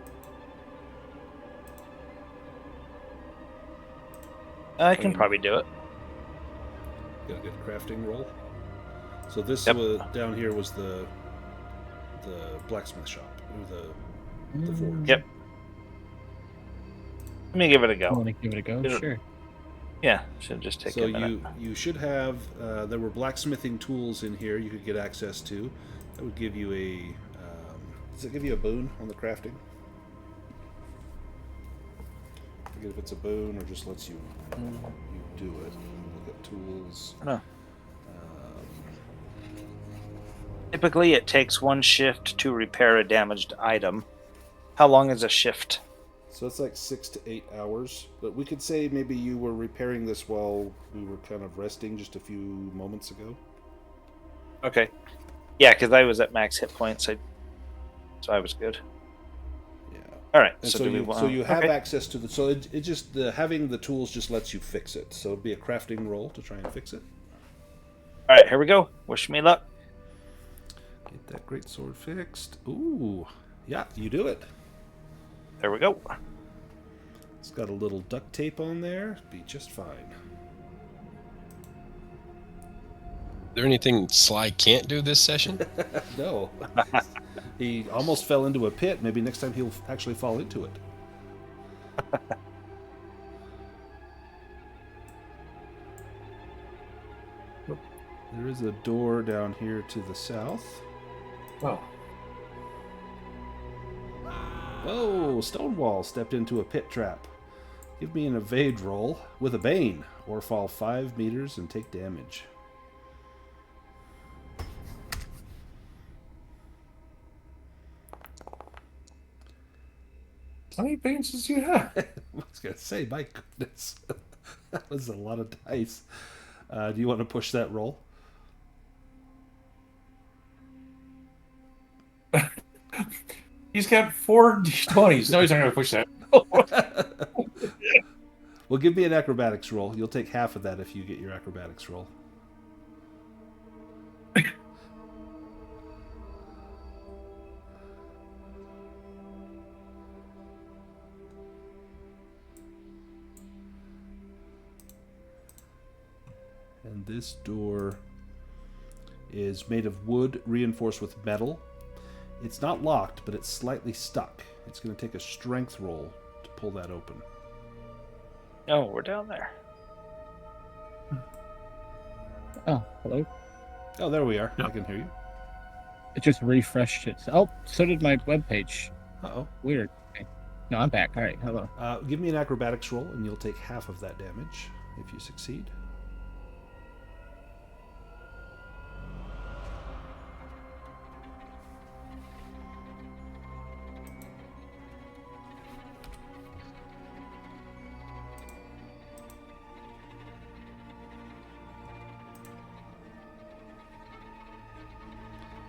I can probably do it. Got a good crafting roll. So this Yep. was down here was the blacksmith shop, or the forge. Yep. Let me give it a I go. want to give it a go. It'll- Sure. Yeah, should just take So a minute. you should have there were blacksmithing tools in here you could get access to. That would give you a does it give you a boon on the crafting? I forget if it's a boon or just lets you do it. Look at tools. No. Typically, it takes 1 shift to repair a damaged item. How long is a shift? So it's like 6 to 8 hours. But we could say maybe you were repairing this while we were kind of resting just a few moments ago. Okay. Yeah, because I was at max hit points, so I was good. Yeah. All right. And So, so, do we you, want? so you have okay. access to the. So it just having the tools just lets you fix it. So it'd be a crafting roll to try and fix it. All right, here we go. Wish me luck. Get that great sword fixed. Ooh, yeah, you do it. There we go. It's got a little duct tape on there. Be just fine. Is there anything Sly can't do this session? No, he almost fell into a pit. Maybe next time he'll actually fall into it. There is a door down here to the south. Oh, Oh, Stonewall stepped into a pit trap. Give me an evade roll with a bane, or fall 5 meters and take damage. How many banes does you have? I was going to say, my goodness. That was a lot of dice. Do you want to push that roll? He's got 4 d20s. No, he's not going to push that. Well, give me an acrobatics roll. You'll take half of that if you get your acrobatics roll. And this door is made of wood reinforced with metal. It's not locked, but it's slightly stuck. It's going to take a strength roll to pull that open. Oh, we're down there. Oh, hello. Oh, there we are. Yeah. I can hear you. It just refreshed it. Oh, so did my webpage. Uh-oh. Weird. Okay. No, I'm back. All right, hello. Give me an acrobatics roll, and you'll take half of that damage if you succeed.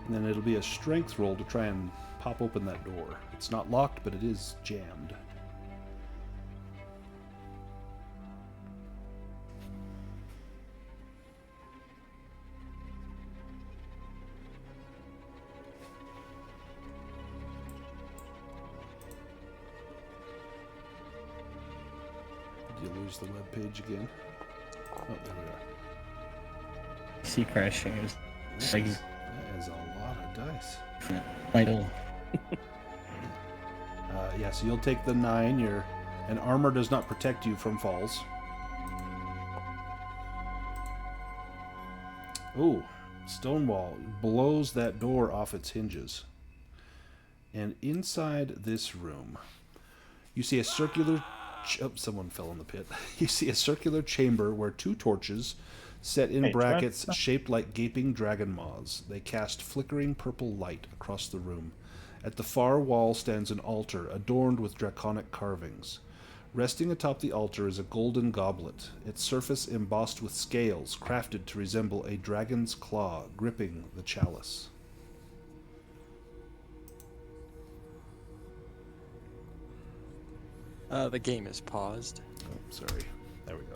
And then it'll be a strength roll to try and pop open that door. It's not locked, but it is jammed. Did you lose the web page again? Oh, there we are. PC crashing is like That is a lot of dice. vital. Yeah, so you'll take the 9. And armor does not protect you from falls. Ooh, Stonewall blows that door off its hinges. And inside this room, you see a circular... someone fell in the pit. You see a circular chamber where 2 torches set in brackets shaped like gaping dragon maws. They cast flickering purple light across the room. At the far wall stands an altar adorned with draconic carvings. Resting atop the altar is a golden goblet, its surface embossed with scales crafted to resemble a dragon's claw gripping the chalice. The game is paused. Oh, sorry. There we go.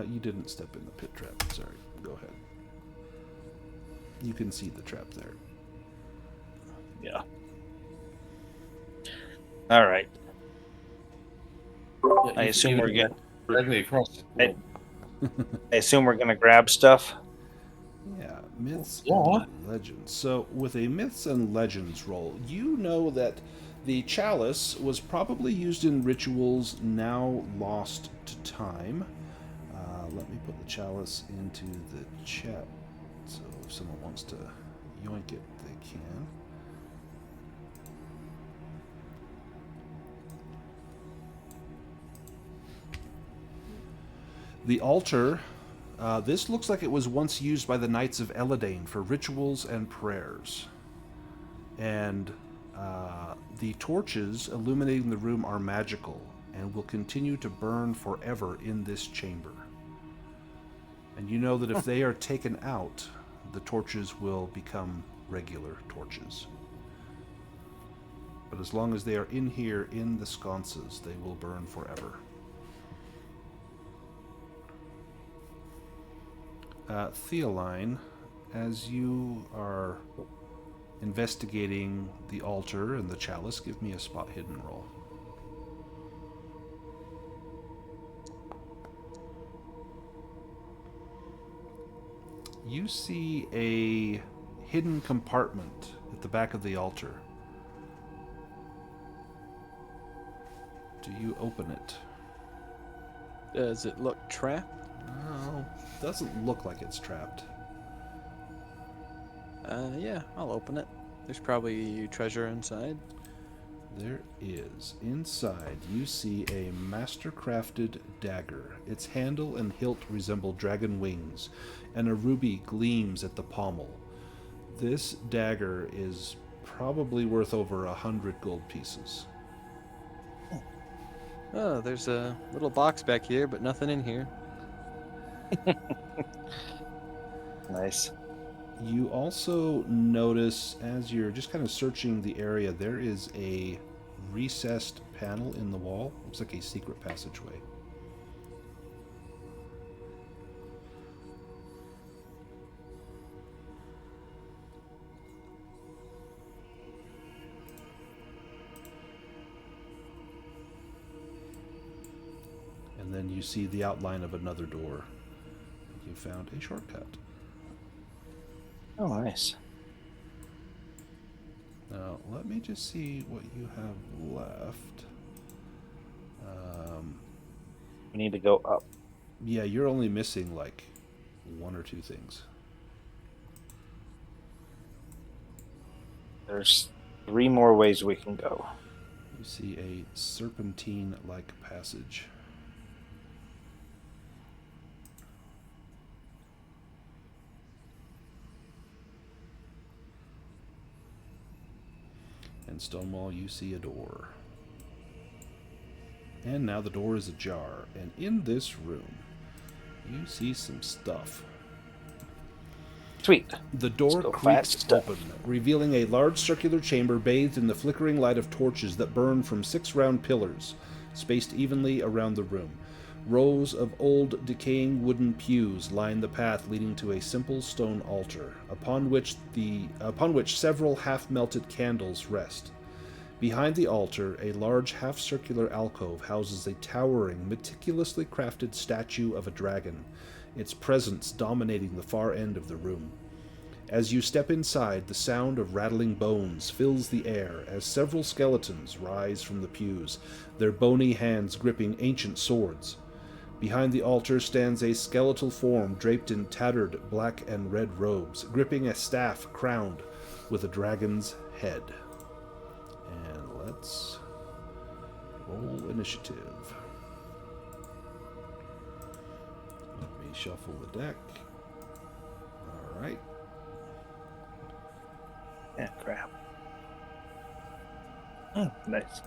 You didn't step in the pit trap. Sorry. Go ahead. You can see the trap there. Yeah. All right. I assume we're good. Directly across the world. I assume we're gonna grab stuff. Yeah, myths Yeah. and legends. So, with a myths and legends roll, you know that the chalice was probably used in rituals now lost to time. Let me put the chalice into the chat, so if someone wants to yoink it, they can. The altar, this looks like it was once used by the Knights of Eladane for rituals and prayers. And the torches illuminating the room are magical and will continue to burn forever in this chamber. And you know that if they are taken out, the torches will become regular torches. But as long as they are in here, in the sconces, they will burn forever. Theoline, as you are investigating the altar and the chalice, give me a spot hidden roll. You see a hidden compartment at the back of the altar. Do you open it? Does it look trapped? Well, doesn't look like it's trapped. Yeah, I'll open it. There's probably treasure inside. There is. Inside, you see a master-crafted dagger. Its handle and hilt resemble dragon wings, and a ruby gleams at the pommel. This dagger is probably worth over 100 gold pieces. Oh, there's a little box back here, but nothing in here. Nice. You also notice, as you're just kind of searching the area, there is a recessed panel in the wall. Looks like a secret passageway. And then you see the outline of another door. You found a shortcut. Oh, nice. Now, let me just see what you have left. We need to go up. Yeah, you're only missing like one or two things. There's 3 more ways we can go. You see a serpentine-like passage. And Stonewall, you see a door. And now the door is ajar, and in this room, you see some stuff. Sweet. The door Let's go creaks fast. open, revealing a large circular chamber bathed in the flickering light of torches that burn from 6 round pillars, spaced evenly around the room. Rows of old, decaying wooden pews line the path leading to a simple stone altar, upon which several half-melted candles rest. Behind the altar, a large half-circular alcove houses a towering, meticulously crafted statue of a dragon, its presence dominating the far end of the room. As you step inside, the sound of rattling bones fills the air as several skeletons rise from the pews, their bony hands gripping ancient swords. Behind the altar stands a skeletal form draped in tattered black and red robes, gripping a staff crowned with a dragon's head. And let's roll initiative. Let me shuffle the deck. All right. Yeah, crap. Oh, nice.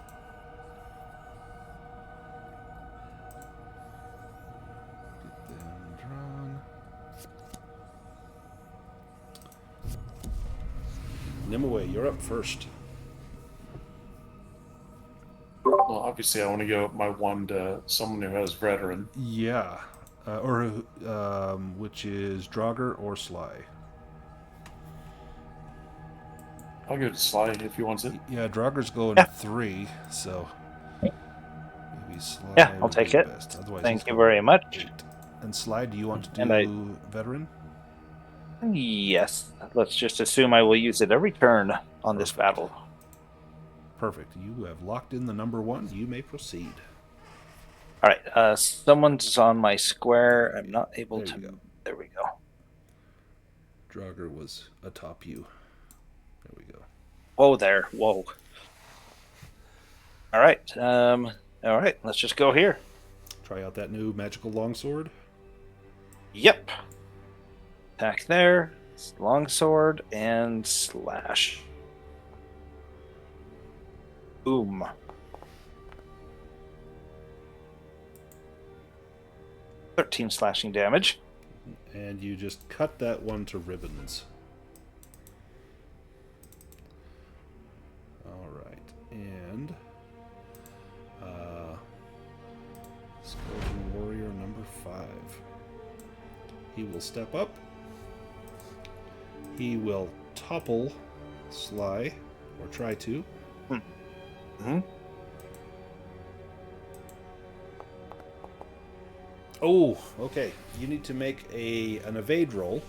Get them drawn. Nimue, you're up first. Well, obviously, I want to go my one to someone who has veteran. Yeah. Which is Dragur or Sly. I'll go to Sly if he wants it. Yeah, Dragur's going Yeah. 3, so maybe Sly. Yeah, I'll would take be it. best. Otherwise, Thank he's you going very much. 8. And Sly, do you want to And do veteran? Yes. Let's just assume I will use it every turn on this battle. Perfect. You have locked in the number 1. You may proceed. All right. Someone's on my square. I'm not able There to. you go. There we go. Dragur was atop you. There we go. Whoa there. Whoa. All right. All right. Let's just go here. Try out that new magical longsword. Yep. Attack there. Longsword and slash. Boom. "13 slashing damage. And you just cut that one to ribbons. All right. And Skeleton Warrior number 5. He will step up. He will topple Sly, or try to. Mm-hmm. Oh, okay. You need to make an evade roll.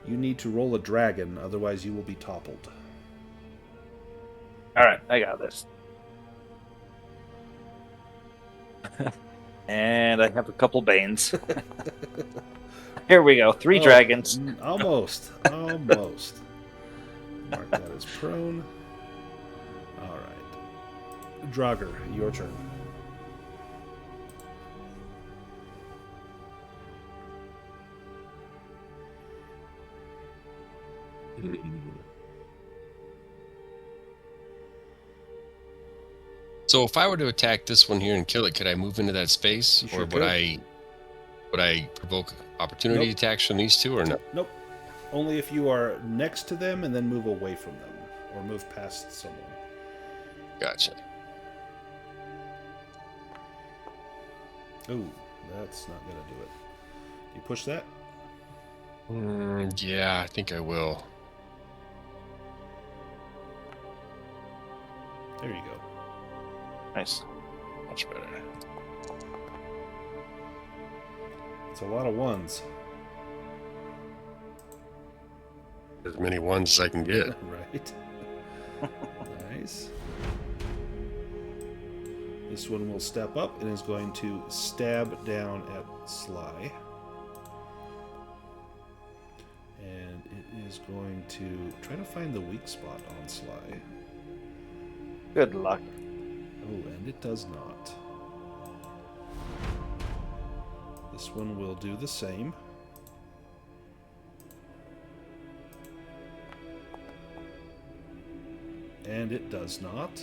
You need to roll a dragon, otherwise you will be toppled. All right, I got this. And I have a couple banes. Here we go. 3 Oh, dragons. Almost. Almost. Mark that as prone. All right. Dragur, your turn. So if I were to attack this one here and kill it, could I move into that space, You or sure would could. I provoke opportunity Nope. attacks from these two, or no? Nope. Only if you are next to them and then move away from them, or move past someone. Gotcha. Ooh, that's not gonna do it. Do you push that? Yeah, I think I will. There you go. Nice. Much better. It's a lot of ones. As many ones as I can get. Right. Nice. This one will step up and is going to stab down at Sly. And it is going to try to find the weak spot on Sly. Good luck. Oh, and it does not. This one will do the same. And it does not.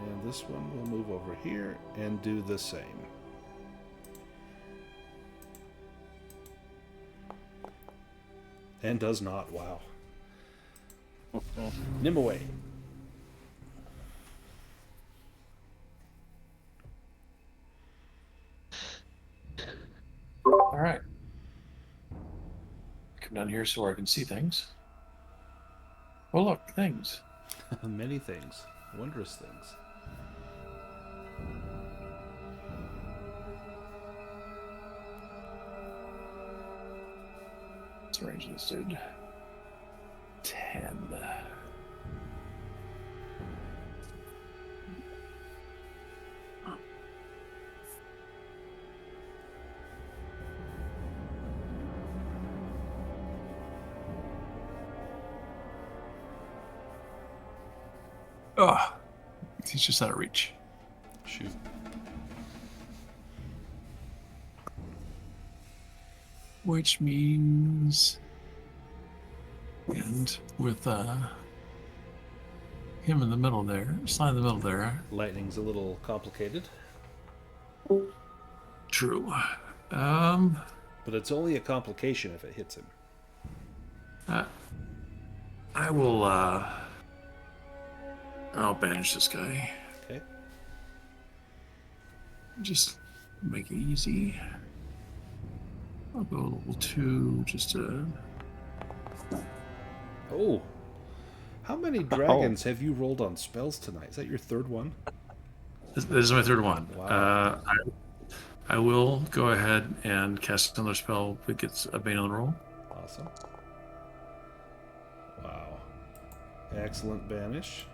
And this one will move over here and do the same. And does not. Wow. Nimue. All right. Come down here so I can see things. Oh, look, things. Many things. Wondrous things. Let's arrange this dude. 10. Oh, he's just out of reach. Shoot. Which means, and with him in the middle there, Sly in the middle there. Lightning's a little complicated. True. But it's only a complication if it hits him. I will. I'll banish this guy. Okay. Just make it easy. I'll go level 2 just to. Oh. How many dragons have you rolled on spells tonight? Is that your third one? This is my third one. Wow. I will go ahead and cast another spell if it gets a Bane on the roll. Awesome. Wow. Excellent banish.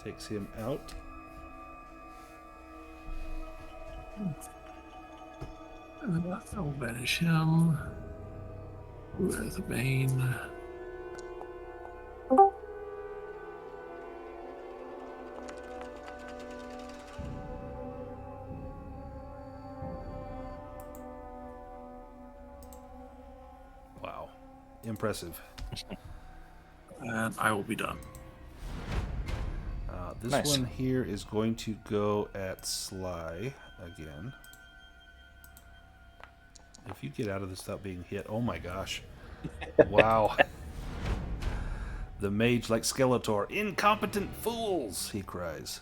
Takes him out. I will banish him with a Bane. Wow. Impressive. And I will be done. This Nice. one here is going to go at Sly again. If you get out of this without being hit, oh my gosh. Wow. The mage, like Skeletor, incompetent fools, he cries.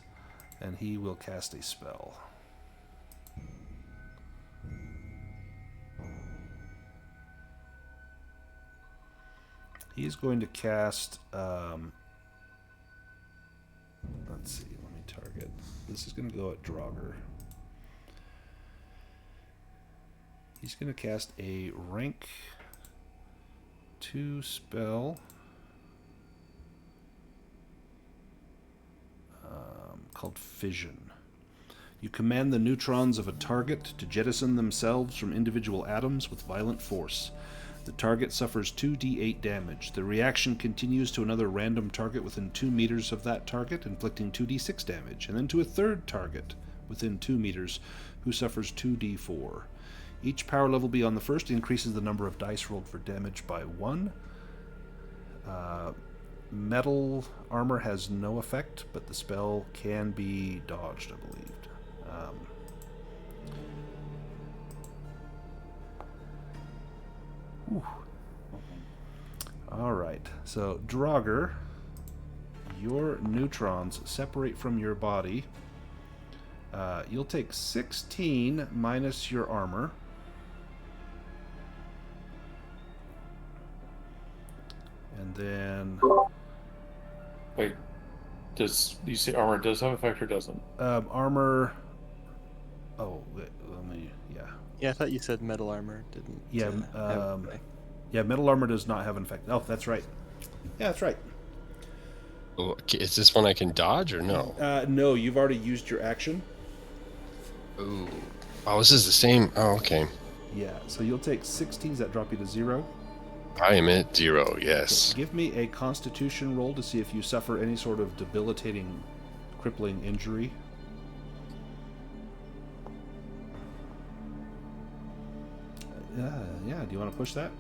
And he will cast a spell. He is going to cast, let's see, let me target. This is going to go at Dragur. He's going to cast a rank 2 spell called Fission. You command the neutrons of a target to jettison themselves from individual atoms with violent force. The target suffers 2d8 damage. The reaction continues to another random target within 2 meters of that target, inflicting 2d6 damage, and then to a third target within 2 meters, who suffers 2d4. Each power level beyond the first increases the number of dice rolled for damage by 1. Metal armor has no effect, but the spell can be dodged, I believe. Alright, so Dragur, your neutrons separate from your body. You'll take 16 minus your armor. And then... Wait, does you say armor does have effect or doesn't? Armor... Oh, let me... Yeah. Yeah, I thought you said metal armor didn't. Yeah, have effect. Yeah, metal armor does not have an effect. Oh, that's right. Yeah, that's right. Oh, okay, is this one I can dodge or no? No, you've already used your action. Ooh. Oh, this is the same. Oh, okay. Yeah, so you'll take 16. Does that drop you to 0? I am at 0, yes. So give me a Constitution roll to see if you suffer any sort of debilitating, crippling injury. Yeah, do you want to push that?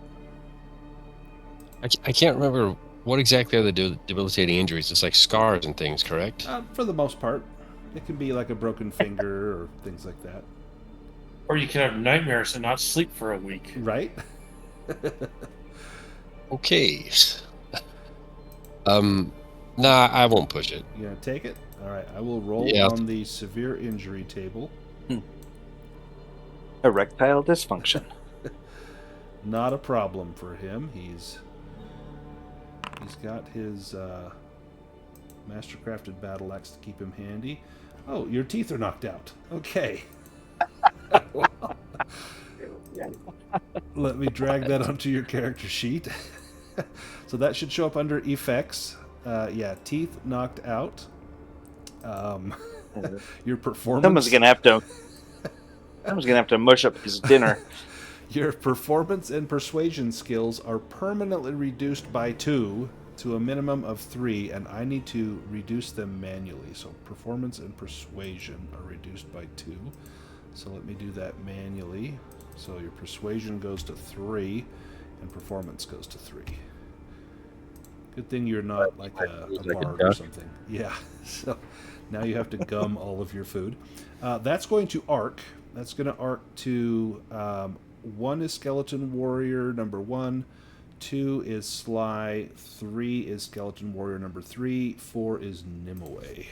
I can't remember what exactly are the debilitating injuries. It's like scars and things, correct? For the most part. It can be like a broken finger or things like that. Or you can have nightmares and not sleep for a week. Right? Okay. Nah, I won't push it. You gonna take it? Alright, I will roll Yeah. on the severe injury table. Erectile dysfunction. Not a problem for him. He's got his mastercrafted battle axe to keep him handy. Oh, your teeth are knocked out. Okay. Let me drag that onto your character sheet. So that should show up under effects. Yeah, teeth knocked out. Your performance. Someone's gonna have to mush up his dinner. Your performance and persuasion skills are permanently reduced by 2 to a minimum of 3, and I need to reduce them manually. So performance and persuasion are reduced by 2. So let me do that manually. So your persuasion goes to 3, and performance goes to 3. Good thing you're not like a bard or something. Yeah. So now you have to gum all of your food. That's going to arc. That's going to arc to 1 is Skeleton Warrior number 1, 2 is Sly, 3 is Skeleton Warrior number 3, 4 is Nimue.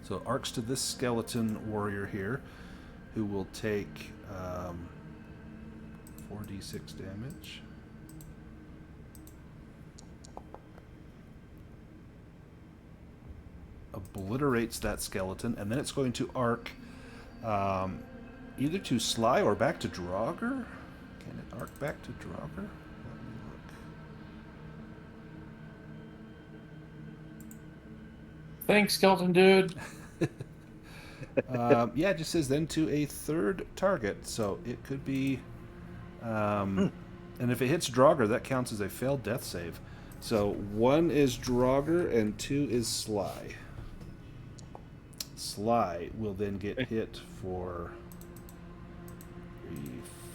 So arcs to this Skeleton Warrior here, who will take 4d6 damage. Obliterates that skeleton, and then it's going to arc either to Sly or back to Dragur. Can it arc back to Dragur? Let me look. Thanks, skeleton dude. Yeah, it just says then to a third target, so it could be. And if it hits Dragur, that counts as a failed death save. So 1 is Dragur and 2 is Sly. Sly will then get hit for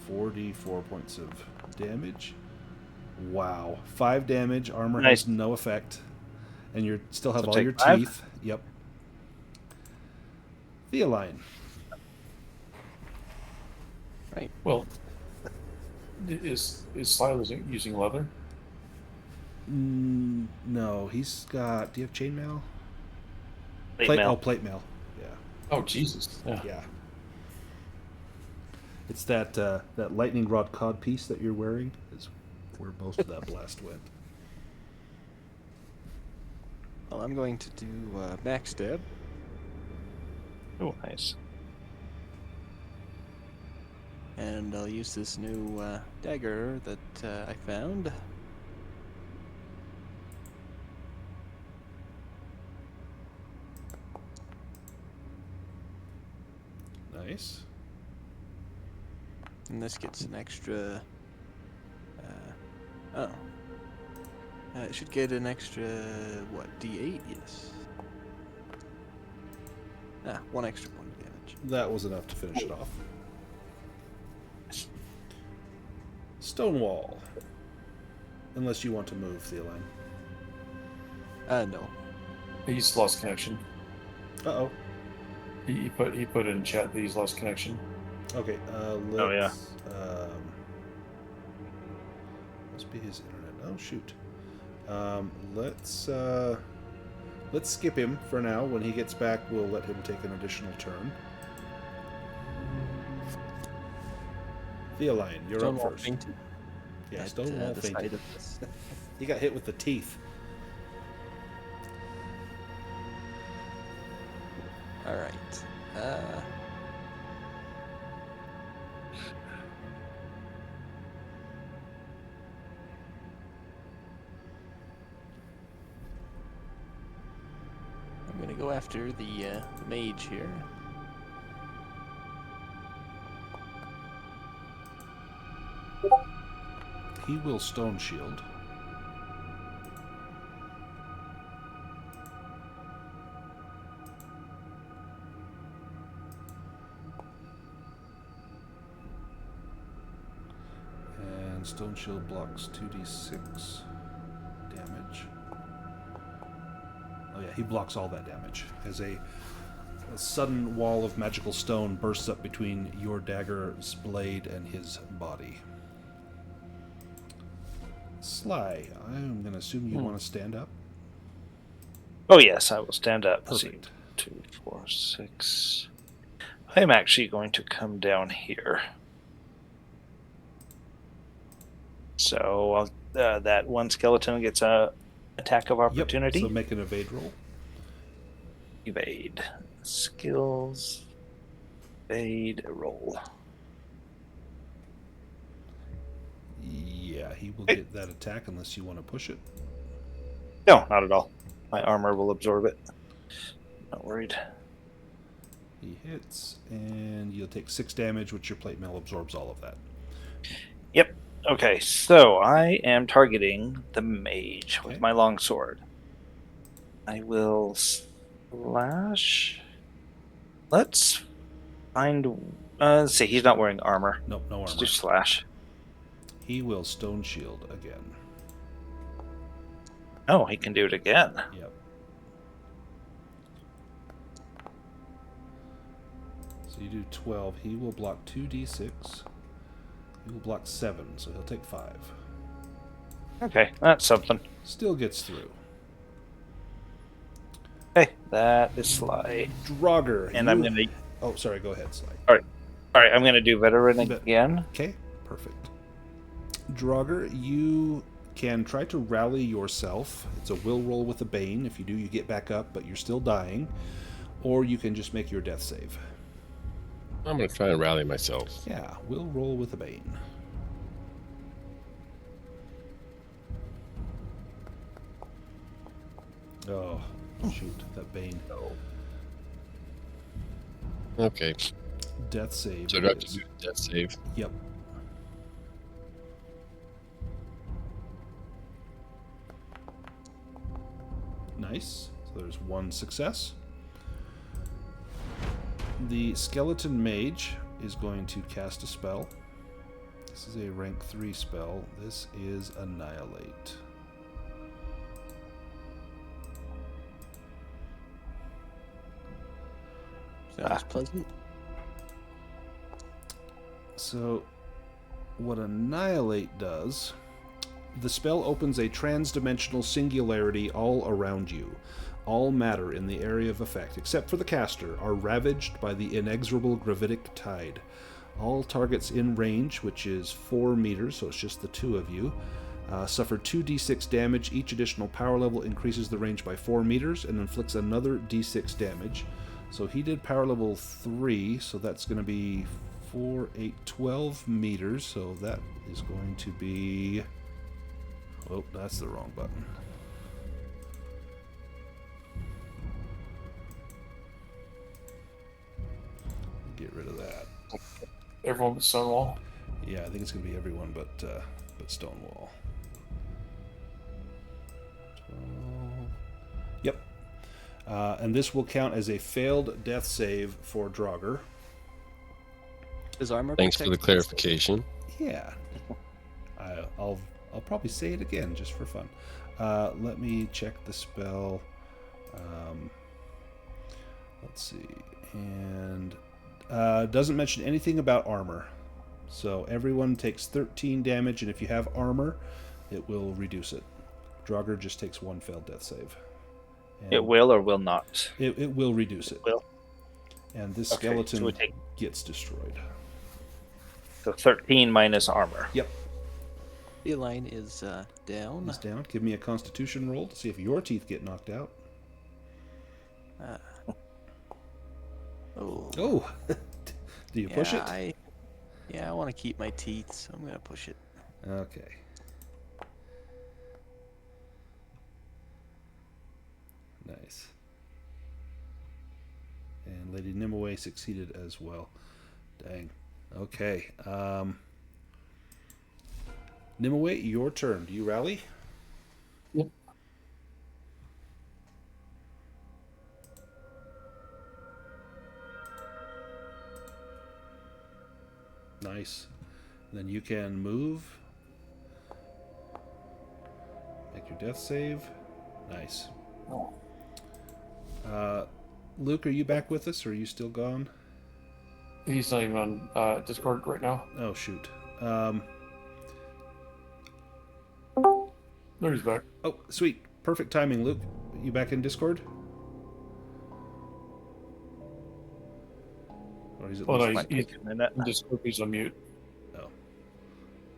44 points of damage. Wow. 5 damage. Armor Nice. has no effect. And you still have So all take your 5? teeth. Yep. Theoline. Right. Well, is Sly using leather? No, he's got. Do you have chainmail? Plate mail. Oh, plate mail. Yeah. Oh Jesus! Yeah. Yeah. It's that that lightning rod cod piece that you're wearing is where most of that blast went. Well, I'm going to do backstab. Oh, nice. And I'll use this new dagger that I found. Nice. And this gets an extra. It should get an extra what? D8, yes. One extra point of damage. That was enough to finish it off. Stonewall. Unless you want to move, Theoline. No. He's lost connection. Uh-oh. He put in chat that he's lost connection. Okay, let's... Oh, yeah. Must be his internet. Oh, shoot. Let's skip him for now. When he gets back, we'll let him take an additional turn. Theoline, you're up Stonewall first. fainted Yeah, at, Stonewall the sight fainted. of this. He got hit with the teeth. Alright. I'm gonna go after the mage here. He will Stone Shield. And Stone Shield blocks 2d6 damage. Oh yeah, he blocks all that damage. As a sudden wall of magical stone bursts up between your dagger's blade and his body. Sly, I'm going to assume you want to stand up. Oh yes, I will stand up. Let's see. Perfect. 2, 4, 6. I'm actually going to come down here. So that one skeleton gets a attack of opportunity. Yep, so make an evade roll. Evade. Skills. Evade. Roll. Yeah, he will get that attack unless you want to push it. No, not at all. My armor will absorb it. Not worried. He hits, and you'll take 6 damage, which your plate mail absorbs all of that. Yep. Okay, so I am targeting the mage with my longsword. I will slash. Let's find. Let's see, he's not wearing armor. Nope, no Let's armor. do slash. He will Stone Shield again. Oh, he can do it again. Yep. So you do 12. He will block 2d6. He will block 7, so he'll take 5. Okay, that's something. Still gets through. Okay, that is Sly. Dragur. And you... I'm gonna. Oh, sorry, go ahead, Sly. All right, I'm gonna do veteran Bet- again. Okay, perfect. Dragur, you can try to rally yourself. It's a will roll with a bane. If you do, you get back up, but you're still dying. Or you can just make your death save. I'm going to try and rally myself. Yeah, will roll with a bane. Oh, shoot, that bane. Okay. Death save. So do I have to do death save? Yep. Nice. So there's 1 success. The skeleton mage is going to cast a spell. This is a rank 3 spell. This is Annihilate. Sounds pleasant. So, what Annihilate does, the spell opens a trans-dimensional singularity all around you. All matter in the area of effect, except for the caster, are ravaged by the inexorable gravitic tide. All targets in range, which is 4 meters, so it's just the 2 of you, suffer 2d6 damage. Each additional power level increases the range by 4 meters and inflicts another d6 damage. So he did power level 3, so that's going to be 4, 8, 12 meters. So that is going to be... Oh, that's the wrong button. Get rid of that. Everyone but Stonewall. Yeah, I think it's going to be everyone but Stonewall. 12. Yep. And this will count as a failed death save for Dragur. Does armor Thanks for the protect clarification. Yeah. I'll probably say it again just for fun. Let me check the spell. Let's see. And doesn't mention anything about armor. So everyone takes 13 damage, and if you have armor, it will reduce it. Dragur just takes 1 failed death save. And It will or will not. It will reduce it. Will. And this Okay, so skeleton we take- gets destroyed. So 13 minus armor. Yep. Theoline is down. He's down. Give me a Constitution roll to see if your teeth get knocked out. Oh. Oh, do you push it? I want to keep my teeth, so I'm gonna push it. Okay. Nice. And Lady Nimue succeeded as well. Dang. Okay. Nimue, your turn. Do you rally? Yep. Nice. Then you can move. Make your death save. Nice. Luke, are you back with us, or are you still gone? He's not even on Discord right now. Oh, shoot. There he's back. Oh, sweet. Perfect timing, Luke. You back in Discord? Or is it Oh, no, Might he's take a minute. in Discord. He's on mute. Oh.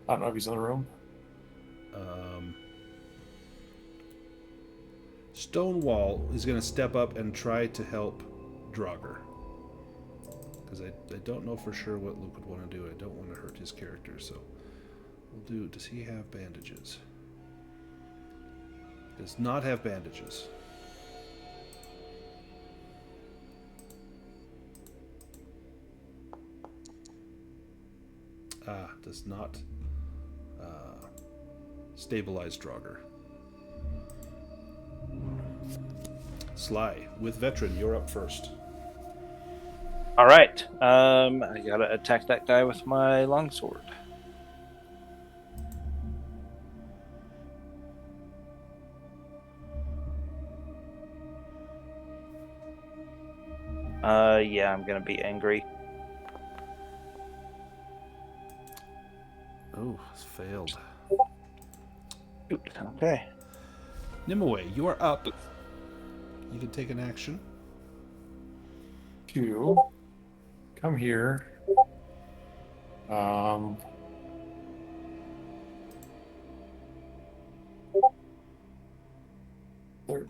I don't know if he's in the room. Stonewall is going to step up and try to help Dragur. Because I don't know for sure what Luke would want to do. I don't want to hurt his character, so we'll do... Does he have bandages? Does not have bandages. Does not stabilize Dragur. Sly, with Veteran, you're up first. All right. I gotta attack that guy with my longsword. Yeah, I'm gonna be angry. Oh, it's failed. Okay. Nimue, you are up. You can take an action. To come here.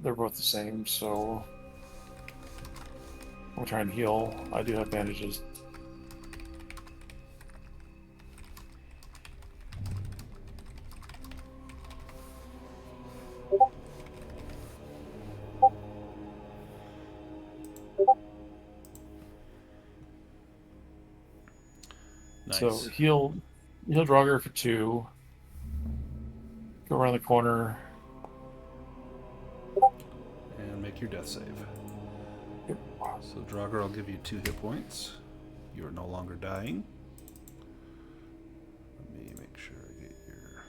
They're both the same, so we'll try and heal. I do have bandages. Nice. So heal Draugr for 2. Go around the corner. And make your death save. Yep. So Draugr, I'll give you 2 hit points. You are no longer dying. Let me make sure I get your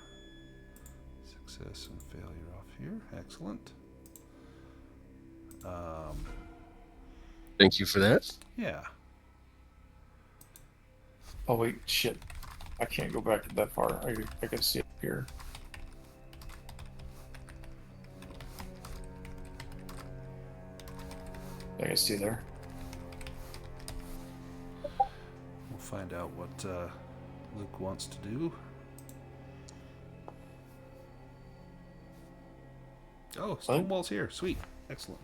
success and failure off here. Excellent. Thank you for that. Yeah. Oh wait, shit. I can't go back that far. I can see it here. I can see there. We'll find out what Luke wants to do. Oh, Stonewall's here. Sweet. Excellent.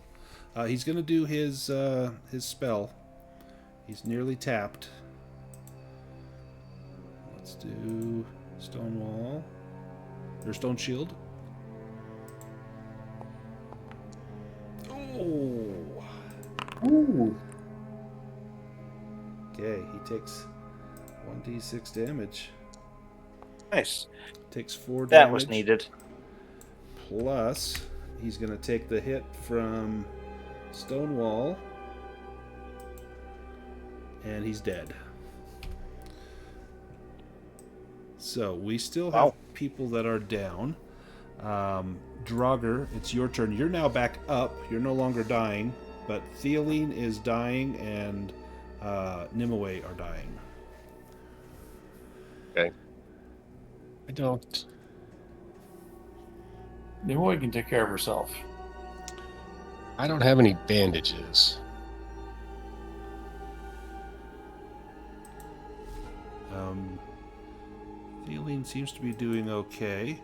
He's going to do his spell. He's nearly tapped. Let's do Stonewall. Or Stone Shield. Oh. Ooh. Okay, he takes 1d6 damage. Nice. Takes 4 damage. That was needed. Plus, he's going to take the hit from Stonewall. And he's dead. So, we still have people that are down. Dragur, it's your turn. You're now back up. You're no longer dying. But Theoline is dying and Nimue are dying. Okay. I don't. Nimue can take care of herself. I don't have any bandages. Theoline seems to be doing okay.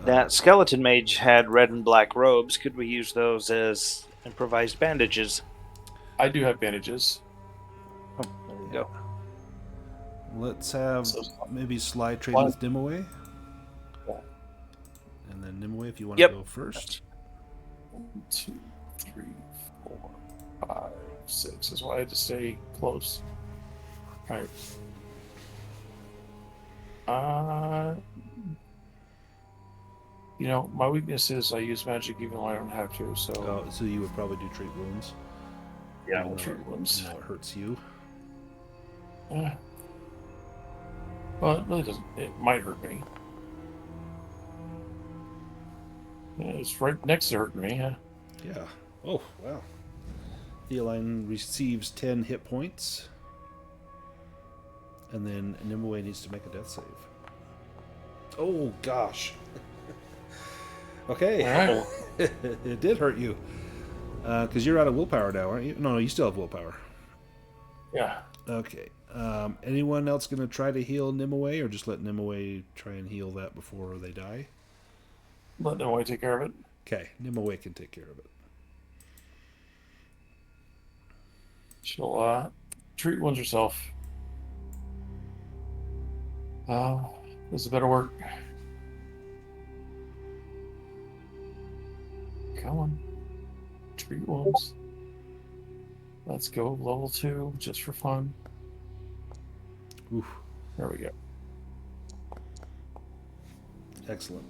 That skeleton mage had red and black robes. Could we use those as improvised bandages? I do have bandages. Oh, there we go. Let's have maybe Sly trade Sly. with Nimue. Yeah. And then Nimue, if you want to go first. 1, 2, 3, 4, 5, 6 is why I had to stay close. Alright. You know, my weakness is I use magic even though I don't have to, so So you would probably do treat wounds. yeah, Even I'll though- treat wounds. even though it hurts you. Yeah. Well, it really doesn't. It might hurt me. Yeah, it's right next to hurting me. Yeah. Yeah. Oh, wow. Theoline receives 10 hit points. And then Nimue needs to make a death save. Oh, gosh. Okay. All right. It did hurt you. Because you're out of willpower now, aren't you? No, you still have willpower. Yeah. Okay. Anyone else going to try to heal Nimue, or just let Nimue try and heal that before they die? Let Nimue take care of it. Okay, Nimue can take care of it. She'll treat wounds herself. This better work. Come on. Treat wounds. Let's go level 2 just for fun. Oof. There we go. Excellent.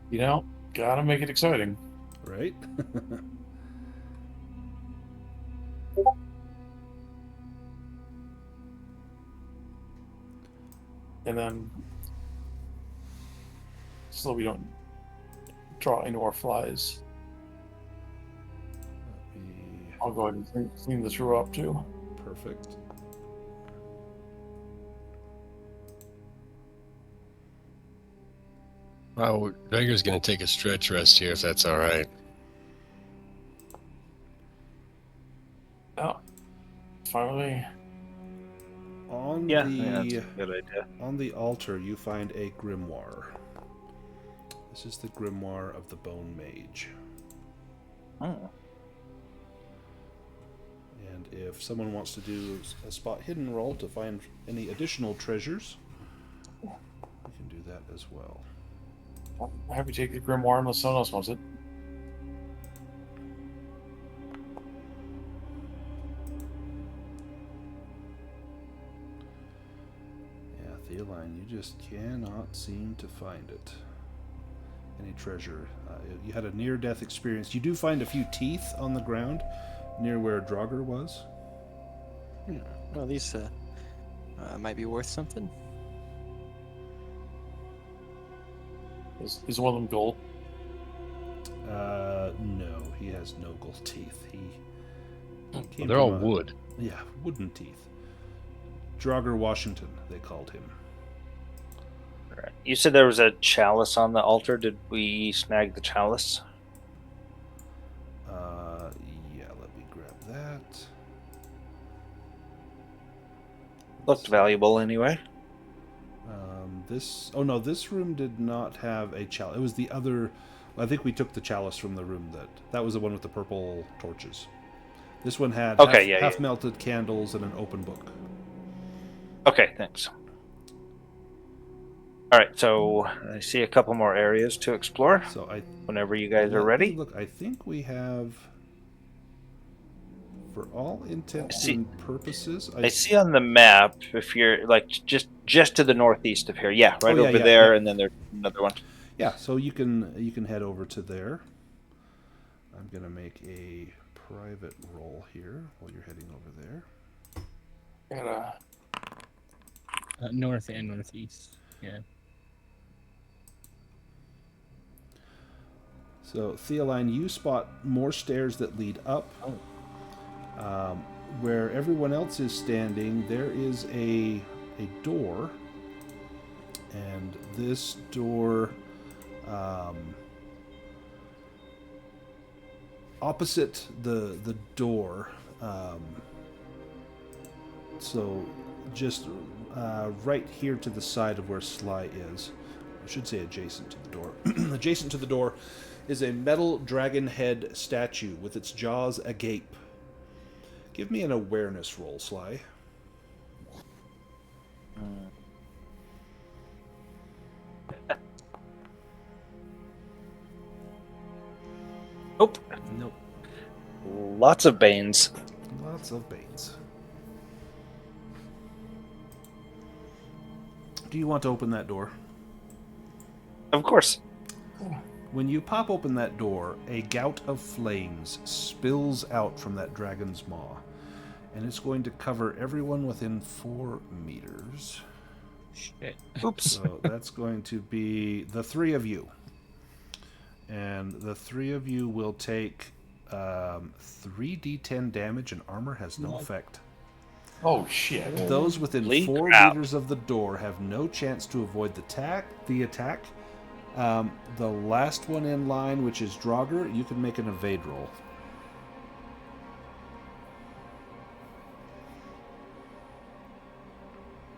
You know, gotta make it exciting. Right? And then, so we don't draw any more flies. I'll go ahead and clean this row up too. Perfect. Wow, Drager's going to take a stretch rest here if that's all right. Oh, finally. On Yeah, the that's a good idea. on the altar, you find a grimoire. This is the grimoire of the Bone Mage. Oh. And if someone wants to do a spot hidden roll to find any additional treasures, you can do that as well. I'm happy to take the grimoire unless someone else wants it. Yeah, Theoline, you just cannot seem to find it. Any treasure. You had a near-death experience. You do find a few teeth on the ground near where Dragur was. Well, these might be worth something. Is one of them gold? No, he has no gold teeth. He came They're all from a- wood. Yeah, wooden teeth. Dragur Washington, they called him. Right. You said there was a chalice on the altar. Did we snag the chalice? Yeah, let me grab that. Looked valuable anyway. This room did not have a chalice. It was the other. I think we took the chalice from the room that was the one with the purple torches. This one had half melted candles and an open book. Okay, thanks. All right, so I see a couple more areas to explore. So Whenever you guys are let me ready. look. I think we have, for all intents see- and purposes, I see on the map if you're like just to the northeast of here. Yeah, right Oh, yeah, over yeah, there, yeah. and then there's another one. Yeah, so you can head over to there. I'm gonna make a private roll here while you're heading over there. Gotta. North and northeast. Yeah. So Theoline, you spot more stairs that lead up. Where everyone else is standing, there is a door, and this door, opposite the door, so just right here to the side of where Sly is. I should say adjacent to the door. Adjacent to the door is a metal dragon head statue with its jaws agape. Give me an awareness roll, Sly. Nope. Nope. Lots of Banes. Lots of baits. Do you want to open that door? Of course. When you pop open that door, a gout of flames spills out from that dragon's maw, and it's going to cover everyone within 4 meters. Shit. Oops. So that's going to be the 3 of you. And the 3 of you will take 3d10 damage, and armor has no effect. Oh shit! Those within Holy 4 crap. meters of the door have no chance to avoid the attack. The last one in line, which is Dragur, you can make an evade roll.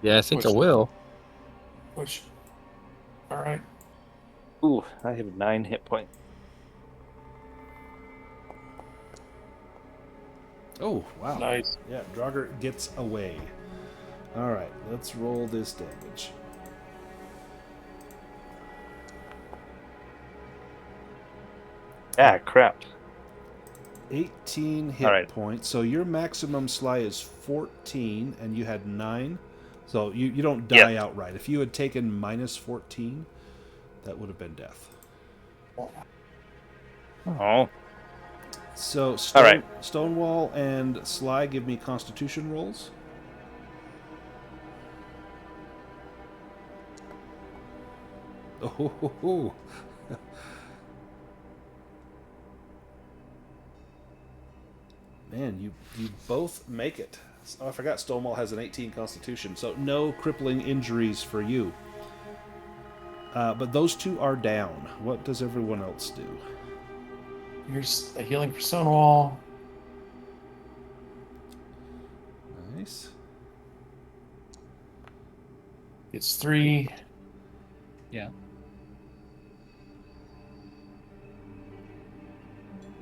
Yeah, I think I will. Which? All right. Ooh, I have 9 hit points. Oh, wow. Nice. Yeah, Dragur gets away. Alright, let's roll this damage. Ah, crap. 18 hit All right. points. So your maximum Sly is 14, and you had 9. So you don't die outright. If you had taken minus 14, that would have been death. Oh. So All right. Stonewall and Sly, give me Constitution rolls. Oh, man, you both make it. Oh, I forgot Stonewall has an 18 Constitution, so no crippling injuries for you. But those 2 are down. What does everyone else do? Here's a healing for Stonewall. Nice. It's 3. Yeah.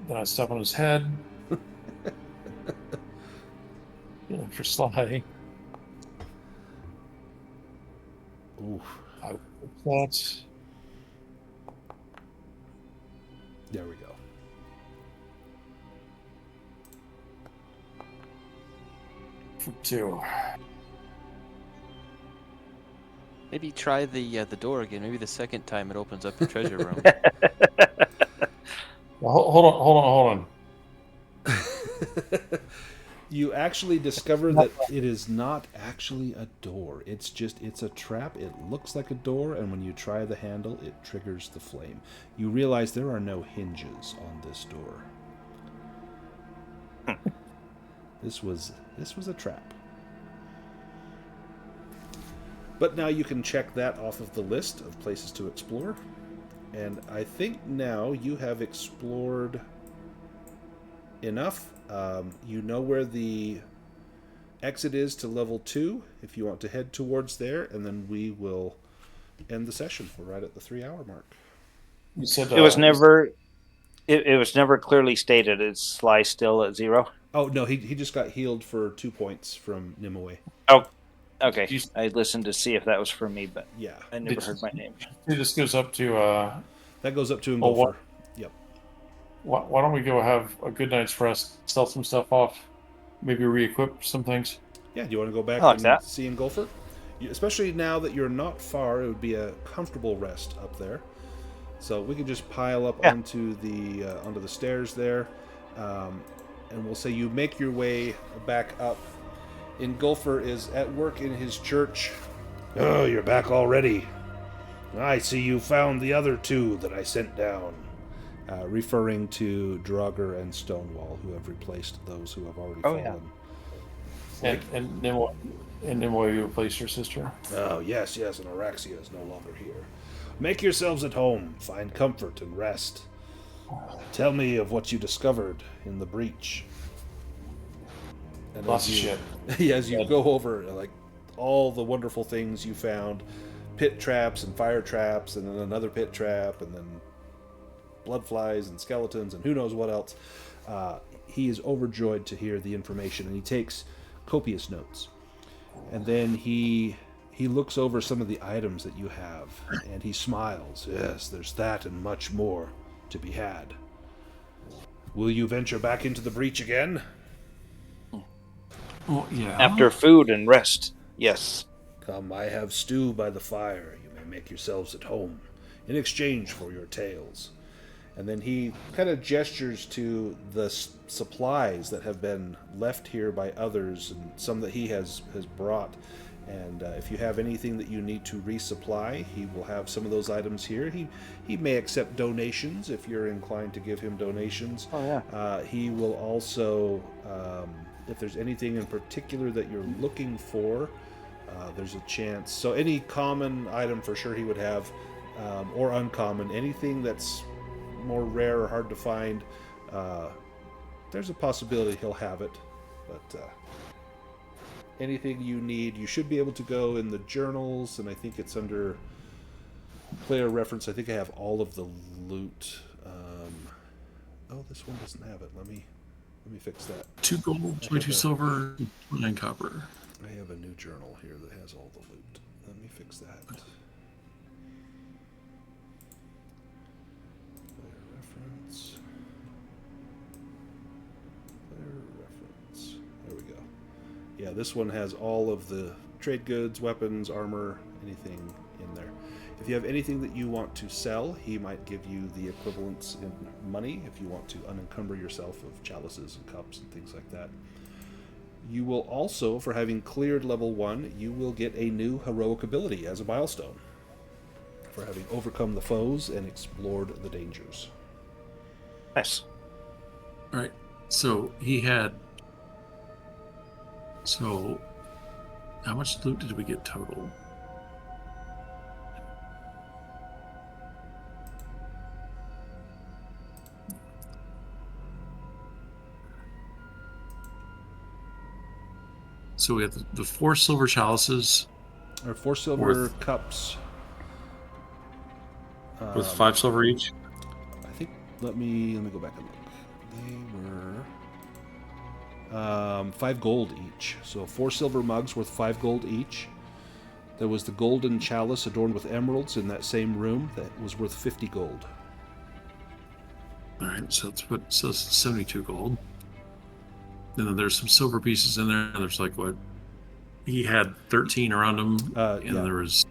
Then I step on his head. Healing for Sly. Oof. That's There we go. for 2. Maybe try the door again. Maybe the second time it opens up the treasure room. Well, hold on. You actually discover that it is not actually a door. It's a trap. It looks like a door, and when you try the handle, it triggers the flame. You realize there are no hinges on this door. This was a trap. But now you can check that off of the list of places to explore. And I think now you have explored enough. You know where the exit is to level 2 if you want to head towards there, and then we will end the session. We're right at the 3-hour mark. You said It was never. It was never clearly stated. Is Sly still at 0? Oh no, he just got healed for 2 points from Nimue. Oh, Okay, You- I listened to see if that was for me, but Yeah, I never Did- heard my name. This goes up to. that goes up to Oh, Engulfer. what? Yep. Why don't we go have a good night's rest, sell some stuff off, maybe re-equip some things? Yeah, do you want to go back I like and that. see Engulfer? Especially now that you're not far, it would be a comfortable rest up there. So we can just pile up Yeah. onto the stairs there, and we'll say you make your way back up. Engulfer is at work in his church. Oh, you're back already. I see you found the other two that I sent down. Referring to Dragur and Stonewall, who have replaced those who have already Oh, yeah. fallen. And Nimue, you replaced your sister. Oh, yes, and Araxia is no longer here. Make yourselves at home, find comfort and rest. Tell me of what you discovered in the breach. And Lots of as you- shit. as you go over, like, all the wonderful things you found, pit traps and fire traps, and then another pit trap, and then blood flies and skeletons, and who knows what else. He is overjoyed to hear the information, and he takes copious notes. And then he looks over some of the items that you have, and he smiles. Yes, there's that and much more to be had. Will you venture back into the breach again? Well, yeah. After food and rest, yes. Come, I have stew by the fire. You may make yourselves at home in exchange for your tales. And then he kind of gestures to the supplies that have been left here by others, and some that he has brought. And if you have anything that you need to resupply, he will have some of those items here. He may accept donations if you're inclined to give him donations. Oh, yeah. He will also, if there's anything in particular that you're looking for, there's a chance. So any common item for sure he would have, or uncommon, anything that's more rare or hard to find, there's a possibility he'll have it. But anything you need, you should be able to go in the journals, and I think it's under player reference. I think I have all of the loot. Oh, this one doesn't have it. Let me fix that. 2 gold, 22 silver, 9 copper. I have a new journal here that has all the loot. Let me fix that. Player reference. Player reference. There we go. Yeah, this one has all of the trade goods, weapons, armor, anything in there. If you have anything that you want to sell, he might give you the equivalents in money if you want to unencumber yourself of chalices and cups and things like that. You will also, for having cleared level 1, you will get a new heroic ability as a milestone for having overcome the foes and explored the dangers. Nice. All right. So he had. So, how much loot did we get total? So we have the 4 silver chalices Or 4 silver Worth- cups. with 5 silver each. I think. Let me go back and look. They were 5 gold each. So 4 silver mugs worth 5 gold each. There was the golden chalice adorned with emeralds in that same room that was worth 50 gold. All right, so that's 72 gold. And then there's some silver pieces in there. There's like what he had 13 around him, and yeah. there was.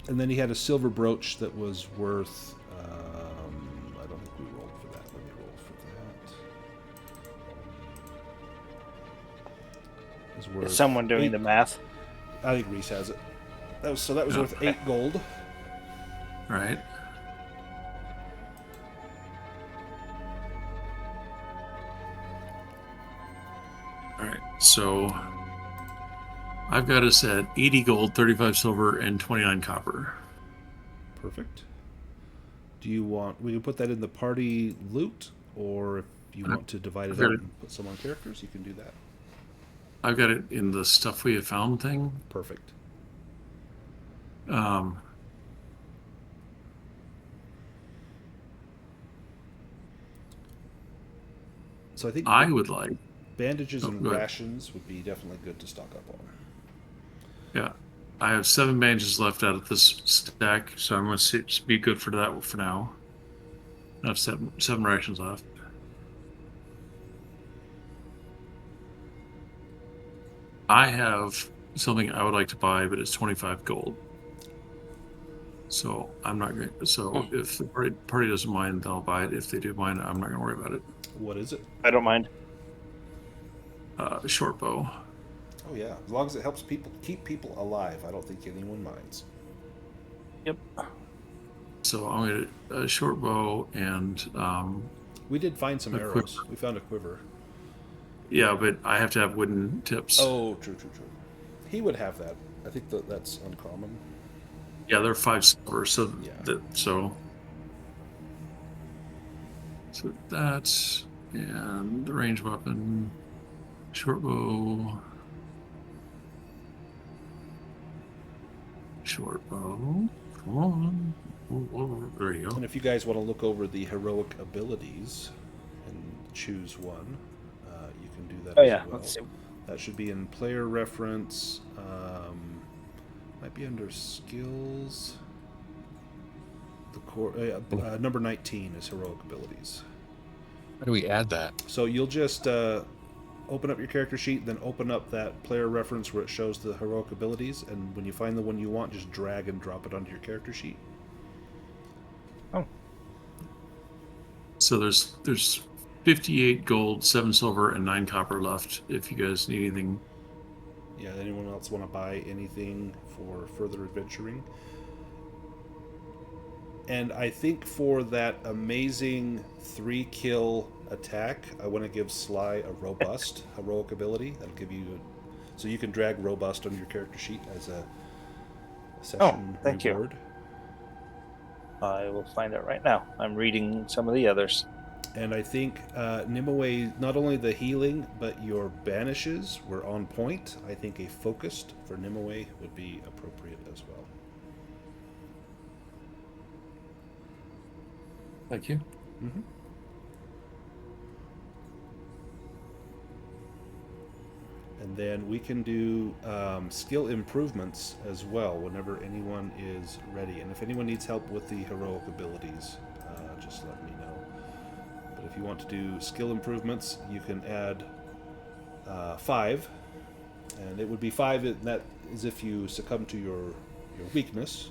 And then he had a silver brooch that was worth. I don't think we rolled for that. Let me roll for that. Is worth Is someone doing 8 the math? I think Reese has it. That was worth Okay. 8 gold. All right. All right, so I've got us at 80 gold, 35 silver, and 29 copper. Perfect. Do you want? We can put that in the party loot, or if you want to divide it I've got up it. and put some on characters, you can do that. I've got it in the stuff we have found thing. Perfect. So I think I would like, bandages Oh, and go ahead. rations would be definitely good to stock up on. yeah, I have 7 bandages left out of this stack, so I'm going to be good for that for now. I have seven rations left. I have something I would like to buy, but it's 25 gold. So I'm not going to. So if the party doesn't mind, they'll buy it. If they do mind, I'm not going to worry about it. What is it? I don't mind. Short bow. Oh yeah, as long as it helps people keep people alive, I don't think anyone minds. Yep. So I'm going to short bow and. We did find some A arrows. quiver. We found a quiver. Yeah, but I have to have wooden tips. Oh, true. He would have that. I think that's uncommon. Yeah, they're 5 silver. So Yeah. So that's and the range weapon, short bow. Come on. Oh, there you go. And if you guys want to look over the heroic abilities and choose one, you can do that Oh as yeah, well. let's see. That should be in player reference. Might be under skills. The core number 19 is heroic abilities. How do we add that? So you'll just open up your character sheet, then open up that player reference where it shows the heroic abilities, and when you find the one you want, just drag and drop it onto your character sheet. Oh. So there's 58 gold, 7 silver, and 9 copper left. If you guys need anything. Yeah, anyone else want to buy anything for further adventuring? And I think for that amazing 3-kill attack, I want to give Sly a robust heroic ability. That'll give you so you can drag robust on your character sheet as a session thank you. reward. I will find it right now. I'm reading some of the others. And I think Nimue, not only the healing, but your banishes were on point. I think a focused for Nimue would be appropriate as well. Thank you. Mm-hmm. And then we can do skill improvements as well whenever anyone is ready. And if anyone needs help with the heroic abilities, just let me know. But if you want to do skill improvements, you can add 5. And it would be 5, and that is if you succumb to your weakness,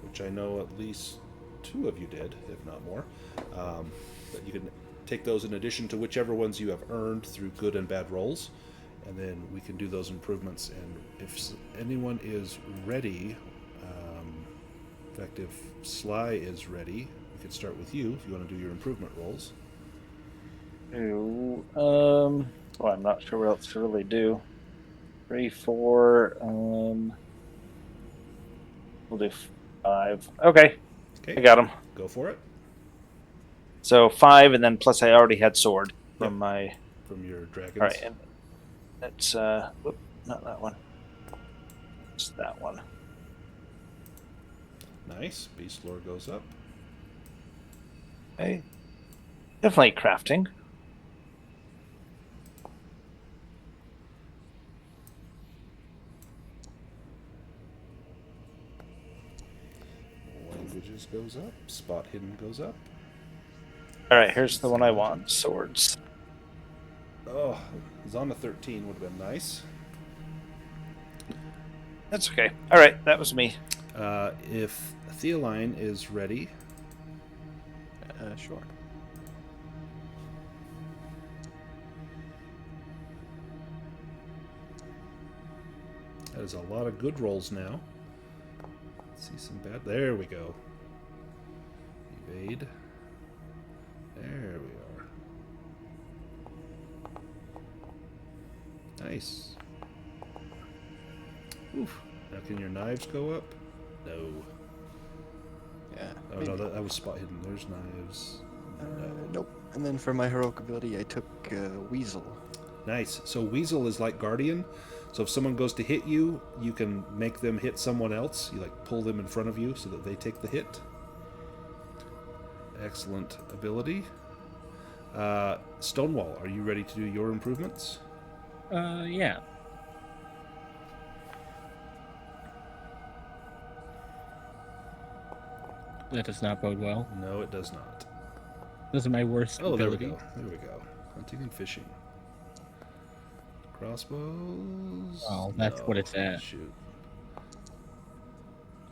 which I know at least 2 of you did, if not more. But you can take those in addition to whichever ones you have earned through good and bad rolls. And then we can do those improvements. And if anyone is ready, in fact, if Sly is ready, we could start with you if you want to do your improvement rolls. Well, I'm not sure what else to really do. 3, 4. We'll do 5. Okay, I got them. Go for it. So 5, and then plus I already had sword from my. From your dragons. All right, and that's whoop, not that one. It's that one. Nice. Beast lore goes up. Okay. Definitely crafting. Languages goes up. Spot hidden goes up. All right, here's the one I want. Swords. Oh, Zona 13 would have been nice. That's okay. All right, that was me. If Theoline is ready, Sure. that is a lot of good rolls now. Let's see some bad. There we go. Evade. There we are. Nice. Oof. Now can your knives go up? No. Yeah. Oh no, that was spot hidden. There's knives. Nope. And then for my heroic ability, I took Weasel. Nice. So Weasel is like Guardian. So if someone goes to hit you, you can make them hit someone else. You like pull them in front of you so that they take the hit. Excellent ability. Stonewall, are you ready to do your improvements? Yeah. That does not bode well. No, it does not. Those are my worst Oh, there we abilities. go. There we go. Hunting and fishing. Crossbows. Oh, that's what it's at. Shoot.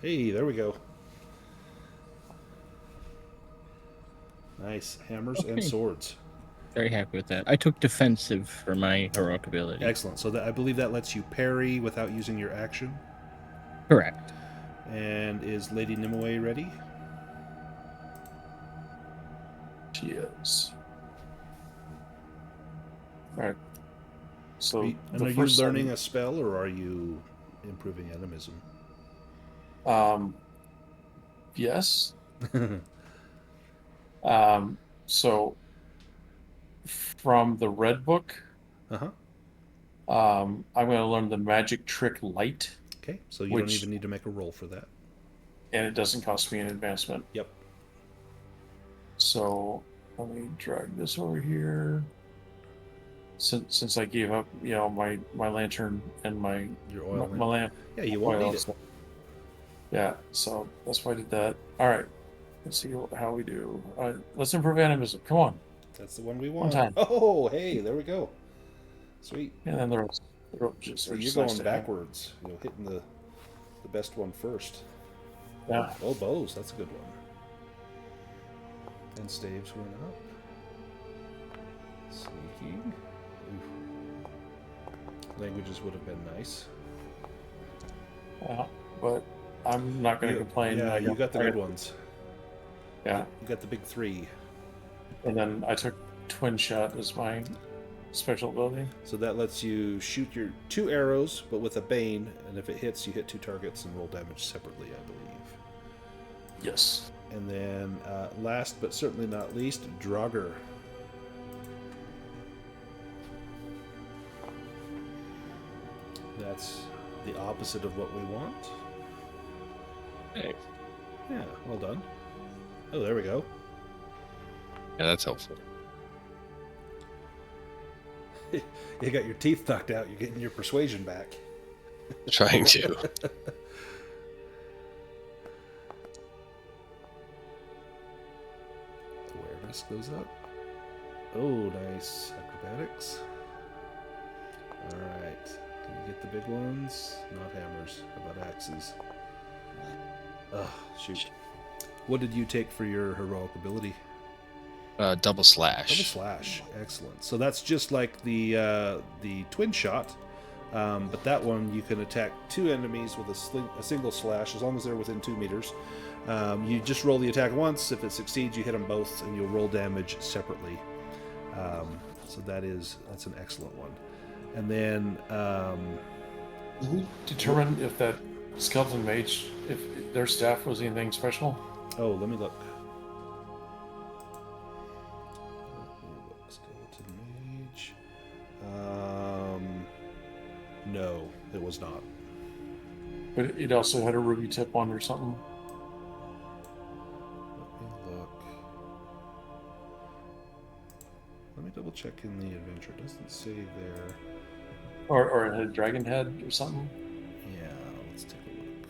Hey, there we go. Nice. Hammers and Okay. swords. Very happy with that. I took defensive for my heroic ability. Excellent. So that, I believe that lets you parry without using your action. Correct. And is Lady Nimue ready? She is. All right. So And the are you first learning a spell or are you improving animism? Yes. So from the red book, Uh-huh. I'm going to learn the magic trick light, Okay, so you don't Which- even need to make a roll for that. and it doesn't cost me an advancement. Yep. So let me drag this over here. Since I gave up, my lantern and my Your oil my lamp. lamp. Yeah, you won't oil need it. stuff. Yeah, so that's why I did that. All right, let's see how we do. Let's improve animism. Come on, That's the one we want. time. Oh, hey, there we go. Sweet. and then the rest just So are you're just going nice to have. backwards. Hitting the best one first. Yeah. Oh, bows. That's a good one. And staves went up. Sneaking. Oof. Languages would have been nice. But I'm not going to complain. Yeah, you got the I good ones. Yeah, You got the big three. and then I took twin shot as my special ability. So that lets you shoot your 2 arrows, but with a bane, and if it hits, you hit 2 targets and roll damage separately, I believe. Yes. And then, last but certainly not least, Dragur. That's the opposite of what we want. Hey. Yeah, well done. Oh, there we go. Yeah, that's helpful. You got your teeth knocked out. You're getting your persuasion back. Trying to. Awareness goes up. Oh, nice. Acrobatics. Alright. Can you get the big ones? Not hammers. How about axes? Oh, shoot. What did you take for your heroic ability? Double slash. Double slash. Excellent. So that's just like the twin shot, but that one you can attack 2 enemies with a single slash as long as they're within 2 meters. You just roll the attack once. If it succeeds, you hit them both, and you'll roll damage separately. So that's an excellent one. And then Determine if that skeleton mage, if their staff was anything special. oh, let me look. Skeleton mage. No, it was not. But it also had a ruby tip on or something. Let me look. Let me double check in the adventure. It doesn't say there. Or it had a dragon head or something. Yeah, let's take a look.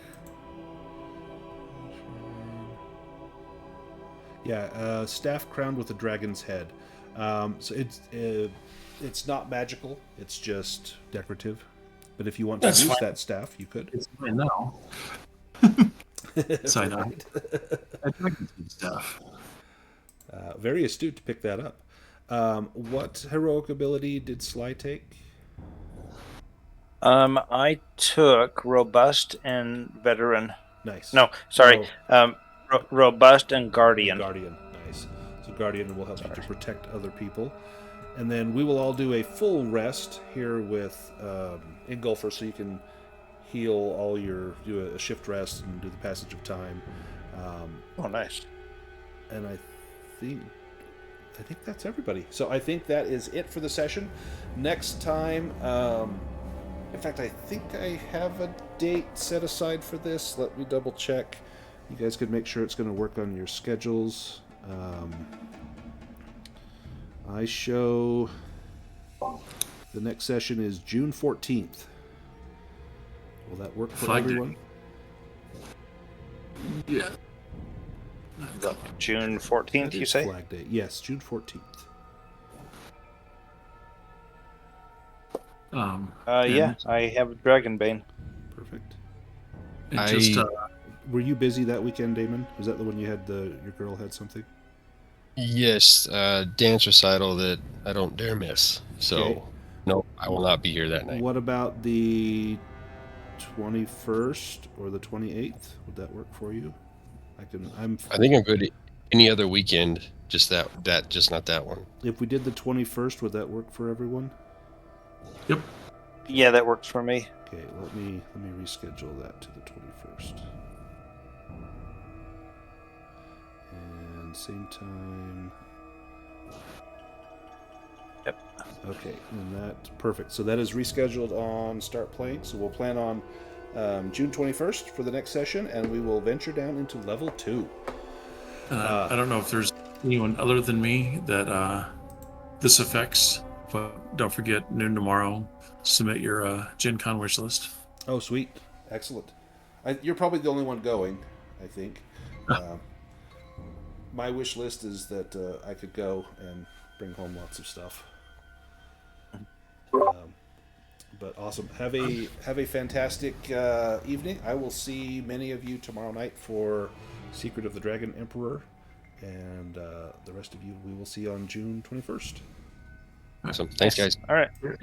Yeah, staff crowned with a dragon's head. So it's not magical. It's just decorative. But if you want to That's use fine. that staff, you could. It's fine now. So I know. Right. I like good stuff. Very astute to pick that up. What heroic ability did Sly take? I took robust and veteran. Nice. No, sorry. Robust and guardian. Guardian, nice. So Guardian will help you to protect other people. And then we will all do a full rest here with Engulfer, so you can heal do a shift rest and do the passage of time. Oh, nice. And I think that's everybody. So I think that is it for the session. Next time, in fact, I think I have a date set aside for this. Let me double check. You guys could make sure it's going to work on your schedules. I show the next session is June 14th. Will that work for Flag day. everyone? Yeah. June 14th, That you is say? Flag Day. Yes, June 14th. Yeah, I have Dragonbane. Perfect. And just Were you busy that weekend, Damon? Was that the one you had your girl had something? Yes, dance recital that I don't dare miss. So, Okay. no, I will not be here that night. What about the 21st or the 28th? Would that work for you? I think I'm good any other weekend, just just not that one. if we did the 21st, would that work for everyone? Yep. Yeah, that works for me. Okay, let me reschedule that to the 21st. And same time. Yep. Okay, and that's perfect. So that is rescheduled on Start Playing. So we'll plan on June 21st for the next session, and we will venture down into level 2. I don't know if there's anyone other than me that this affects, but don't forget, noon tomorrow, submit your Gen Con wish list. Oh, sweet. Excellent. You're probably the only one going, I think. My wish list is that I could go and bring home lots of stuff. But awesome. Have a fantastic evening. I will see many of you tomorrow night for Secret of the Dragon Emperor, and the rest of you we will see on June 21st. Awesome. Thanks, guys. All right.